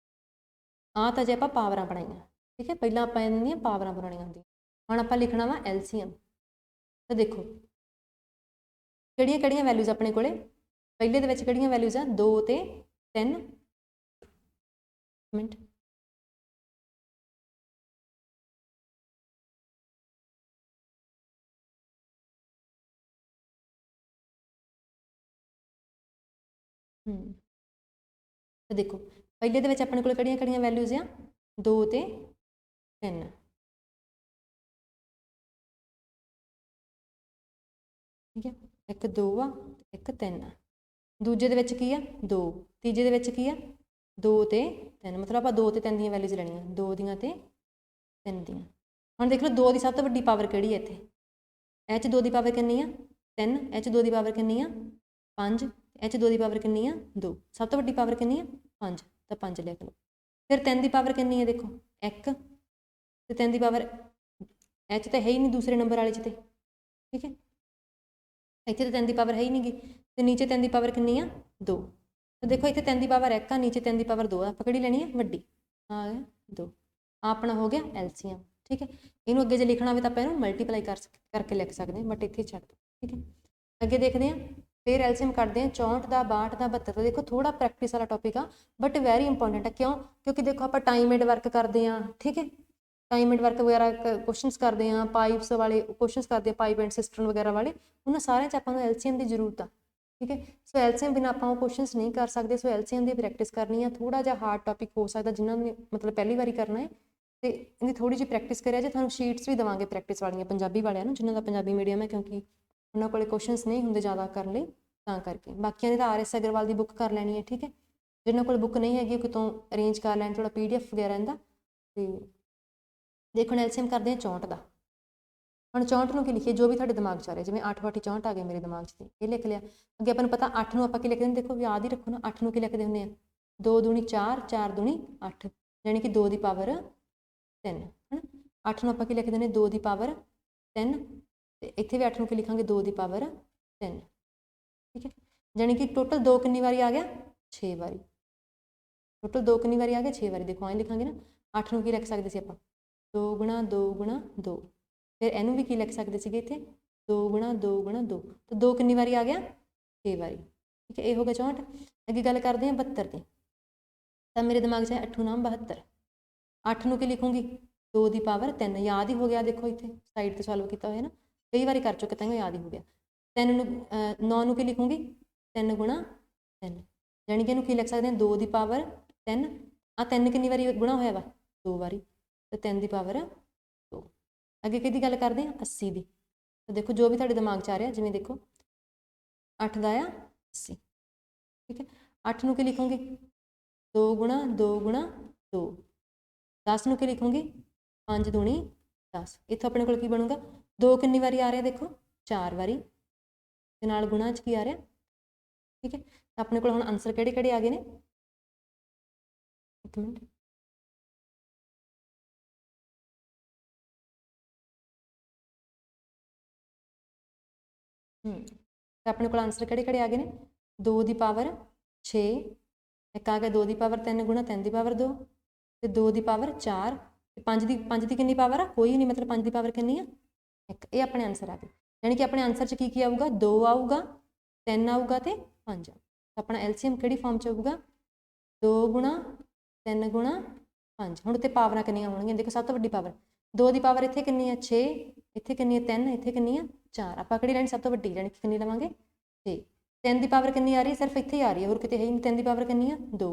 ਆਹ ਤਾਂ ਜੇ ਆਪਾਂ ਪਾਵਰਾਂ ਬਣਾਈਆਂ, ਠੀਕ ਹੈ। ਪਹਿਲਾਂ ਆਪਾਂ ਇਹਨਾਂ ਦੀਆਂ ਪਾਵਰਾਂ ਬਣਾਉਣੀਆਂ ਹੁੰਦੀਆਂ। ਹੁਣ ਆਪਾਂ ਲਿਖਣਾ ਵਾ LCM। ਤਾਂ ਦੇਖੋ ਕਿਹੜੀਆਂ ਕਿਹੜੀਆਂ ਵੈਲਿਊਜ਼ ਆਪਣੇ ਕੋਲੇ, ਪਹਿਲੇ ਦੇ ਵਿੱਚ ਕਿਹੜੀਆਂ ਵੈਲਿਊਜ਼ ਆ 2 ਤੇ 3 ਮਿੰਟ, ਤਾਂ ਦੇਖੋ ਪਹਿਲੇ ਦੇ ਵਿੱਚ ਆਪਣੇ ਕੋਲ ਕਿਹੜੀਆਂ ਕਿਹੜੀਆਂ ਵੈਲਿਊਜ਼ ਆ 2 ਤੇ 3, ਠੀਕ ਹੈ। ਇੱਕ 2 ਆ, ਇੱਕ 3 ਆ। ਦੂਜੇ ਦੇ ਵਿੱਚ ਕੀ ਆ 2, ਤੀਜੇ ਦੇ ਵਿੱਚ ਕੀ ਆ 2 ਤੇ 3, ਮਤਲਬ ਆਪਾਂ 2 ਤੇ 3 ਦੀਆਂ ਵੈਲਿਊਜ਼ ਲੈਣੀਆਂ, 2 ਦੀਆਂ ਤੇ 3 ਦੀਆਂ। ਹੁਣ ਦੇਖ ਲਓ 2 ਦੀ ਸਭ ਤੋਂ ਵੱਡੀ ਪਾਵਰ ਕਿਹੜੀ ਹੈ ਇੱਥੇ, ਇਹ 'ਚ 2 ਦੀ ਪਾਵਰ ਕਿੰਨੀ ਆ 3, ਇਹ 'ਚ 2 ਦੀ ਪਾਵਰ ਕਿੰਨੀ ਆ 5, ਇਹ 'ਚ 2 ਦੀ ਪਾਵਰ ਕਿੰਨੀ ਆ 2, ਸਭ ਤੋਂ ਵੱਡੀ ਪਾਵਰ ਕਿੰਨੀ ਆ 5, ਤਾਂ 5 ਲਿਖ ਲਓ। ਫਿਰ 3 ਦੀ ਪਾਵਰ ਕਿੰਨੀ ਹੈ ਦੇਖੋ 1, ਤੇ 3 ਦੀ ਪਾਵਰ ਇਹ 'ਚ ਤਾਂ ਹੈ ਹੀ ਨਹੀਂ ਦੂਸਰੇ ਨੰਬਰ ਵਾਲੇ 'ਚ, ਤੇ ਠੀਕ ਹੈ ਇੱਥੇ ਤਾਂ 3 ਦੀ ਪਾਵਰ ਹੈ ਹੀ ਨਹੀਂ ਗੀ, ਤੇ ਨੀਚੇ 3 ਦੀ ਪਾਵਰ ਕਿੰਨੀ ਆ 2, ਤਾਂ ਦੇਖੋ ਇੱਥੇ 3 ਦੀ ਪਾਵਰ 1 ਆ, ਨੀਚੇ 3 ਦੀ ਪਾਵਰ 2 ਆ, ਆਪਾਂ ਕਿਹੜੀ ਲੈਣੀ ਆ ਵੱਡੀ, ਆ ਗਿਆ 2। ਆਪਣਾ ਹੋ ਗਿਆ LCM, ਠੀਕ ਹੈ। ਇਹਨੂੰ ਅੱਗੇ ਜੇ ਲਿਖਣਾ ਹੋਵੇ ਤਾਂ ਆਪਾਂ ਇਹਨੂੰ ਮਲਟੀਪਲਾਈ ਕਰਕੇ ਲਿਖ ਸਕਦੇ ਹਾਂ, ਬਟ ਇੱਥੇ ਛੱਡ ਦਿਓ, ਠੀਕ ਹੈ। ਅੱਗੇ ਦੇਖਦੇ ਹਾਂ, ਫਿਰ LCM ਕੱਢਦੇ ਹਾਂ 64 ਦਾ 62 ਦਾ 72 ਦਾ। ਦੇਖੋ ਥੋੜਾ ਪ੍ਰੈਕਟਿਸ ਵਾਲਾ ਟੌਪਿਕ ਆ, ਬਟ ਵੈਰੀ ਇੰਪੋਰਟੈਂਟ ਹੈ। ਕਿਉਂ? ਕਿਉਂਕਿ ਦੇਖੋ ਆਪਾਂ ਟਾਈਮ ਐਂਡ ਵਰਕ ਕਰਦੇ ਹਾਂ, ਠੀਕ ਹੈ। ਟਾਈਮ ਐਂਡ ਵਰਕ ਵਗੈਰਾ ਕੁਐਸਚਨਸ ਕਰਦੇ ਹਾਂ, ਪਾਈਪਸ ਵਾਲੇ ਕੁਐਸਚਨਸ ਕਰਦੇ ਹਾਂ, ਪਾਈਪ ਐਂਡ ਸਿਸਟਮ ਵਗੈਰਾ ਵਾਲੇ, ਉਹਨਾਂ ਸਾਰਿਆਂ 'ਚ ਆਪਾਂ ਨੂੰ LCM ਦੀ ਜ਼ਰੂਰਤ ਆ, ਠੀਕ ਹੈ। ਸੋ LCM ਬਿਨਾਂ ਆਪਾਂ ਉਹ ਕੁਐਸਚਨਸ ਨਹੀਂ ਕਰ ਸਕਦੇ। ਸੋ LCM ਦੀ ਪ੍ਰੈਕਟਿਸ ਕਰਨੀ ਆ। ਥੋੜਾ ਜਿਹਾ ਹਾਰਡ ਟੌਪਿਕ ਹੋ ਸਕਦਾ ਜਿਨ੍ਹਾਂ ਨੇ ਮਤਲਬ ਪਹਿਲੀ ਵਾਰੀ ਕਰਨਾ ਹੈ, ਤੇ ਇਹਦੀ ਥੋੜੀ ਜਿਹੀ ਪ੍ਰੈਕਟਿਸ ਕਰਿਆ ਜੇ। ਤੁਹਾਨੂੰ ਸ਼ੀਟਸ ਵੀ ਦੇਵਾਂਗੇ ਪ੍ਰੈਕਟਿਸ ਵਾਲੀਆਂ ਪੰਜਾਬੀ ਵਾਲਿਆਂ ਨੂੰ, ਜਿਨ੍ਹਾਂ ਦਾ ਪੰਜਾਬੀ ਮੀਡੀਅਮ ਹੈ, ਕਿਉਂਕਿ ਉਹਨਾਂ ਕੋਲੇ ਕੁਐਸਚਨਸ ਨਹੀਂ ਹੁੰਦੇ ਜ਼ਿਆਦਾ ਕਰਨ ਲਈ, ਤਾਂ ਕਰਕੇ। ਬਾਕੀਆਂ ਦੀ ਤਾਂ RS ਅਗਰਵਾਲ ਦੀ ਬੁੱਕ ਕਰ ਲੈਣੀ ਹੈ, ਠੀਕ ਹੈ। ਜਿਨ੍ਹਾਂ ਕੋਲ ਬੁੱਕ ਨਹੀਂ ਹੈਗੀ ਉਹ ਕਿਤੋਂ ਅਰੇਂਜ ਕਰ ਲੈਣ, ਥੋੜਾ PDF ਵਗੈਰਾ ਇਹਦਾ। ਤੇ ਦੇਖੋ LCM ਕਰਦੇ ਹਾਂ 64 ਦਾ। ਹੁਣ 64 ਨੂੰ ਕੀ ਲਿਖੀਏ, ਜੋ ਵੀ ਤੁਹਾਡੇ ਦਿਮਾਗ 'ਚ ਆ ਰਿਹਾ, ਜਿਵੇਂ 8 ਵਾਟੀ 64 ਆ ਗਿਆ ਮੇਰੇ ਦਿਮਾਗ 'ਚ, ਤੇ ਇਹ ਲਿਖ ਲਿਆ। ਅੱਗੇ ਆਪਾਂ ਨੂੰ ਪਤਾ 8 ਨੂੰ ਆਪਾਂ ਕੀ ਲਿਖਦੇ ਹੁੰਦੇ, ਦੇਖੋ ਯਾਦ ਹੀ ਰੱਖੋ ਨਾ, 8 ਨੂੰ ਕੀ ਲਿਖਦੇ ਹੁੰਦੇ ਆ 2 ਦੂਣੀ 4, 4 ਦੂਣੀ 8, ਯਾਨੀ ਕਿ 2 ਦੀ ਪਾਵਰ 3, ਹੈ ਨਾ। 8 ਨੂੰ ਆਪਾਂ ਕੀ ਲਿਖਦੇ ਨੇ 2 ਦੀ ਪਾਵਰ 3, ਤੇ ਇੱਥੇ ਵੀ 8 ਨੂੰ ਕੀ ਲਿਖਾਂਗੇ 2 ਦੀ ਪਾਵਰ 3, ਠੀਕ ਹੈ। ਯਾਨੀ ਕਿ ਟੋਟਲ 2 ਕਿੰਨੀ ਵਾਰੀ ਆ ਗਿਆ 6 ਵਾਰੀ, ਟੋਟਲ 2 ਕਿੰਨੀ ਵਾਰੀ ਆ ਗਿਆ 6 ਵਾਰੀ। ਦੇਖੋ ਐਂ ਲਿਖਾਂਗੇ ਨਾ, 8 ਨੂੰ ਕੀ ਲਿਖ ਸਕਦੇ ਸੀ ਆਪਾਂ 2 ਗੁਣਾ 2 ਗੁਣਾ 2, ਫਿਰ ਇਹਨੂੰ ਵੀ ਕੀ ਲਿਖ ਸਕਦੇ ਸੀਗੇ ਇੱਥੇ 2 ਗੁਣਾ 2 ਗੁਣਾ 2, ਤਾਂ 2 ਕਿੰਨੀ ਵਾਰੀ ਆ ਗਿਆ 6 ਵਾਰੀ, ਠੀਕ ਹੈ। ਇਹ ਹੋ ਗਿਆ 64। ਅੱਗੇ ਗੱਲ ਕਰਦੇ ਹਾਂ 72 ਦੀ। ਤਾਂ ਮੇਰੇ ਦਿਮਾਗ 'ਚ ਹੈ 8 ਨਾਮ 72, 8 ਨੂੰ ਕੀ ਲਿਖੂੰਗੀ 2 ਦੀ ਪਾਵਰ 3, ਯਾਦ ਹੀ ਹੋ ਗਿਆ। ਦੇਖੋ ਇੱਥੇ ਸਾਈਡ ਤੇ ਸੋਲਵ ਕੀਤਾ ਹੋਇਆ ਨਾ, ਕਈ ਵਾਰੀ ਕਰ ਚੁੱਕੇ, ਤਾਂ ਯਾਦ ਹੀ ਹੋ ਗਿਆ। 3 ਨੂੰ 9 ਨੂੰ ਕੀ ਲਿਖੂੰਗੀ 3 ਗੁਣਾ 3, ਯਾਨੀ ਕਿ ਇਹਨੂੰ ਕੀ ਲਿਖ ਸਕਦੇ ਹਾਂ 2 ਦੀ ਪਾਵਰ 3, ਆ 3 ਕਿੰਨੀ ਵਾਰੀ ਗੁਣਾ ਹੋਇਆ ਵਾ 2 ਵਾਰੀ, ਤੇ 3 ਦੀ ਪਾਵਰ 2। ਅੱਗੇ ਕਿਹਦੀ ਗੱਲ ਕਰਦੇ ਹਾਂ 80 ਦੀ। ਤਾਂ ਦੇਖੋ ਜੋ ਵੀ ਤੁਹਾਡੇ ਦਿਮਾਗ 'ਚ ਆ ਰਿਹਾ, ਜਿਵੇਂ ਦੇਖੋ 8 ਦਾ ਆ 80, ਠੀਕ ਹੈ। 8 ਨੂੰ ਕੀ ਲਿਖੂੰਗੀ 2 ਗੁਣਾ 2 ਗੁਣਾ 2, 10 ਨੂੰ ਕੀ ਲਿਖੂੰਗੀ 5 ਦੂਣੀ 10। ਇੱਥੋਂ ਆਪਣੇ ਕੋਲ ਕੀ ਬਣੂਗਾ 2 ਕਿੰਨੀ ਵਾਰੀ ਆ ਰਿਹਾ ਦੇਖੋ 4 ਵਾਰੀ, ਤੇ ਨਾਲ ਗੁਣਾ 'ਚ ਕੀ ਆ ਰਿਹਾ, ਠੀਕ ਹੈ। ਤਾਂ ਆਪਣੇ ਕੋਲ ਹੁਣ ਆਨਸਰ ਕਿਹੜੇ ਕਿਹੜੇ ਆ ਗਏ ਨੇ, ਇੱਕ ਮਿੰਟ, ਤਾਂ ਆਪਣੇ ਕੋਲ ਆਨਸਰ ਕਿਹੜੇ ਕਿਹੜੇ ਆ ਗਏ ਨੇ 2 ਦੀ ਪਾਵਰ 6, ਇੱਕ ਆ ਗਿਆ 2 ਦੀ ਪਾਵਰ 3 ਗੁਣਾ 3 ਦੀ ਪਾਵਰ 2, ਤੇ 2 ਦੀ ਪਾਵਰ 4, ਤੇ 5 ਦੀ ਕਿੰਨੀ ਪਾਵਰ ਆ ਕੋਈ ਨਹੀਂ, ਮਤਲਬ 5 ਦੀ ਪਾਵਰ ਕਿੰਨੀ ਆ 1। ਇਹ ਆਪਣੇ ਆਨਸਰ ਆ ਗਏ। ਯਾਨੀ ਕਿ ਆਪਣੇ ਆਨਸਰ 'ਚ ਕੀ ਕੀ ਆਊਗਾ 2 ਆਊਗਾ, 3 ਆਊਗਾ, ਤੇ 5 ਆ। ਆਪਣਾ LCM ਕਿਹੜੀ ਫਾਰਮ 'ਚ ਆਊਗਾ 2 ਗੁਣਾ 3 ਗੁਣਾ 5। ਹੁਣ ਉੱਤੇ ਪਾਵਰਾਂ ਕਿੰਨੀਆਂ ਹੋਣਗੀਆਂ ਦੇਖੋ, ਸਭ ਤੋਂ ਵੱਡੀ ਪਾਵਰ 2 ਦੀ ਪਾਵਰ ਇੱਥੇ ਕਿੰਨੀ ਆ 6, ਇੱਥੇ ਕਿੰਨੀ ਆ 3, ਇੱਥੇ ਕਿੰਨੀ ਆ 4, ਆਪਾਂ ਕਿਹੜੀ ਲੈਣੀ ਸਭ ਤੋਂ ਵੱਡੀ, ਯਾਨੀ ਕਿ ਕਿੰਨੀ ਲਵਾਂਗੇ 6। 3 ਦੀ ਪਾਵਰ ਕਿੰਨੀ ਆ ਰਹੀ ਹੈ? ਸਿਰਫ ਇੱਥੇ ਹੀ ਆ ਰਹੀ ਹੈ, ਹੋਰ ਕਿਤੇ ਹੈ ਹੀ ਨਹੀਂ। 3 ਦੀ ਪਾਵਰ ਕਿੰਨੀ ਆ? 2।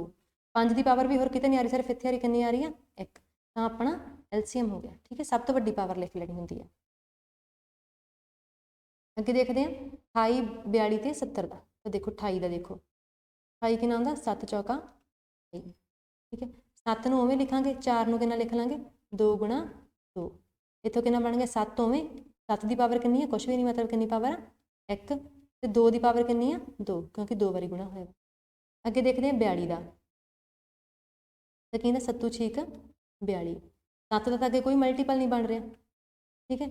5 ਦੀ ਪਾਵਰ ਵੀ ਹੋਰ ਕਿਤੇ ਨਹੀਂ ਆ ਰਹੀ, ਸਿਰਫ ਇੱਥੇ ਆ ਰਹੀ, ਕਿੰਨੀ ਆ ਰਹੀ ਆ? 1। ਤਾਂ ਆਪਣਾ LCM ਹੋ ਗਿਆ। ਠੀਕ ਹੈ, ਸਭ ਤੋਂ ਵੱਡੀ ਪਾਵਰ ਲਿਖ ਲੈਣੀ ਹੁੰਦੀ ਹੈ। ਅੱਗੇ ਦੇਖਦੇ ਹਾਂ 28, 42 ਤੇ 70 ਦਾ। ਤਾਂ ਦੇਖੋ 28 ਦਾ ਦੇਖੋ 28 ਕਿੰਨਾ ਹੁੰਦਾ? 7 ਚੌਕਾ 28। ਠੀਕ ਹੈ, 7 ਨੂੰ ਉਵੇਂ ਲਿਖਾਂਗੇ, 4 ਨੂੰ ਕਿੰਨਾ ਲਿਖ ਲਾਂਗੇ? 2 ਗੁਣਾ 2। ਇੱਥੋਂ ਕਿੰਨਾ ਬਣ ਗਿਆ? 7 ਉਵੇਂ। 7 ਦੀ ਪਾਵਰ ਕਿੰਨੀ ਹੈ? ਕੁਛ ਵੀ ਨਹੀਂ, ਮਤਲਬ ਕਿੰਨੀ ਪਾਵਰ ਆ? 1। ਤੇ 2 ਦੀ ਪਾਵਰ ਕਿੰਨੀ ਆ? 2, ਕਿਉਂਕਿ 2 ਵਾਰੀ ਗੁਣਾ ਹੋਇਆ। ਅੱਗੇ ਦੇਖਦੇ ਹਾਂ 42 ਦਾ। ਤਾਂ ਕੀ ਹੁੰਦਾ? 7 ਛੀਕ 42। 7 ਦਾ ਤਾਂ ਅੱਗੇ ਕੋਈ ਮਲਟੀਪਲ ਨਹੀਂ ਬਣ ਰਿਹਾ। ਠੀਕ ਹੈ,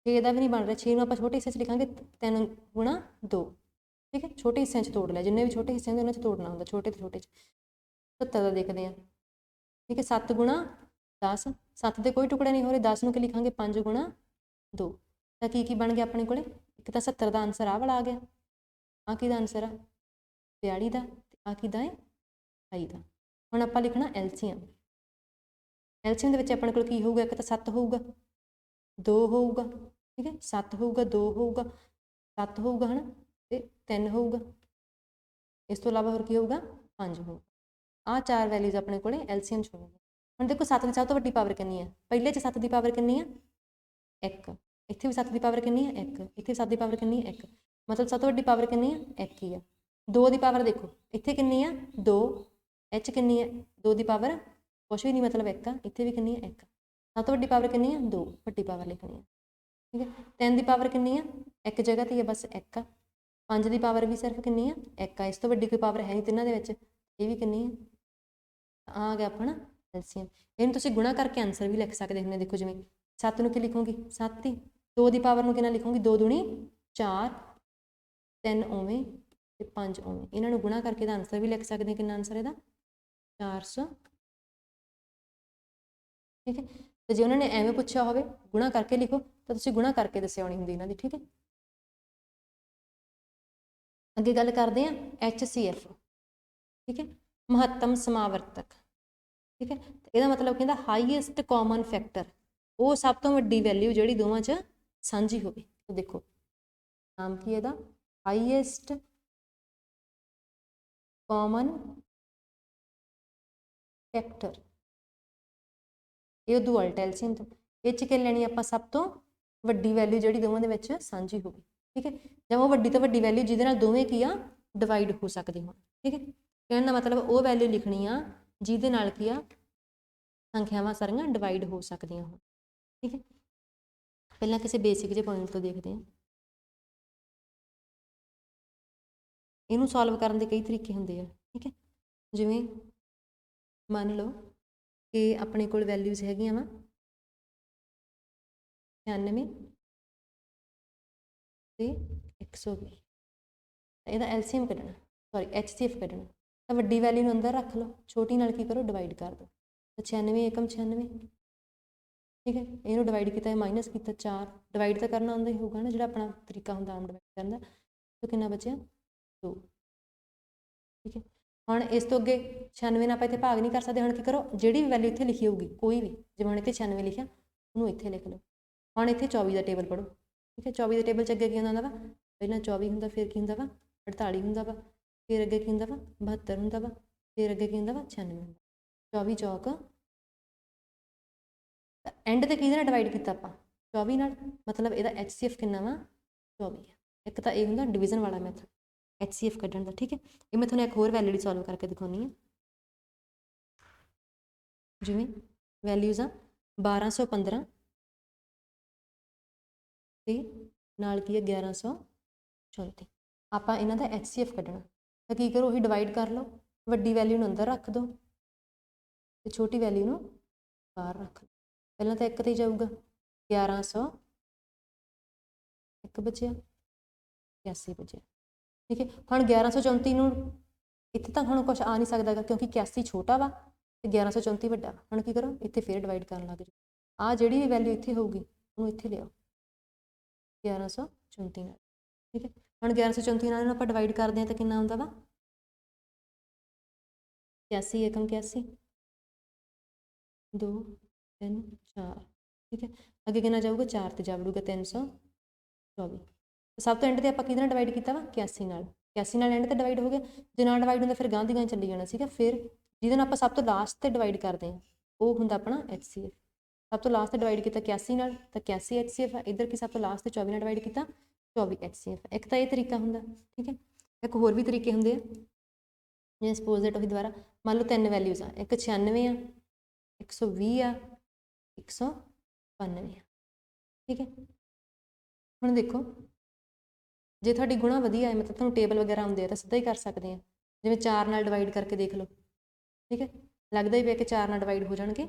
6 ਦਾ ਵੀ ਨਹੀਂ ਬਣ ਰਿਹਾ। 6 ਨੂੰ ਆਪਾਂ ਛੋਟੇ ਹਿੱਸੇ 'ਚ ਲਿਖਾਂਗੇ, 3 ਗੁਣਾ 2। ਠੀਕ ਹੈ, ਛੋਟੇ ਹਿੱਸਿਆਂ 'ਚ ਤੋੜ ਲਿਆ, ਜਿੰਨੇ ਵੀ ਛੋਟੇ ਹਿੱਸੇ ਹੁੰਦੇ ਉਹਨਾਂ 'ਚ ਤੋੜਨਾ ਹੁੰਦਾ, ਛੋਟੇ ਤੋਂ ਛੋਟੇ 'ਚ। 70 ਦਾ ਦੇਖਦੇ ਹਾਂ। ਠੀਕ ਹੈ, 7 ਗੁਣਾ 10। 7 ਦੇ ਕੋਈ ਟੁਕੜੇ ਨਹੀਂ ਹੋ ਰਹੇ, 10 ਨੂੰ ਕੀ ਲਿਖਾਂਗੇ? 5 ਗੁਣਾ 2। ਤਾਂ ਕੀ ਬਣ ਗਿਆ ਆਪਣੇ ਕੋਲੇ? ਇੱਕ ਤਾਂ 70 ਦਾ ਆਨਸਰ ਆਹ ਵਾਲਾ ਆ ਗਿਆ। ਆਹ ਕਿਹਦਾ ਆਨਸਰ ਆ? 42 ਦਾ। ਆਹ ਕਿਹਦਾ ਹੈ? 28 ਦਾ। ਹੁਣ ਆਪਾਂ ਲਿਖਣਾ LCM। LCM ਦੇ ਵਿੱਚ ਆਪਣੇ ਕੋਲ ਕੀ ਹੋਊਗਾ? ਇੱਕ ਤਾਂ 7 ਹੋਊਗਾ, 2 ਹੋਊਗਾ। ਠੀਕ ਹੈ, 7 ਹੋਊਗਾ, 2 ਹੋਊਗਾ, 7 ਹੋਊਗਾ ਹੈ ਨਾ, ਤੇ 3 ਹੋਊਗਾ। ਇਸ ਤੋਂ ਇਲਾਵਾ ਹੋਰ ਕੀ ਹੋਊਗਾ? 5 ਹੋਊਗਾ। ਆਹ 4 ਵੈਲਿਊਜ਼ ਆਪਣੇ ਕੋਲੇ LCM 'ਚ ਹੋਣਗੀਆਂ। ਹੁਣ ਦੇਖੋ 7 ਦੀ ਸਭ ਤੋਂ ਵੱਡੀ ਪਾਵਰ ਕਿੰਨੀ ਹੈ? ਪਹਿਲੇ 'ਚ 7 ਦੀ ਪਾਵਰ ਕਿੰਨੀ ਆ? 1। ਇੱਥੇ ਵੀ 7 ਦੀ ਪਾਵਰ ਕਿੰਨੀ ਹੈ? 1। ਇੱਥੇ 7 ਦੀ ਪਾਵਰ ਕਿੰਨੀ ਹੈ? 1। ਮਤਲਬ ਸਭ ਤੋਂ ਵੱਡੀ ਪਾਵਰ ਕਿੰਨੀ ਹੈ? 1 ਹੀ ਆ। 2 ਦੀ ਪਾਵਰ ਦੇਖੋ ਇੱਥੇ ਕਿੰਨੀ ਆ? 2। ਇਹ 'ਚ ਕਿੰਨੀ ਹੈ? 2 ਦੀ ਪਾਵਰ ਕੁਛ ਵੀ ਨਹੀਂ, ਮਤਲਬ 1 ਆ। ਇੱਥੇ ਵੀ ਕਿੰਨੀ ਹੈ? 1। ਸਭ ਤੋਂ ਵੱਡੀ ਪਾਵਰ ਕਿੰਨੀ ਆ? 2। ਵੱਡੀ ਪਾਵਰ ਲਿਖਣੀ ਹੈ। ਠੀਕ ਹੈ, 3 ਦੀ ਪਾਵਰ ਕਿੰਨੀ ਆ? ਇੱਕ ਜਗ੍ਹਾ 'ਤੇ ਹੀ ਆ, ਬਸ 1 ਆ। 5 ਦੀ ਪਾਵਰ ਵੀ ਸਿਰਫ ਕਿੰਨੀ ਆ? 1 ਆ। ਇਸ ਤੋਂ ਵੱਡੀ ਕੋਈ ਪਾਵਰ ਹੈ ਨਹੀਂ ਤਿੰਨਾਂ ਦੇ ਵਿੱਚ। ਇਹ ਵੀ ਕਿੰਨੀ ਹੈ? ਆ ਗਿਆ ਆਪਣਾ LCM। ਇਹਨੂੰ ਤੁਸੀਂ ਗੁਣਾ ਕਰਕੇ ਆਨਸਰ ਵੀ ਲਿਖ ਸਕਦੇ ਹੁੰਦੇ। ਦੇਖੋ ਜਿਵੇਂ 7 ਨੂੰ ਕੀ ਲਿਖੂੰਗੀ? 7 ਹੀ। 2 ਦੀ ਪਾਵਰ ਨੂੰ ਕਿੰਨਾ ਲਿਖੂੰਗੀ? 2 ਦੂਣੀ 4, 3 ਉਵੇਂ ਤੇ 5 ਉਵੇਂ। ਇਹਨਾਂ ਨੂੰ ਗੁਣਾ ਕਰਕੇ ਦਾ ਆਨਸਰ ਵੀ ਲਿਖ ਸਕਦੇ ਹਾਂ। ਕਿੰਨਾ ਆਨਸਰ ਇਹਦਾ? 400। ਠੀਕ ਹੈ, ਤੇ ਜੇ ਉਹਨਾਂ ਨੇ ਐਵੇਂ ਪੁੱਛਿਆ ਹੋਵੇ ਗੁਣਾ ਕਰਕੇ ਲਿਖੋ, ਤਾਂ ਤੁਸੀਂ ਗੁਣਾ ਕਰਕੇ ਦੱਸਿਆ ਹੋਣੀ ਹੁੰਦੀ ਇਹਨਾਂ ਦੀ। ਠੀਕ ਹੈ, ਅੱਗੇ ਗੱਲ ਕਰਦੇ ਹਾਂ HCF। ਠੀਕ ਹੈ, ਮਹੱਤਮ ਸਮਾਵਰਤਕ। ਠੀਕ ਹੈ, ਇਹਦਾ ਮਤਲਬ ਕਹਿੰਦਾ ਹਾਈਐਸਟ ਕਾਮਨ ਫੈਕਟਰ, ਉਹ ਸਭ ਤੋਂ ਵੱਡੀ ਵੈਲਿਊ ਜਿਹੜੀ ਦੋਵਾਂ 'ਚ ਸਾਂਝੀ ਹੋਵੇ। ਤਾਂ ਦੇਖੋ ਨਾਮ ਕੀ ਇਹਦਾ? Highest common factor. ਇਹ ਉਦੋਂ ਉਲਟ LCM ਤੋਂ। ਇਹ 'ਚ ਕੀ ਲੈਣੀ ਆਪਾਂ? ਸਭ ਤੋਂ ਵੱਡੀ ਵੈਲਿਊ ਜਿਹੜੀ ਦੋਵਾਂ ਦੇ ਵਿੱਚ ਸਾਂਝੀ ਹੋਵੇ। ਠੀਕ ਹੈ, ਜਾਂ ਉਹ ਵੱਡੀ ਤੋਂ ਵੱਡੀ ਵੈਲਿਊ ਜਿਹਦੇ ਨਾਲ ਦੋਵੇਂ ਕੀ ਆ? ਡਿਵਾਈਡ ਹੋ ਸਕਦੇ ਹੋਣ। ਠੀਕ ਹੈ, ਕਹਿਣ ਦਾ ਮਤਲਬ ਉਹ ਵੈਲਿਊ ਲਿਖਣੀ ਆ ਜਿਹਦੇ ਨਾਲ ਕੀ ਆ? ਸੰਖਿਆਵਾਂ ਸਾਰੀਆਂ ਡਿਵਾਈਡ ਹੋ ਸਕਦੀਆਂ ਹੋਣ। ਠੀਕ ਹੈ, ਪਹਿਲਾਂ ਕਿਸੇ ਬੇਸਿਕ ਜਿਹੇ ਪੁਆਇੰਟ ਤੋਂ ਦੇਖਦੇ ਹਾਂ। ਇਹਨੂੰ ਸੋਲਵ ਕਰਨ ਦੇ ਕਈ ਤਰੀਕੇ ਹੁੰਦੇ ਆ। ਠੀਕ ਹੈ, ਜਿਵੇਂ ਮੰਨ ਲਓ ਕਿ ਆਪਣੇ ਕੋਲ ਵੈਲਿਊਜ਼ ਹੈਗੀਆਂ ਵਾ 96 ਤੇ 120। ਇਹਦਾ LCM ਕੱਢਣਾ, ਸੌਰੀ HCF ਕੱਢਣਾ। ਤਾਂ ਵੱਡੀ ਵੈਲਿਊ ਨੂੰ ਅੰਦਰ ਰੱਖ ਲਓ, ਛੋਟੀ ਨਾਲ ਕੀ ਕਰੋ? ਡਿਵਾਈਡ ਕਰ ਦਿਓ। ਤਾਂ 96 ਏਕਮ 96। ਠੀਕ ਹੈ, ਇਹਨੂੰ ਡਿਵਾਈਡ ਕੀਤਾ, ਮਾਈਨਸ ਕੀਤਾ 4। ਡਿਵਾਈਡ ਤਾਂ ਕਰਨਾ ਆਉਂਦਾ ਹੀ ਹੋਊਗਾ ਨਾ, ਜਿਹੜਾ ਆਪਣਾ ਤਰੀਕਾ ਹੁੰਦਾ ਆਮ ਡਿਵਾਈਡ ਕਰਨ ਦਾ। ਤਾਂ ਕਿੰਨਾ ਬਚਿਆ? 2। ਠੀਕ ਹੈ, ਹੁਣ ਇਸ ਤੋਂ ਅੱਗੇ 96 ਨਾਲ ਆਪਾਂ ਇੱਥੇ ਭਾਗ ਨਹੀਂ ਕਰ ਸਕਦੇ। ਹੁਣ ਕੀ ਕਰੋ? ਜਿਹੜੀ ਵੀ ਵੈਲਿਊ ਇੱਥੇ ਲਿਖੀ ਹੋਊਗੀ, ਕੋਈ ਵੀ, ਜਿਵੇਂ ਹੁਣ ਇੱਥੇ 96 ਲਿਖਿਆ, ਉਹਨੂੰ ਇੱਥੇ ਲਿਖ ਲਓ। ਹੁਣ ਇੱਥੇ 24 ਦਾ ਟੇਬਲ ਪੜ੍ਹੋ। ਠੀਕ ਹੈ, 24 ਦੇ ਟੇਬਲ 'ਚ ਅੱਗੇ ਕੀ ਹੁੰਦਾ ਵਾ? ਪਹਿਲਾਂ 24 ਹੁੰਦਾ, ਫਿਰ ਕੀ ਹੁੰਦਾ ਵਾ? 48 ਹੁੰਦਾ ਵਾ, ਫਿਰ ਅੱਗੇ ਕੀ ਹੁੰਦਾ ਵਾ? 72 ਹੁੰਦਾ ਵਾ, ਫਿਰ ਅੱਗੇ ਕੀ ਹੁੰਦਾ ਵਾ? 96 ਹੁੰਦਾ। 24 ਚੌਕ, ਐਂਡ ਤੇ ਕਿਹਦੇ ਨਾਲ ਡਿਵਾਈਡ ਕੀਤਾ ਆਪਾਂ? 24 ਨਾਲ। ਮਤਲਬ ਇਹਦਾ HCF ਕਿੰਨਾ ਵਾ? 24 ਆ। ਇੱਕ ਤਾਂ ਇਹ ਹੁੰਦਾ ਡਿਵੀਜ਼ਨ ਵਾਲਾ ਮੈਥਡ HCF ਕੱਢਣ ਦਾ। ਠੀਕ ਹੈ, ਇਹ ਮੈਂ ਤੁਹਾਨੂੰ ਇੱਕ ਹੋਰ ਵੈਲਿਊ ਸੋਲਵ ਕਰਕੇ ਦਿਖਾਉਂਦੀ ਹਾਂ। ਜਿਵੇਂ ਵੈਲਿਊਜ਼ ਆ 1215 ਤੇ ਨਾਲ ਕੀ ਹੈ? 1134। ਆਪਾਂ ਇਹਨਾਂ ਦਾ HCF ਕੱਢਣਾ। ਤਾਂ ਕੀ ਕਰੋ? ਉਹੀ ਡਿਵਾਈਡ ਕਰ ਲਓ, ਵੱਡੀ ਵੈਲਿਊ ਨੂੰ ਅੰਦਰ ਰੱਖ ਦਿਓ ਤੇ ਛੋਟੀ ਵੈਲਿਊ ਨੂੰ ਬਾਹਰ ਰੱਖ ਲਓ। ਪਹਿਲਾਂ ਤਾਂ ਇੱਕ ਤੇ ਜਾਊਗਾ 1100, ਇੱਕ ਬਚਿਆ 81 ਬਚਿਆ। ਠੀਕ ਹੈ, ਹੁਣ 1134 ਨੂੰ ਇੱਥੇ ਤਾਂ ਹੁਣ ਕੁਛ ਆ ਨਹੀਂ ਸਕਦਾ ਗਾ, ਕਿਉਂਕਿ 81 ਛੋਟਾ ਵਾ ਤੇ 1134 ਵੱਡਾ। ਹੁਣ ਕੀ ਕਰੋ? ਇੱਥੇ ਫਿਰ ਡਿਵਾਈਡ ਕਰਨ ਲੱਗ ਜਾਓ। ਆਹ ਜਿਹੜੀ ਵੀ ਵੈਲਿਊ ਇੱਥੇ ਹੋਊਗੀ ਉਹਨੂੰ ਇੱਥੇ ਲਿਆਓ 1134 ਨਾਲ। ਠੀਕ ਹੈ, ਹੁਣ 1134 ਨਾਲ ਆਪਾਂ ਡਿਵਾਈਡ ਕਰਦੇ ਹਾਂ ਤਾਂ ਕਿੰਨਾ ਆਉਂਦਾ ਵਾ? 81 ਏਕਮ 81, 2 3 4। ਠੀਕ ਹੈ, ਅੱਗੇ ਕਿੰਨਾ ਜਾਊਗਾ? 4 ਤੇ ਜਾ ਵੜੂਗਾ 324। ਸਭ ਤੋਂ ਐਂਡ ਤੇ ਆਪਾਂ ਕਿਹਦੇ ਨਾਲ ਡਿਵਾਈਡ ਕੀਤਾ ਵਾ? 81 ਨਾਲ। 81 ਨਾਲ ਐਂਡ ਤੇ ਡਿਵਾਈਡ ਹੋ ਗਿਆ। ਜੇ ਨਾ ਡਿਵਾਈਡ ਹੁੰਦਾ ਫਿਰ ਗਾਂ ਦੀ ਗਾਂ ਚੱਲੀ ਜਾਣਾ ਸੀਗਾ। ਫਿਰ ਜਿਹਦੇ ਨਾਲ ਆਪਾਂ ਸਭ ਤੋਂ ਲਾਸਟ ਤੇ ਡਿਵਾਈਡ ਕਰਦੇ ਹਾਂ ਉਹ ਹੁੰਦਾ ਆਪਣਾ HCF। ਸਭ ਤੋਂ ਲਾਸਟ ਤੇ ਡਿਵਾਈਡ ਕੀਤਾ 81 ਨਾਲ ਤਾਂ 81 HCF ਆ। ਇੱਧਰ ਕੀ ਸਭ ਤੋਂ ਲਾਸਟ ਤੇ 24 ਨਾਲ ਡਿਵਾਈਡ ਕੀਤਾ 24 HCF। ਇੱਕ ਤਾਂ ਇਹ ਤਰੀਕਾ ਹੁੰਦਾ, ਠੀਕ ਹੈ। ਇੱਕ ਹੋਰ ਵੀ ਤਰੀਕੇ ਹੁੰਦੇ ਆ, ਜਿਵੇਂ ਸਪੋਜ਼ ਦੈਟ ਉਹੀ ਦੁਬਾਰਾ ਮੰਨ ਲਓ 3 ਵੈਲਿਊਜ਼ ਆ, ਇੱਕ 96 ਆ, 120 ਆ, 192 ਆ, ਠੀਕ ਹੈ। ਹੁਣ ਦੇਖੋ ਜੇ ਤੁਹਾਡੀ ਗੁਣਾ ਵਧੀਆ ਹੈ, ਮਤਲਬ ਤੁਹਾਨੂੰ ਟੇਬਲ ਵਗੈਰਾ ਆਉਂਦੇ ਆ ਤਾਂ ਸਿੱਧਾ ਹੀ ਕਰ ਸਕਦੇ ਆ। ਜਿਵੇਂ 4 ਨਾਲ ਡਿਵਾਈਡ ਕਰਕੇ ਦੇਖ ਲਓ, ਠੀਕ ਹੈ। ਲੱਗਦਾ ਹੀ ਪਿਆ ਕਿ 4 ਨਾਲ ਡਿਵਾਈਡ ਹੋ ਜਾਣਗੇ,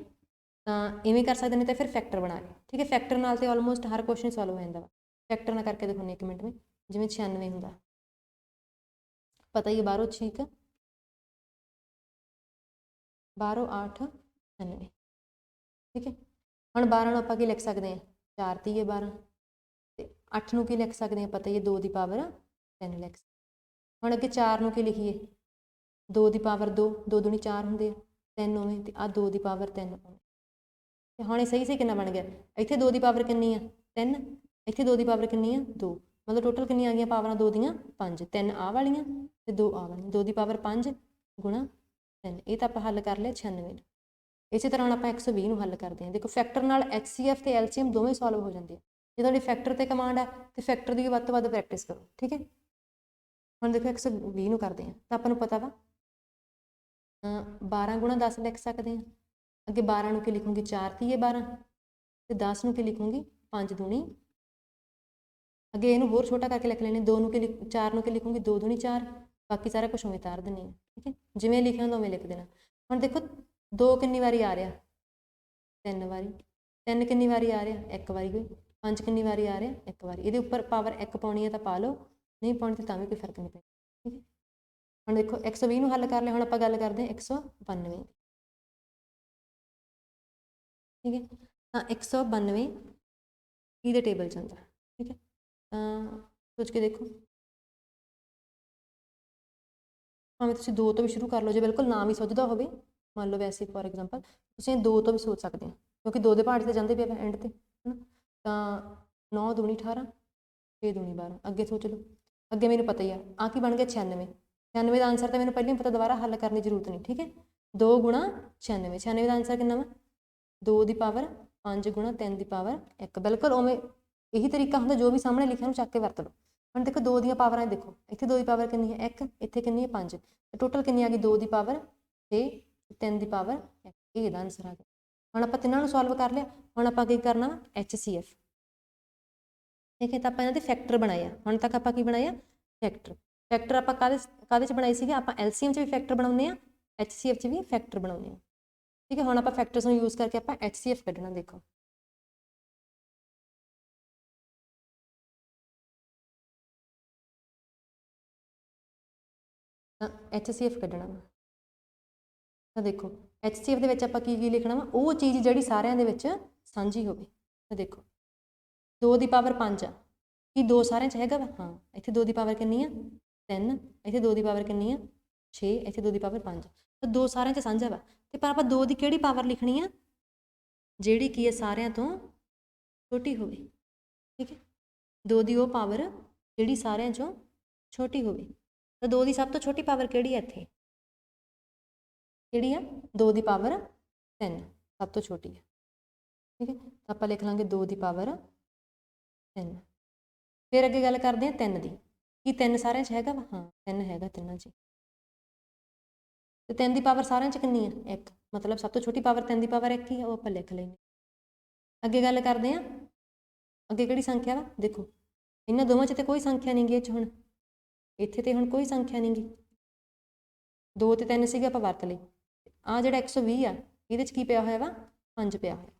ਤਾਂ ਇਵੇਂ ਕਰ ਸਕਦੇ ਨੇ। ਤਾਂ ਫਿਰ ਫੈਕਟਰ ਬਣਾ ਕੇ, ਠੀਕ ਹੈ। ਫੈਕਟਰ ਨਾਲ ਤੇ ਆਲਮੋਸਟ ਹਰ ਕੁਐਸਚਨ ਸੋਲਵ ਹੋ ਜਾਂਦਾ ਵਾ। ਫੈਕਟਰ ਨਾਲ ਕਰਕੇ ਦਿਖਾਉਂਦੇ 1 ਮਿੰਟ ਵਿੱਚ। ਜਿਵੇਂ 96 ਹੁੰਦਾ, ਪਤਾ ਹੀ ਹੈ ਬਾਹਰੋਂ 6 12 8 96, ਠੀਕ ਹੈ। ਹੁਣ 12 ਨੂੰ ਆਪਾਂ ਕੀ ਲਿਖ ਸਕਦੇ ਹਾਂ, 4 ਤੀਏ 12, ਤੇ 8 ਨੂੰ ਕੀ ਲਿਖ ਸਕਦੇ ਹਾਂ, ਪਤਾ ਹੀ ਹੈ 2 ਦੀ ਪਾਵਰ 3 ਲਿਖ ਸਕਦੇ। ਹੁਣ ਅੱਗੇ 4 ਨੂੰ ਕੀ ਲਿਖੀਏ, 2 ਦੀ ਪਾਵਰ 2, 2 ਦੂਣੀ 4 ਹੁੰਦੇ ਆ, 3 ਉਵੇਂ, ਤੇ ਆਹ 2 ਦੀ ਪਾਵਰ 3 ਉਵੇਂ। ਤੇ ਹੁਣ ਇਹ ਸਹੀ ਸਹੀ ਕਿੰਨਾ ਬਣ ਗਿਆ, ਇੱਥੇ 2 ਦੀ ਪਾਵਰ ਕਿੰਨੀ ਆ 3, ਇੱਥੇ 2 ਦੀ ਪਾਵਰ ਕਿੰਨੀ ਆ 2, ਮਤਲਬ ਟੋਟਲ ਕਿੰਨੀਆਂ ਆ ਗਈਆਂ ਪਾਵਰਾਂ 2 ਦੀਆਂ 5, 3 ਆਹ ਵਾਲੀਆਂ ਤੇ 2 ਆਹ ਵਾਲੀਆਂ, 2 ਦੀ ਪਾਵਰ 5 ਗੁਣਾ 3। ਇਹ ਤਾਂ ਆਪਾਂ ਹੱਲ ਕਰ ਲਿਆ 96 ਨੂੰ। ਇਸੇ ਤਰ੍ਹਾਂ ਹੁਣ ਆਪਾਂ 120 ਨੂੰ ਹੱਲ ਕਰਦੇ ਹਾਂ। ਦੇਖੋ ਫੈਕਟਰ ਨਾਲ HCF ਤੇ LCM ਦੋਵੇਂ ਸੋਲਵ ਹੋ ਜਾਂਦੇ ਆ। ਜੇ ਤੁਹਾਡੀ ਫੈਕਟਰ ਤੇ ਕਮਾਂਡ ਆ ਤੇ ਫੈਕਟਰ ਦੀ ਵੱਧ ਤੋਂ ਵੱਧ ਪ੍ਰੈਕਟਿਸ ਕਰੋ, ਠੀਕ ਹੈ। ਹੁਣ ਦੇਖੋ 120 ਨੂੰ ਕਰਦੇ ਹਾਂ ਤਾਂ ਆਪਾਂ ਨੂੰ ਪਤਾ ਵਾ 12 ਗੁਣਾ 10 ਲਿਖ ਸਕਦੇ ਹਾਂ। ਅੱਗੇ 12 ਨੂੰ ਕੀ ਲਿਖੂੰਗੀ, 4 ਤੀਏ 12, ਤੇ 10 ਨੂੰ ਕੀ ਲਿਖੂੰਗੀ, 5 ਦੂਣੀ। ਅੱਗੇ ਇਹਨੂੰ ਹੋਰ ਛੋਟਾ ਕਰਕੇ ਲਿਖ ਲੈਣੇ, 2 ਨੂੰ ਕੀ 4 ਨੂੰ ਕੀ ਲਿਖੂੰਗੀ, 2 ਦੂਣੀ 4, ਬਾਕੀ ਸਾਰਾ ਕੁਛ ਉਵੇਂ ਤਾਰ ਦਿੰਦੇ ਹਾਂ, ਠੀਕ ਹੈ। ਜਿਵੇਂ ਲਿਖਿਆ ਹੁੰਦਾ ਉਵੇਂ ਲਿਖ ਦੇਣਾ। ਹੁਣ ਦੇਖੋ 2 ਕਿੰਨੀ ਵਾਰੀ ਆ ਰਿਹਾ, 3 ਵਾਰੀ, 3 ਕਿੰਨੀ ਵਾਰੀ ਆ ਰਿਹਾ, 1 ਵਾਰੀ ਗਈ, 5 ਕਿੰਨੀ ਵਾਰੀ ਆ ਰਿਹਾ, 1 ਵਾਰੀ। ਇਹਦੇ ਉੱਪਰ ਪਾਵਰ 1 ਪਾਉਣੀ ਹੈ ਤਾਂ ਪਾ ਲਓ, ਨਹੀਂ ਪਾਉਣੀ ਤਾਂ ਵੀ ਕੋਈ ਫਰਕ ਨਹੀਂ ਪੈਂਦਾ, ਠੀਕ ਹੈ। ਹੁਣ ਦੇਖੋ 120 ਨੂੰ ਹੱਲ ਕਰ ਲਿਆ। ਹੁਣ ਆਪਾਂ ਗੱਲ ਕਰਦੇ ਹਾਂ 192, ਠੀਕ ਹੈ। ਤਾਂ 192 ਇਹਦੇ ਟੇਬਲ 'ਚ ਆਉਂਦਾ, ਠੀਕ ਹੈ। ਸੋਚ ਕੇ ਦੇਖੋ, ਭਾਵੇਂ ਤੁਸੀਂ 2 ਤੋਂ ਵੀ ਸ਼ੁਰੂ ਕਰ ਲਓ, ਜੇ ਬਿਲਕੁਲ ਨਾ ਵੀ ਸੁੱਝਦਾ ਹੋਵੇ, ਮੰਨ ਲਓ ਵੈਸੇ ਫੋਰ ਐਗਜ਼ਾਮਪਲ ਤੁਸੀਂ 2 ਤੋਂ ਵੀ ਸੋਚ ਸਕਦੇ ਹੋ, ਕਿਉਂਕਿ 2 ਦੇ ਪਹਾੜ 'ਤੇ ਜਾਂਦੇ ਪਏ ਐਂਡ 'ਤੇ, ਹੈ ਨਾ। ਤਾਂ 9 ਦੂਣੀ 18, 6 ਦੂਣੀ 12, ਅੱਗੇ ਸੋਚ ਲਓ। ਅੱਗੇ ਮੈਨੂੰ ਪਤਾ ਹੀ ਆ, ਆਹ ਕੀ ਬਣ ਗਿਆ 96, 96 ਦਾ ਆਨਸਰ ਤਾਂ ਮੈਨੂੰ ਪਹਿਲਾਂ ਹੀ ਪਤਾ, ਦੁਬਾਰਾ ਹੱਲ ਕਰਨ ਦੀ ਜ਼ਰੂਰਤ ਨਹੀਂ, ਠੀਕ ਹੈ। 2 ਗੁਣਾ 96, 96 ਦਾ ਆਨਸਰ ਕਿੰਨਾ ਵਾ, 2 ਦੀ ਪਾਵਰ 5 ਗੁਣਾ 3 ਦੀ ਪਾਵਰ 1, ਬਿਲਕੁਲ ਉਵੇਂ ਇਹੀ ਤਰੀਕਾ ਹੁੰਦਾ, ਜੋ ਵੀ ਸਾਹਮਣੇ ਲਿਖਿਆ ਨੂੰ ਚੱਕ ਕੇ ਵਰਤ ਲਓ। ਹੁਣ ਦੇਖੋ 2 ਦੀਆਂ ਪਾਵਰਾਂ ਦੇਖੋ, ਇੱਥੇ 2 ਦੀ ਪਾਵਰ ਕਿੰਨੀ ਹੈ 1, ਇੱਥੇ ਕਿੰਨੀ ਹੈ 5, ਟੋਟਲ ਕਿੰਨੀ ਆ ਗਈ 2 ਦੀ ਪਾਵਰ 6, 3 ਦੀ ਪਾਵਰ 1, ਇਹ ਇਹਦਾ ਆਨਸਰ ਆ ਗਿਆ। ਹੁਣ ਆਪਾਂ ਤਿੰਨਾਂ ਨੂੰ ਸੋਲਵ ਕਰ ਲਿਆ। ਹੁਣ ਆਪਾਂ ਕੀ ਕਰਨਾ, HCF, ਠੀਕ ਹੈ। ਤਾਂ ਆਪਾਂ ਇਹਨਾਂ ਦੇ ਫੈਕਟਰ ਬਣਾਏ ਆ। ਹੁਣ ਤੱਕ ਆਪਾਂ ਕੀ ਬਣਾਇਆ, ਫੈਕਟਰ। ਫੈਕਟਰ ਆਪਾਂ ਕਾਹਦੇ 'ਚ ਬਣਾਏ ਸੀਗੇ, ਆਪਾਂ LCM 'ਚ ਵੀ ਫੈਕਟਰ ਬਣਾਉਂਦੇ ਹਾਂ, HCF 'ਚ ਵੀ ਫੈਕਟਰ ਬਣਾਉਂਦੇ ਹਾਂ, ਠੀਕ ਹੈ। ਹੁਣ ਆਪਾਂ ਫੈਕਟਰਸ ਨੂੰ ਯੂਜ਼ ਕਰਕੇ ਆਪਾਂ HCF ਕੱਢਣਾ। ਦੇਖੋ ਤਾਂ HCF ਕੱਢਣਾ ਵਾ, ਤਾਂ ਦੇਖੋ HCF ਦੇ ਵਿੱਚ ਆਪਾਂ ਕੀ ਕੀ ਲਿਖਣਾ ਵਾ, ਉਹ ਚੀਜ਼ ਜਿਹੜੀ ਸਾਰਿਆਂ ਦੇ ਵਿੱਚ ਸਾਂਝੀ ਹੋਵੇ। ਤਾਂ ਦੇਖੋ 2 ਦੀ ਪਾਵਰ 5 ਆ, ਕੀ 2 ਸਾਰਿਆਂ 'ਚ ਹੈਗਾ ਵਾ, ਹਾਂ। ਇੱਥੇ 2 ਦੀ ਪਾਵਰ ਕਿੰਨੀ ਆ 3, ਇੱਥੇ 2 ਦੀ ਪਾਵਰ ਕਿੰਨੀ ਆ 6, ਇੱਥੇ 2 ਦੀ ਪਾਵਰ 5, ਤਾਂ 2 ਸਾਰਿਆਂ 'ਚ ਸਾਂਝਾ ਵਾ। ਤੇ ਪਰ ਆਪਾਂ 2 ਦੀ ਕਿਹੜੀ ਪਾਵਰ ਲਿਖਣੀ ਆ, ਜਿਹੜੀ ਕੀ ਹੈ ਸਾਰਿਆਂ ਤੋਂ ਛੋਟੀ ਹੋਵੇ, ਠੀਕ ਹੈ। 2 ਦੀ ਉਹ ਪਾਵਰ ਜਿਹੜੀ ਸਾਰਿਆਂ 'ਚੋਂ ਛੋਟੀ ਹੋਵੇ। ਤਾਂ 2 ਦੀ ਸਭ ਤੋਂ ਛੋਟੀ ਪਾਵਰ ਕਿਹੜੀ ਹੈ, ਇੱਥੇ ਕਿਹੜੀ ਆ, 2 ਦੀ ਪਾਵਰ 3 ਸਭ ਤੋਂ ਛੋਟੀ ਹੈ, ਠੀਕ ਹੈ। ਤਾਂ ਆਪਾਂ ਲਿਖ ਲਾਂਗੇ 2 ਦੀ ਪਾਵਰ 3। ਫਿਰ ਅੱਗੇ ਗੱਲ ਕਰਦੇ ਹਾਂ 3 ਦੀ, ਕੀ 3 ਸਾਰਿਆਂ 'ਚ ਹੈਗਾ ਵਾ, ਹਾਂ 3 ਹੈਗਾ ਤਿੰਨਾਂ 'ਚ। ਤੇ 3 ਦੀ ਪਾਵਰ ਸਾਰਿਆਂ 'ਚ ਕਿੰਨੀ ਹੈ 1, ਮਤਲਬ ਸਭ ਤੋਂ ਛੋਟੀ ਪਾਵਰ 3 ਦੀ ਪਾਵਰ 1 ਹੀ ਆ, ਉਹ ਆਪਾਂ ਲਿਖ ਲੈਂਦੇ। ਅੱਗੇ ਗੱਲ ਕਰਦੇ ਹਾਂ, ਅੱਗੇ ਕਿਹੜੀ ਸੰਖਿਆ ਵਾ, ਦੇਖੋ ਇਹਨਾਂ ਦੋਵਾਂ 'ਚ ਤੇ ਕੋਈ ਸੰਖਿਆ ਨਹੀਂ ਗੀ, ਇਹ 'ਚ ਹੁਣ ਇੱਥੇ ਤੇ ਹੁਣ ਕੋਈ ਸੰਖਿਆ ਨਹੀਂ ਗੀ, 2 ਤੇ 3 ਸੀਗੇ ਆਪਾਂ ਵਰਤ ਲਈ। ਆਹ ਜਿਹੜਾ 120 ਆ ਇਹਦੇ 'ਚ ਕੀ ਪਿਆ ਹੋਇਆ ਵਾ, 5 ਪਿਆ ਹੋਇਆ।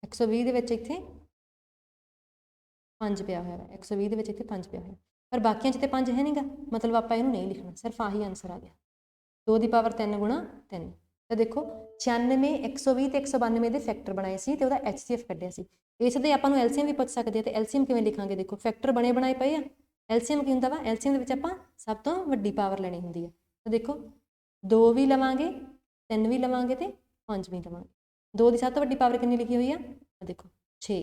। 120 ਦੇ ਵਿੱਚ ਇੱਥੇ 5 ਪਿਆ ਹੋਇਆ ਵਾ, 120 ਦੇ ਵਿੱਚ ਇੱਥੇ 5 ਪਿਆ ਹੋਇਆ, ਪਰ ਬਾਕੀਆਂ 'ਚ ਤੇ 5 ਹੈ ਨਹੀਂ ਗਾ, ਮਤਲਬ ਆਪਾਂ ਇਹਨੂੰ ਨਹੀਂ ਲਿਖਣਾ, ਸਿਰਫ ਆਹੀ ਆਨਸਰ ਆ ਗਿਆ 2 ਦੀ ਪਾਵਰ 3 ਗੁਣਾ 3। ਤਾਂ ਦੇਖੋ 96, 120 ਤੇ 192 ਦੇ ਫੈਕਟਰ ਬਣਾਏ ਸੀ ਤੇ ਉਹਦਾ HCF ਕੱਢਿਆ ਸੀ। ਇਸ ਦੇ ਆਪਾਂ ਨੂੰ LCM ਵੀ ਪੁੱਛ ਸਕਦੇ ਆ, ਤੇ LCM ਕਿਵੇਂ ਲਿਖਾਂਗੇ, ਦੇਖੋ ਫੈਕਟਰ ਬਣੇ ਬਣਾਏ ਪਏ ਆ। LCM ਕੀ ਹੁੰਦਾ ਵਾ, LCM ਦੇ ਵਿੱਚ ਆਪਾਂ ਸਭ ਤੋਂ ਵੱਡੀ ਪਾਵਰ ਲੈਣੀ ਹੁੰਦੀ ਆ। ਤਾਂ ਦੇਖੋ 2 ਵੀ ਲਵਾਂਗੇ, 3 ਵੀ ਲਵਾਂਗੇ ਤੇ 5 ਵੀ ਲਵਾਂਗੇ। 2 ਦੀ ਸਭ ਤੋਂ ਵੱਡੀ ਪਾਵਰ ਕਿੰਨੀ ਲਿਖੀ ਹੋਈ ਆ, ਦੇਖੋ 6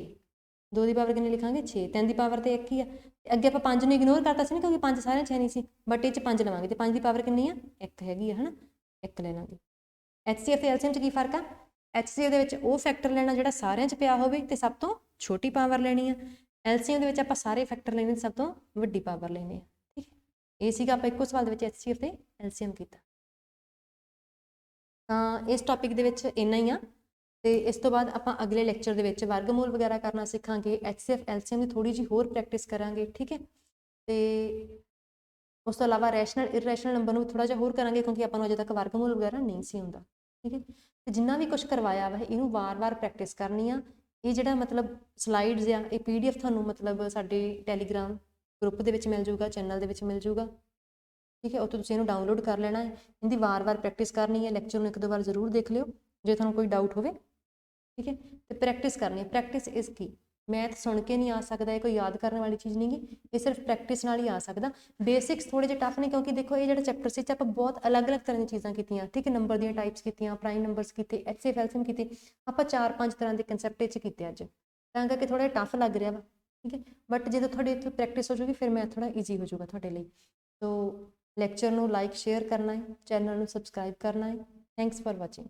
2 ਦੀ ਪਾਵਰ ਕਿੰਨੀ ਲਿਖਾਂਗੇ 6 3 ਦੀ ਪਾਵਰ ਤੇ 1 ਹੀ ਆ ਅੱਗੇ ਆਪਾਂ 5 ਨੂੰ ਇਗਨੋਰ ਕਰਤਾ ਸੀ ਨਾ ਕਿਉਂਕਿ 5 ਸਾਰਿਆਂ 'ਚ ਹੈ ਨਹੀਂ ਸੀ ਬਟ ਇਹ 'ਚ 5 ਲਵਾਂਗੇ ਤੇ 5 ਦੀ ਪਾਵਰ ਕਿੰਨੀ ਆ 1 ਹੈਗੀ ਆ ਹੈ ਨਾ 1 ਲੈ ਲਾਂਗੇ HCF ਤੇ LCM 'ਚ ਕੀ ਫਰਕ ਆ HCF ਦੇ ਵਿੱਚ ਉਹ ਫੈਕਟਰ ਲੈਣਾ ਜਿਹੜਾ ਸਾਰਿਆਂ 'ਚ ਪਿਆ ਹੋਵੇ ਤੇ ਸਭ ਤੋਂ ਛੋਟੀ ਪਾਵਰ ਲੈਣੀ ਆ LCM ਦੇ ਵਿੱਚ ਆਪਾਂ ਸਾਰੇ ਫੈਕਟਰ ਲੈਣੇ ਸਭ ਤੋਂ ਵੱਡੀ ਪਾਵਰ ਲੈਣੀ ਆ ਠੀਕ ਹੈ ਇਹ ਸੀਗਾ ਆਪਾਂ ਇੱਕੋ ਸਵਾਲ ਦੇ ਵਿੱਚ HCF ਤੇ LCM ਕੀਤਾ ਤਾਂ ਇਸ ਟੌਪਿਕ ਦੇ ਵਿੱਚ ਇੰਨਾ ਹੀ ਆ ਤੇ ਇਸ ਤੋਂ ਬਾਅਦ ਆਪਾਂ ਅਗਲੇ ਲੈਕਚਰ ਦੇ ਵਿੱਚ ਵਰਗਮੂਲ ਵਗੈਰਾ ਕਰਨਾ ਸਿੱਖਾਂਗੇ HCF LCM ਦੀ ਥੋੜੀ ਜਿਹੀ ਹੋਰ ਪ੍ਰੈਕਟਿਸ ਕਰਾਂਗੇ ਠੀਕ ਹੈ ਤੇ ਉਸ ਤੋਂ ਇਲਾਵਾ ਰੈਸ਼ਨਲ ਇਰੈਸ਼ਨਲ ਨੰਬਰ ਨੂੰ ਥੋੜਾ ਜਿਹਾ ਹੋਰ ਕਰਾਂਗੇ ਕਿਉਂਕਿ ਆਪਾਂ ਨੂੰ ਅਜੇ ਤੱਕ ਵਰਗਮੂਲ ਵਗੈਰਾ ਨਹੀਂ ਸੀ ਹੁੰਦਾ ਠੀਕ ਹੈ ਤੇ ਜਿੰਨਾ ਵੀ ਕੁਝ ਕਰਵਾਇਆ ਵਾ ਇਹਨੂੰ ਵਾਰ-ਵਾਰ ਪ੍ਰੈਕਟਿਸ ਕਰਨੀ ਆ ਇਹ ਜਿਹੜਾ ਮਤਲਬ ਸਲਾਈਡਸ ਆ ਇਹ PDF ਤੁਹਾਨੂੰ ਮਤਲਬ ਸਾਡੇ ਟੈਲੀਗ੍ਰਾਮ ਗਰੁੱਪ ਦੇ ਵਿੱਚ ਮਿਲ ਜਾਊਗਾ ਚੈਨਲ ਦੇ ਵਿੱਚ ਮਿਲ ਜਾਊਗਾ ਠੀਕ ਹੈ ਉੱਥੇ ਤੁਸੀਂ ਇਹਨੂੰ ਡਾਊਨਲੋਡ ਕਰ ਲੈਣਾ ਹੈ ਇਹਦੀ ਵਾਰ-ਵਾਰ ਪ੍ਰੈਕਟਿਸ ਕਰਨੀ ਹੈ ਲੈਕਚਰ ਨੂੰ ਇੱਕ ਦੋ ਵਾਰ ਜ਼ਰੂਰ ਦੇਖ ਲਿਓ ਜੇ ਤੁਹਾਨੂੰ ਕੋਈ ਡਾਊਟ ਹੋਵੇ ਠੀਕ ਹੈ ਤੇ ਪ੍ਰੈਕਟਿਸ ਕਰਨੀ ਹੈ ਪ੍ਰੈਕਟਿਸ ਇਜ਼ ਕੀ ਮੈਥ ਸੁਣ ਕੇ ਨਹੀਂ ਆ ਸਕਦਾ ਇਹ ਕੋਈ ਯਾਦ ਕਰਨ ਵਾਲੀ ਚੀਜ਼ ਨਹੀਂ ਗੀ ਇਹ ਸਿਰਫ ਪ੍ਰੈਕਟਿਸ ਨਾਲ ਹੀ ਆ ਸਕਦਾ ਬੇਸਿਕਸ ਥੋੜੇ ਜਿਹੇ ਟਫ ਨੇ ਕਿਉਂਕਿ ਦੇਖੋ ਇਹ ਜਿਹੜਾ ਚੈਪਟਰ ਸੀ ਆਪਾਂ ਬਹੁਤ ਅਲੱਗ-ਅਲੱਗ ਤਰ੍ਹਾਂ ਦੀਆਂ ਚੀਜ਼ਾਂ ਕੀਤੀਆਂ ਠੀਕ ਹੈ ਨੰਬਰ ਦੀਆਂ ਟਾਈਪਸ ਕੀਤੀਆਂ ਪ੍ਰਾਈਮ ਨੰਬਰਸ ਕੀਤੇ HCF LCM ਕੀਤੇ ਆਪਾਂ 4-5 ਤਰ੍ਹਾਂ ਦੇ ਕਨਸੈਪਟ 'ਚ ਕੀਤੇ ਅੱਜ ਤਾਂ ਕਰਕੇ ਥੋੜਾ ਟਫ ਲੱਗ ਰਿਹਾ ਵਾ ਠੀਕ ਹੈ ਬਟ ਜਦੋਂ ਤੁਹਾਡੇ ਇੱਥੇ ਪ੍ਰੈਕਟਿਸ ਹੋ ਜਾਊਗੀ ਫਿਰ ਮੈਥ ਥੋੜਾ ਈਜ਼ੀ ਹੋ ਜਾਊਗਾ ਤੁਹਾਡੇ ਲਈ ਸੋ ਲੈਕਚਰ ਨੂੰ ਲਾਈਕ ਸ਼ੇਅਰ ਕਰਨਾ ਹੈ ਚੈਨਲ ਨੂੰ ਸਬਸਕ੍ਰਾਈਬ ਕਰਨਾ ਹੈ ਥੈਂਕਸ ਫॉर ਵਾਚਿੰਗ